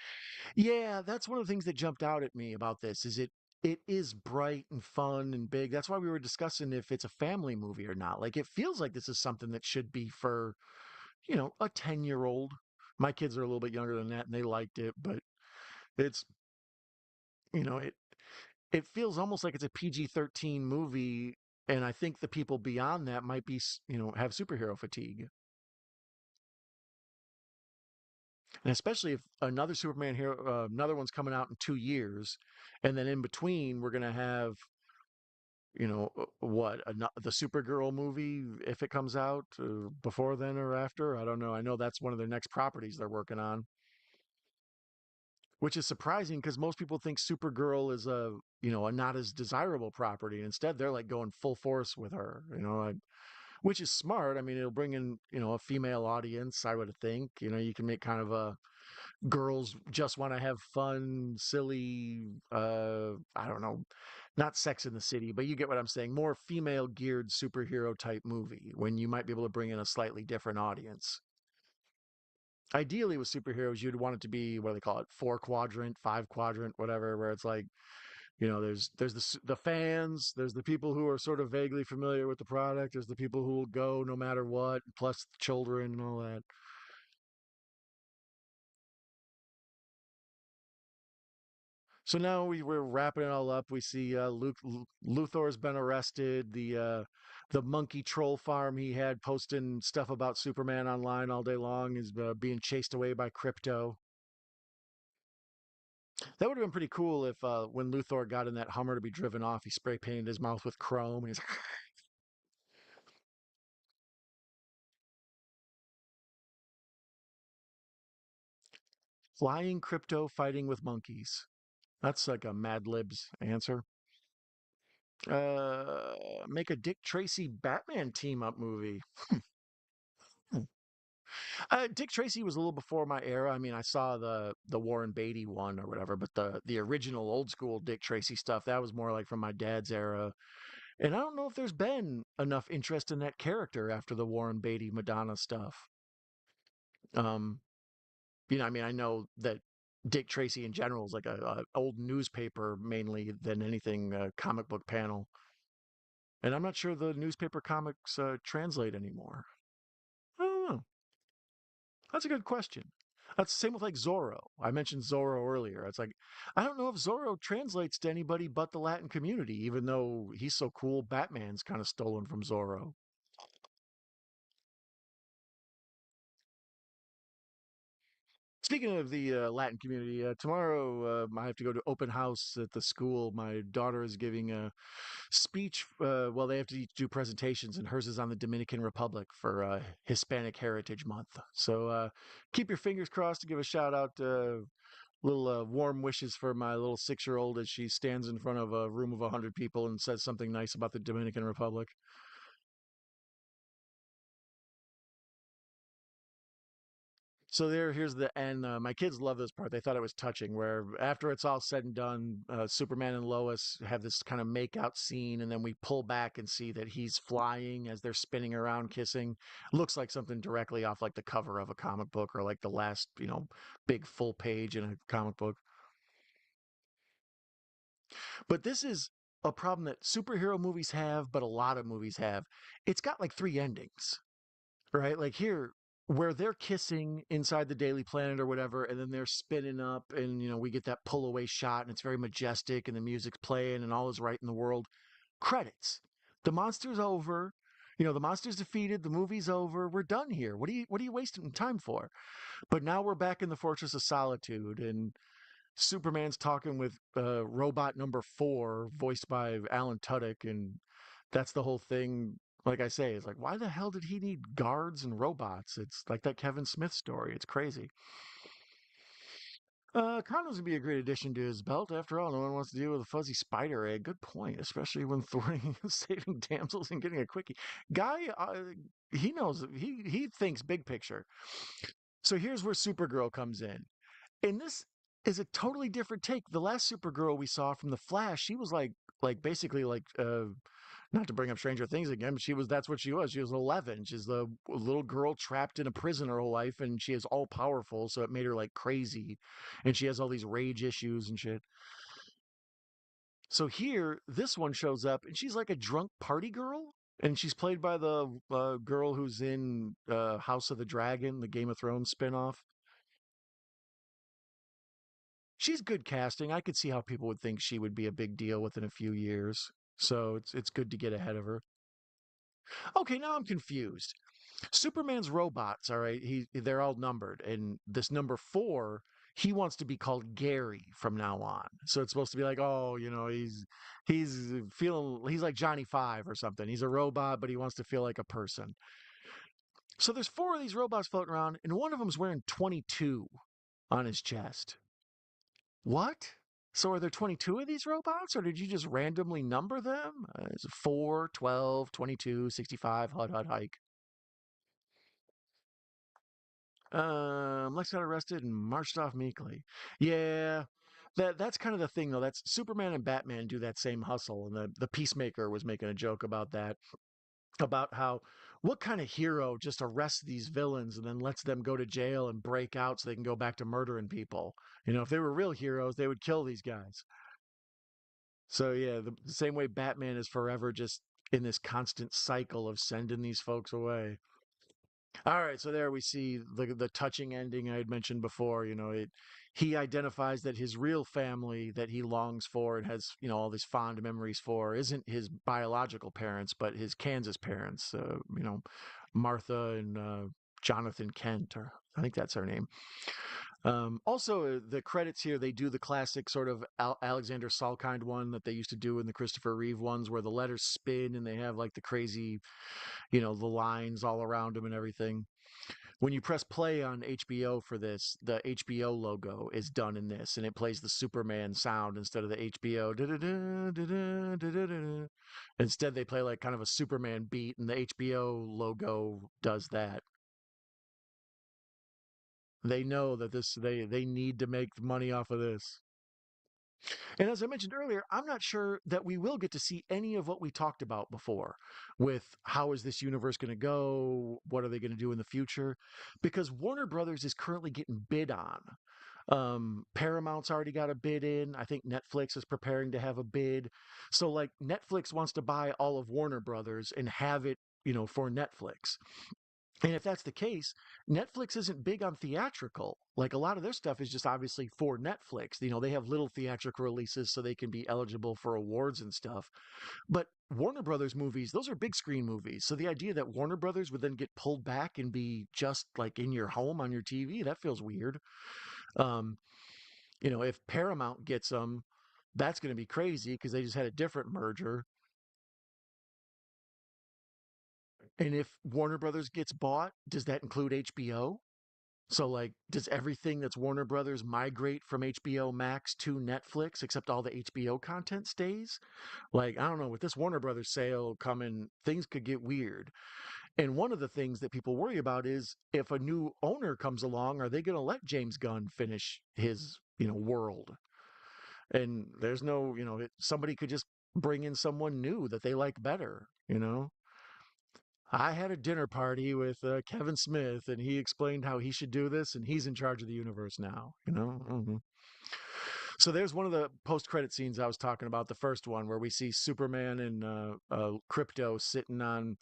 Speaker 1: Yeah, that's one of the things that jumped out at me about this is it is bright and fun and big. That's why we were discussing if it's a family movie or not. Like it feels like this is something that should be for, a 10-year-old. My kids are a little bit younger than that and they liked it, but it's, you know, it it feels almost like it's a PG-13 movie, and I think the people beyond that might be, have superhero fatigue. And especially if another Superman hero, another one's coming out in 2 years, and then in between we're gonna have, the Supergirl movie if it comes out before then or after. I don't know. I know that's one of their next properties they're working on, which is surprising because most people think Supergirl is a not as desirable property. Instead, they're like going full force with her. Which is smart. I mean, it'll bring in a female audience. I would think you can make kind of a girls just want to have fun, silly, I don't know, not Sex in the City, but you get what I'm saying. More female geared superhero type movie when you might be able to bring in a slightly different audience. Ideally, with superheroes, you'd want it to be what do they call it, 4 quadrant, 5 quadrant, whatever, where it's like there's the fans, there's the people who are sort of vaguely familiar with the product, there's the people who will go no matter what, plus the children and all that. So now we're wrapping it all up. We see Luthor's been arrested. The monkey troll farm he had posting stuff about Superman online all day long is being chased away by Crypto. That would have been pretty cool if when Luthor got in that Hummer to be driven off, he spray painted his mouth with chrome. He's flying Crypto fighting with monkeys. That's like a Mad Libs answer. Make a Dick Tracy Batman team up movie. Dick Tracy was a little before my era. I mean, I saw the Warren Beatty one or whatever, but the original old school Dick Tracy stuff that was more like from my dad's era. And I don't know if there's been enough interest in that character after the Warren Beatty Madonna stuff. Um, I mean, I know that Dick Tracy in general is like a old newspaper mainly than anything comic book panel, and I'm not sure the newspaper comics translate anymore. I don't know. That's a good question. That's the same with like Zorro. I mentioned Zorro earlier. It's like I don't know if Zorro translates to anybody but the Latin community, even though he's so cool. Batman's kind of stolen from Zorro. Speaking of the Latin community, tomorrow I have to go to open house at the school. My daughter is giving a speech. Well, they have to do presentations, and hers is on the Dominican Republic for Hispanic Heritage Month. So keep your fingers crossed to give a shout out. Little warm wishes for my little 6-year old as she stands in front of a room of 100 people and says something nice about the Dominican Republic. So here's the end. My kids love this part. They thought it was touching, where after it's all said and done, Superman and Lois have this kind of make out scene, and then we pull back and see that he's flying as they're spinning around, kissing. Looks like something directly off like the cover of a comic book or like the last, big full page in a comic book. But this is a problem that superhero movies have, but a lot of movies have. It's got like 3 endings. right? Like here, where they're kissing inside the Daily Planet or whatever, and then they're spinning up, and we get that pull away shot, and it's very majestic, and the music's playing, and all is right in the world. Credits. The monster's over. The monster's defeated. The movie's over. We're done here. What are you wasting time for? But now we're back in the Fortress of Solitude, and Superman's talking with robot number 4, voiced by Alan Tudyk, and that's the whole thing. Like I say, it's like, why the hell did he need guards and robots? It's like that Kevin Smith story. It's crazy. Condoms would be a great addition to his belt. After all, no one wants to deal with a fuzzy spider egg. Good point, especially when thwarting saving damsels and getting a quickie. Guy, he knows. He thinks big picture. So here's where Supergirl comes in. And this is a totally different take. The last Supergirl we saw from the Flash, she was like basically like not to bring up Stranger Things again, but that's what she was. She was 11. She's the little girl trapped in a prison her whole life, and she is all powerful, so it made her like crazy, and she has all these rage issues and shit. So here, this one shows up, and she's like a drunk party girl, and she's played by the girl who's in House of the Dragon, the Game of Thrones spinoff. She's good casting. I could see how people would think she would be a big deal within a few years. So it's good to get ahead of her. Okay, now I'm confused. Superman's robots, all right, they're all numbered, and this number 4, he wants to be called Gary from now on. So it's supposed to be like, oh, he's like Johnny Five or something. He's a robot, but he wants to feel like a person. So there's 4 of these robots floating around, and one of them's wearing 22 on his chest. What? So are there 22 of these robots, or did you just randomly number them? Is it 4, 12, 22, 65, hut, hut, hike? Lex got arrested and marched off meekly. Yeah, that's kind of the thing, though. That's Superman and Batman do that same hustle, and the Peacemaker was making a joke about that, about how what kind of hero just arrests these villains and then lets them go to jail and break out so they can go back to murdering people. If they were real heroes, they would kill these guys. So yeah, the same way Batman is forever just in this constant cycle of sending these folks away. All right, so there we see the touching ending I had mentioned before. He identifies that his real family that he longs for and has all these fond memories for isn't his biological parents, but his Kansas parents. Martha and Jonathan Kent, or I think that's her name. Also, the credits here, they do the classic sort of Alexander Salkind one that they used to do in the Christopher Reeve ones where the letters spin and they have like the crazy, the lines all around them and everything. When you press play on HBO for this, the HBO logo is done in this, and it plays the Superman sound instead of the HBO. Instead, they play like kind of a Superman beat, and the HBO logo does that. They know that they need to make money off of this. And as I mentioned earlier, I'm not sure that we will get to see any of what we talked about before with how is this universe going to go? What are they going to do in the future? Because Warner Brothers is currently getting bid on. Paramount's already got a bid in. I think Netflix is preparing to have a bid. So, like, Netflix wants to buy all of Warner Brothers and have it, for Netflix. And if that's the case, Netflix isn't big on theatrical. Like a lot of their stuff is just obviously for Netflix. They have little theatrical releases so they can be eligible for awards and stuff. But Warner Brothers movies, those are big screen movies. So the idea that Warner Brothers would then get pulled back and be just like in your home on your TV, that feels weird. Um, if Paramount gets them, that's going to be crazy because they just had a different merger. And if Warner Brothers gets bought, does that include HBO? So, like, does everything that's Warner Brothers migrate from HBO Max to Netflix, except all the HBO content stays? Like, I don't know. With this Warner Brothers sale coming, things could get weird. And one of the things that people worry about is if a new owner comes along, are they going to let James Gunn finish his, world? And there's no, somebody could just bring in someone new that they like better. I had a dinner party with Kevin Smith, and he explained how he should do this, and he's in charge of the universe now. So there's one of the post-credit scenes I was talking about, the first one where we see Superman and Crypto sitting on,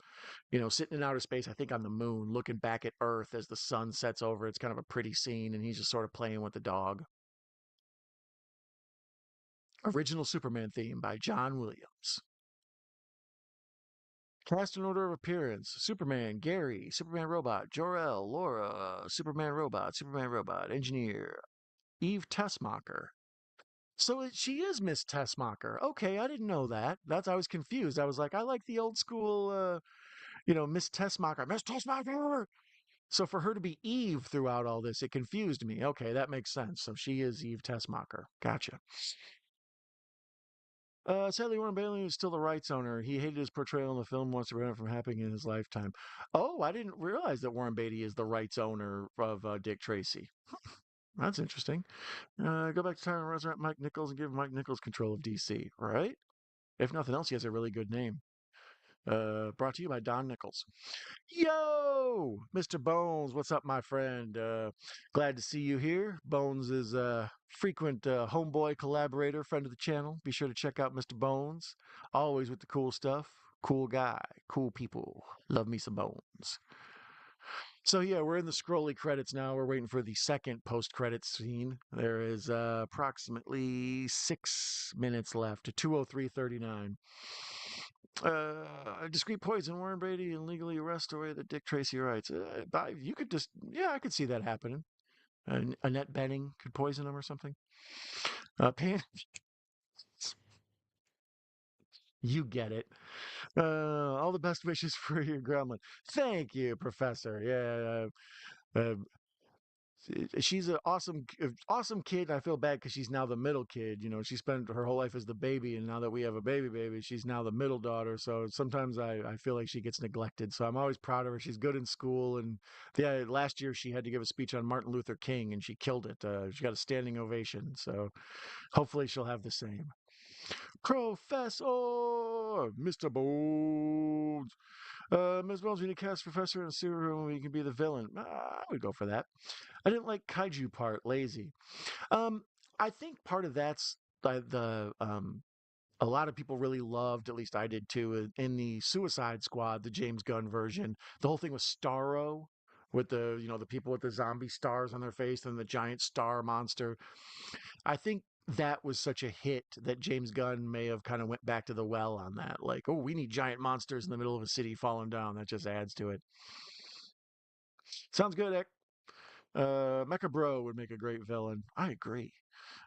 Speaker 1: sitting in outer space, I think on the moon, looking back at Earth as the sun sets over. It's kind of a pretty scene, and he's just sort of playing with the dog. Original Superman theme by John Williams. Cast and order of appearance: Superman, Gary, Superman robot, Jor-El, Laura, Superman robot, engineer, Eve Tessmacher. So she is Miss Tessmacher. Okay, I didn't know that. I was confused. I was like, I like the old school, Miss Tessmacher. Miss Tessmacher! So for her to be Eve throughout all this, it confused me. Okay, that makes sense. So she is Eve Tessmacher. Gotcha. Sadly, Warren Beatty is still the rights owner. He hated his portrayal in the film, wants to prevent it from happening in his lifetime. Oh, I didn't realize that Warren Beatty is the rights owner of Dick Tracy. That's interesting. Go back to time and resurrect Mike Nichols and give Mike Nichols control of DC, right? If nothing else, he has a really good name. Brought to you by Don Nichols. Yo, Mr. Bones, what's up, my friend? Glad to see you here. Bones is a frequent homeboy collaborator, friend of the channel. Be sure to check out Mr. Bones. Always with the cool stuff. Cool guy, cool people. Love me some Bones. So yeah, we're in the scrolly credits now. We're waiting for the second post-credits scene. There is approximately 6 minutes left to 2:03:39. Discreet poison, Warren Beatty, and legally arrest away the Dick Tracy rights. You could just, yeah, I could see that happening. Annette Benning could poison him or something. Pan, you get it. All the best wishes for your gremlin. Thank you, Professor. Yeah, she's an awesome kid. And I feel bad because she's now the middle kid. She spent her whole life as the baby, and now that we have a baby, she's now the middle daughter. So sometimes I feel like she gets neglected. So I'm always proud of her. She's good in school, and yeah, last year she had to give a speech on Martin Luther King, and she killed it. She got a standing ovation. So hopefully she'll have the same. Professor, Mr. Bones. Ms. Bones, we need to cast Professor in a superhero movie. You can be the villain. I would go for that. I didn't like kaiju part, lazy. Um, I think part of that's a lot of people really loved, at least I did too, in the Suicide Squad, the James Gunn version. The whole thing was Starro with the people with the zombie stars on their face and the giant star monster. I think that was such a hit that James Gunn may have kind of went back to the well on that. Like, oh, we need giant monsters in the middle of a city falling down. That just adds to it. Sounds good, Ek. Mecha Bro would make a great villain. I agree.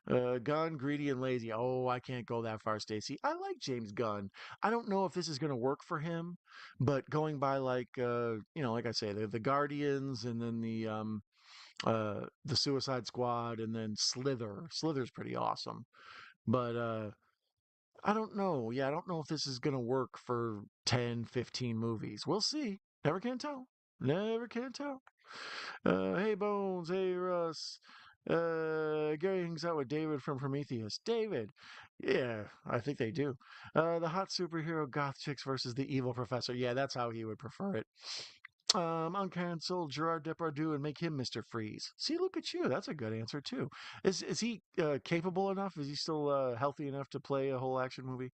Speaker 1: Gunn, greedy, and lazy. Oh, I can't go that far, Stacy. I like James Gunn. I don't know if this is going to work for him, but going by like I say, the Guardians, and then the Suicide Squad, and then Slither. Slither's pretty awesome, but I don't know. Yeah, I don't know if this is going to work for 10, 15 movies. We'll see. Never can tell. Never can tell. Hey Bones, hey Russ. Gary hangs out with David from Prometheus. David, yeah, I think they do. The hot superhero goth chicks versus the evil professor. Yeah, that's how he would prefer it. Uncancel Gerard Depardieu and make him Mr. Freeze. See, look at you. That's a good answer too. Is he capable enough? Is he still healthy enough to play a whole action movie?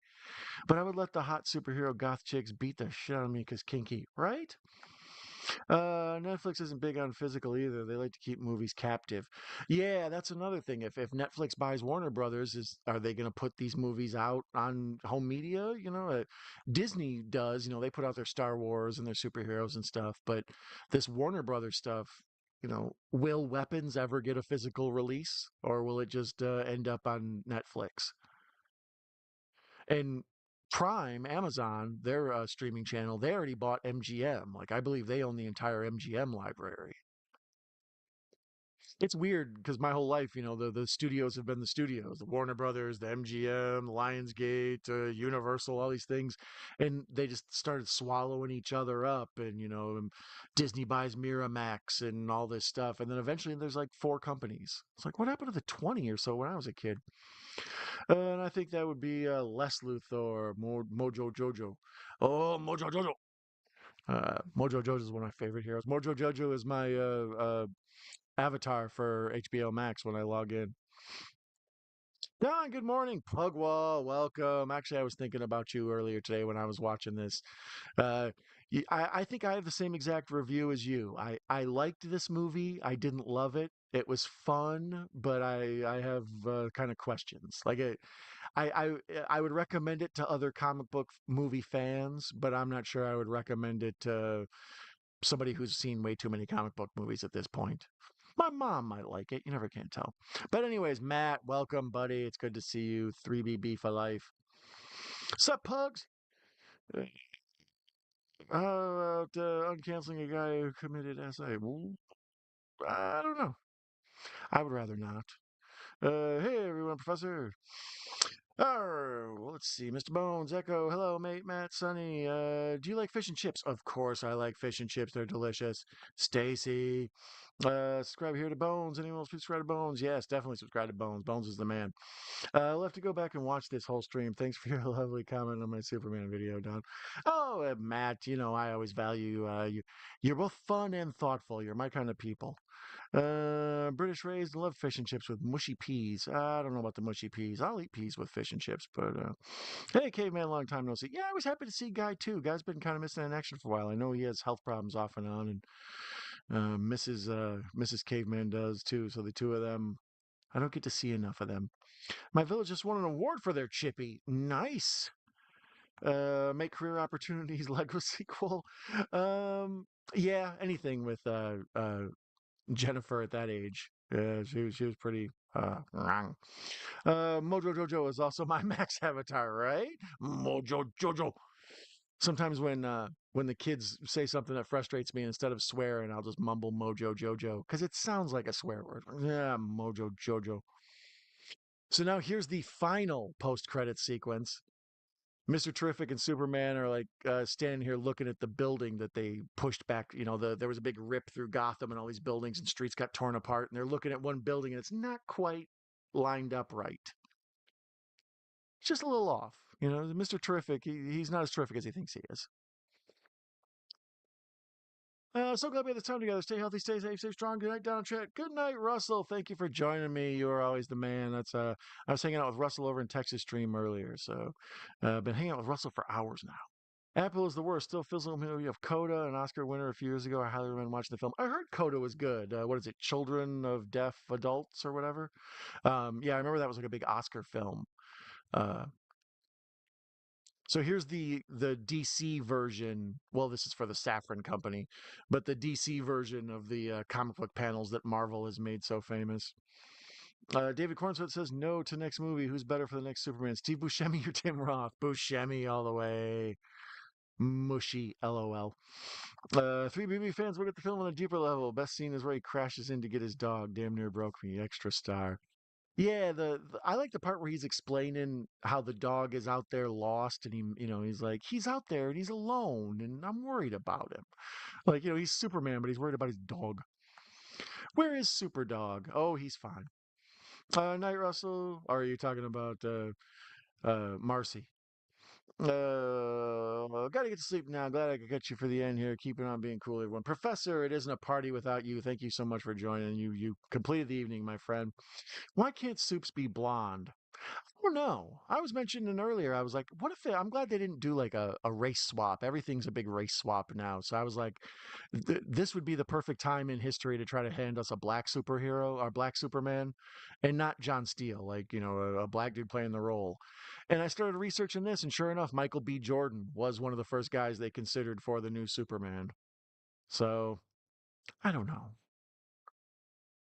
Speaker 1: But I would let the hot superhero goth chicks beat the shit out of me because kinky, right? Netflix isn't big on physical either. They like to keep movies captive. Yeah, that's another thing. If Netflix buys Warner Brothers, are they going to put these movies out on home media? Disney does. They put out their Star Wars and their superheroes and stuff. But this Warner Brothers stuff, will Weapons ever get a physical release, or will it just end up on Netflix? And Prime, Amazon, their streaming channel, they already bought MGM. Like, I believe they own the entire MGM library. It's weird because my whole life, the studios have been the studios, the Warner Brothers, the MGM, Lionsgate, Universal, all these things. And they just started swallowing each other up. And Disney buys Miramax and all this stuff. And then eventually there's like four companies. It's like, what happened to the 20 or so when I was a kid? And I think that would be Les Luthor, Mojo Jojo. Oh, Mojo Jojo. Mojo Jojo is one of my favorite heroes. Mojo Jojo is my avatar for HBO Max when I log in. Don, good morning. Pugwall, welcome. Actually, I was thinking about you earlier today when I was watching this. Uh, I think I have the same exact review as you. I liked this movie. I didn't love it. It was fun, but I have kind of questions. I would recommend it to other comic book movie fans, but I'm not sure I would recommend it to somebody who's seen way too many comic book movies at this point. My mom might like it. You never can tell. But anyways, Matt, welcome, buddy. It's good to see you. 3BB for life. Sup, pugs? About uncanceling a guy who committed SI. Well, I don't know. I would rather not. Hey, everyone, Professor. Oh, well, let's see. Mr. Bones, Echo. Hello, mate, Matt, Sonny. Do you like fish and chips? Of course, I like fish and chips. They're delicious. Stacy. Subscribe here to Bones. Anyone else subscribe to Bones? Yes, definitely subscribe to Bones. Bones is the man. I'll have to go back and watch this whole stream. Thanks for your lovely comment on my Superman video, Don. Oh, Matt, I always value you. You're both fun and thoughtful. You're my kind of people. British raised love fish and chips with mushy peas. I don't know about the mushy peas. I'll eat peas with fish and chips, but hey, caveman, long time no see. Yeah, I was happy to see Guy too. Guy's been kind of missing in action for a while. I know he has health problems off and on, and Mrs. Caveman does too. So the two of them, I don't get to see enough of them. My village just won an award for their chippy. Nice. Make career opportunities Lego sequel. Um, yeah, anything with Jennifer at that age. Yeah, she was pretty wrong. Mojo Jojo is also my Max avatar, right? Mojo Jojo. Sometimes when the kids say something that frustrates me, instead of swearing, I'll just mumble Mojo Jojo because it sounds like a swear word. Yeah, Mojo Jojo. So now here's the final post-credit sequence. Mr. Terrific and Superman are like standing here looking at the building that they pushed back. There was a big rip through Gotham and all these buildings and streets got torn apart. And they're looking at one building and it's not quite lined up right. It's just a little off. Mr. Terrific, he's not as terrific as he thinks he is. So glad we had this time together. Stay healthy, stay safe, stay strong. Good night, Don Chat. Good night, Russell. Thank you for joining me. You are always the man. I was hanging out with Russell over in Texas Stream earlier, so I've been hanging out with Russell for hours now. Apple is the worst. Still feels like you have Coda, an Oscar winner a few years ago. I highly recommend watching the film. I heard Coda was good. What is it? Children of Deaf Adults or whatever. Yeah, I remember that was like a big Oscar film. Uh, so here's the DC version. Well, this is for the Safran Company, but the DC version of the comic book panels that Marvel has made so famous. David Cornsworth says no to next movie. Who's better for the next Superman? Steve Buscemi or Tim Roth? Buscemi all the way. Mushy, lol. 3BB fans look at the film on a deeper level. Best scene is where he crashes in to get his dog. Damn near broke me. Extra star. Yeah, I like the part where he's explaining how the dog is out there lost, and he's like, he's out there and he's alone, and I'm worried about him. Like, he's Superman, but he's worried about his dog. Where is Super Dog? Oh, he's fine. Night Russell. Or are you talking about Marcy? Gotta get to sleep now. Glad I could get you for the end here. Keeping on being cool, everyone. Professor, it isn't a party without you. Thank you so much for joining. You completed the evening, my friend. Why can't soups be blonde? I don't know. I was mentioning earlier, I was like, what if I'm glad they didn't do like a race swap. Everything's a big race swap now. So I was like, this would be the perfect time in history to try to hand us a black superhero or black Superman and not John Steele, like, a black dude playing the role. And I started researching this, and sure enough, Michael B. Jordan was one of the first guys they considered for the new Superman. So I don't know.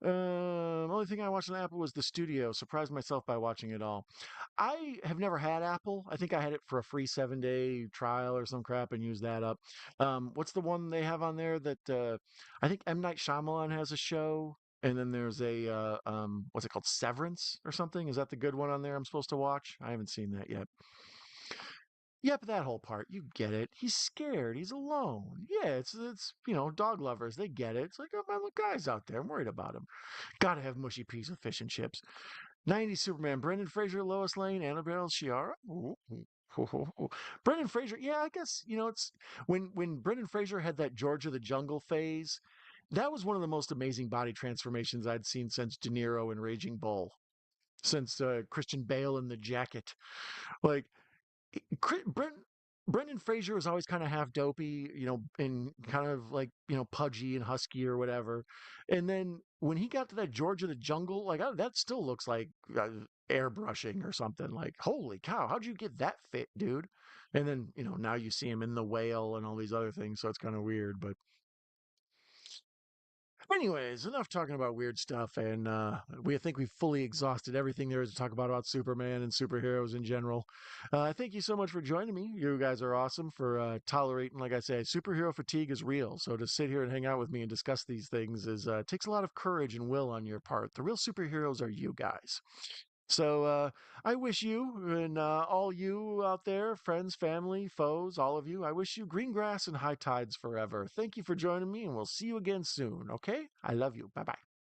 Speaker 1: Only thing I watched on Apple was the studio. Surprised myself by watching it all. I have never had Apple. I think I had it for a free 7-day trial or some crap and used that up. What's the one they have on there that I think M. Night Shyamalan has a show, and then there's a what's it called, Severance or something? Is that the good one on there I'm supposed to watch? I haven't seen that yet. Yep, that whole part, you get it. He's scared. He's alone. Yeah, it's dog lovers. They get it. It's like, oh, my little guy's out there. I'm worried about him. Gotta have mushy peas with fish and chips. 90s Superman, Brendan Fraser, Lois Lane, Annabelle Shiara. Ooh, Brendan Fraser, yeah, I guess, it's when Brendan Fraser had that George of the Jungle phase, that was one of the most amazing body transformations I'd seen since De Niro in Raging Bull. since Christian Bale in the jacket. Like Brendan Fraser was always kind of half dopey, and kind of like, pudgy and husky or whatever. And then when he got to that George of the Jungle, like that still looks like airbrushing or something. Like, holy cow, how'd you get that fit, dude? And then, now you see him in The Whale and all these other things, so it's kind of weird. But anyways, enough talking about weird stuff, and we think we've fully exhausted everything there is to talk about Superman and superheroes in general. Thank you so much for joining me. You guys are awesome for tolerating, like I say, superhero fatigue is real. So to sit here and hang out with me and discuss these things is takes a lot of courage and will on your part. The real superheroes are you guys. So I wish you and all you out there, friends, family, foes, all of you, I wish you green grass and high tides forever. Thank you for joining me, and we'll see you again soon, okay? I love you. Bye bye.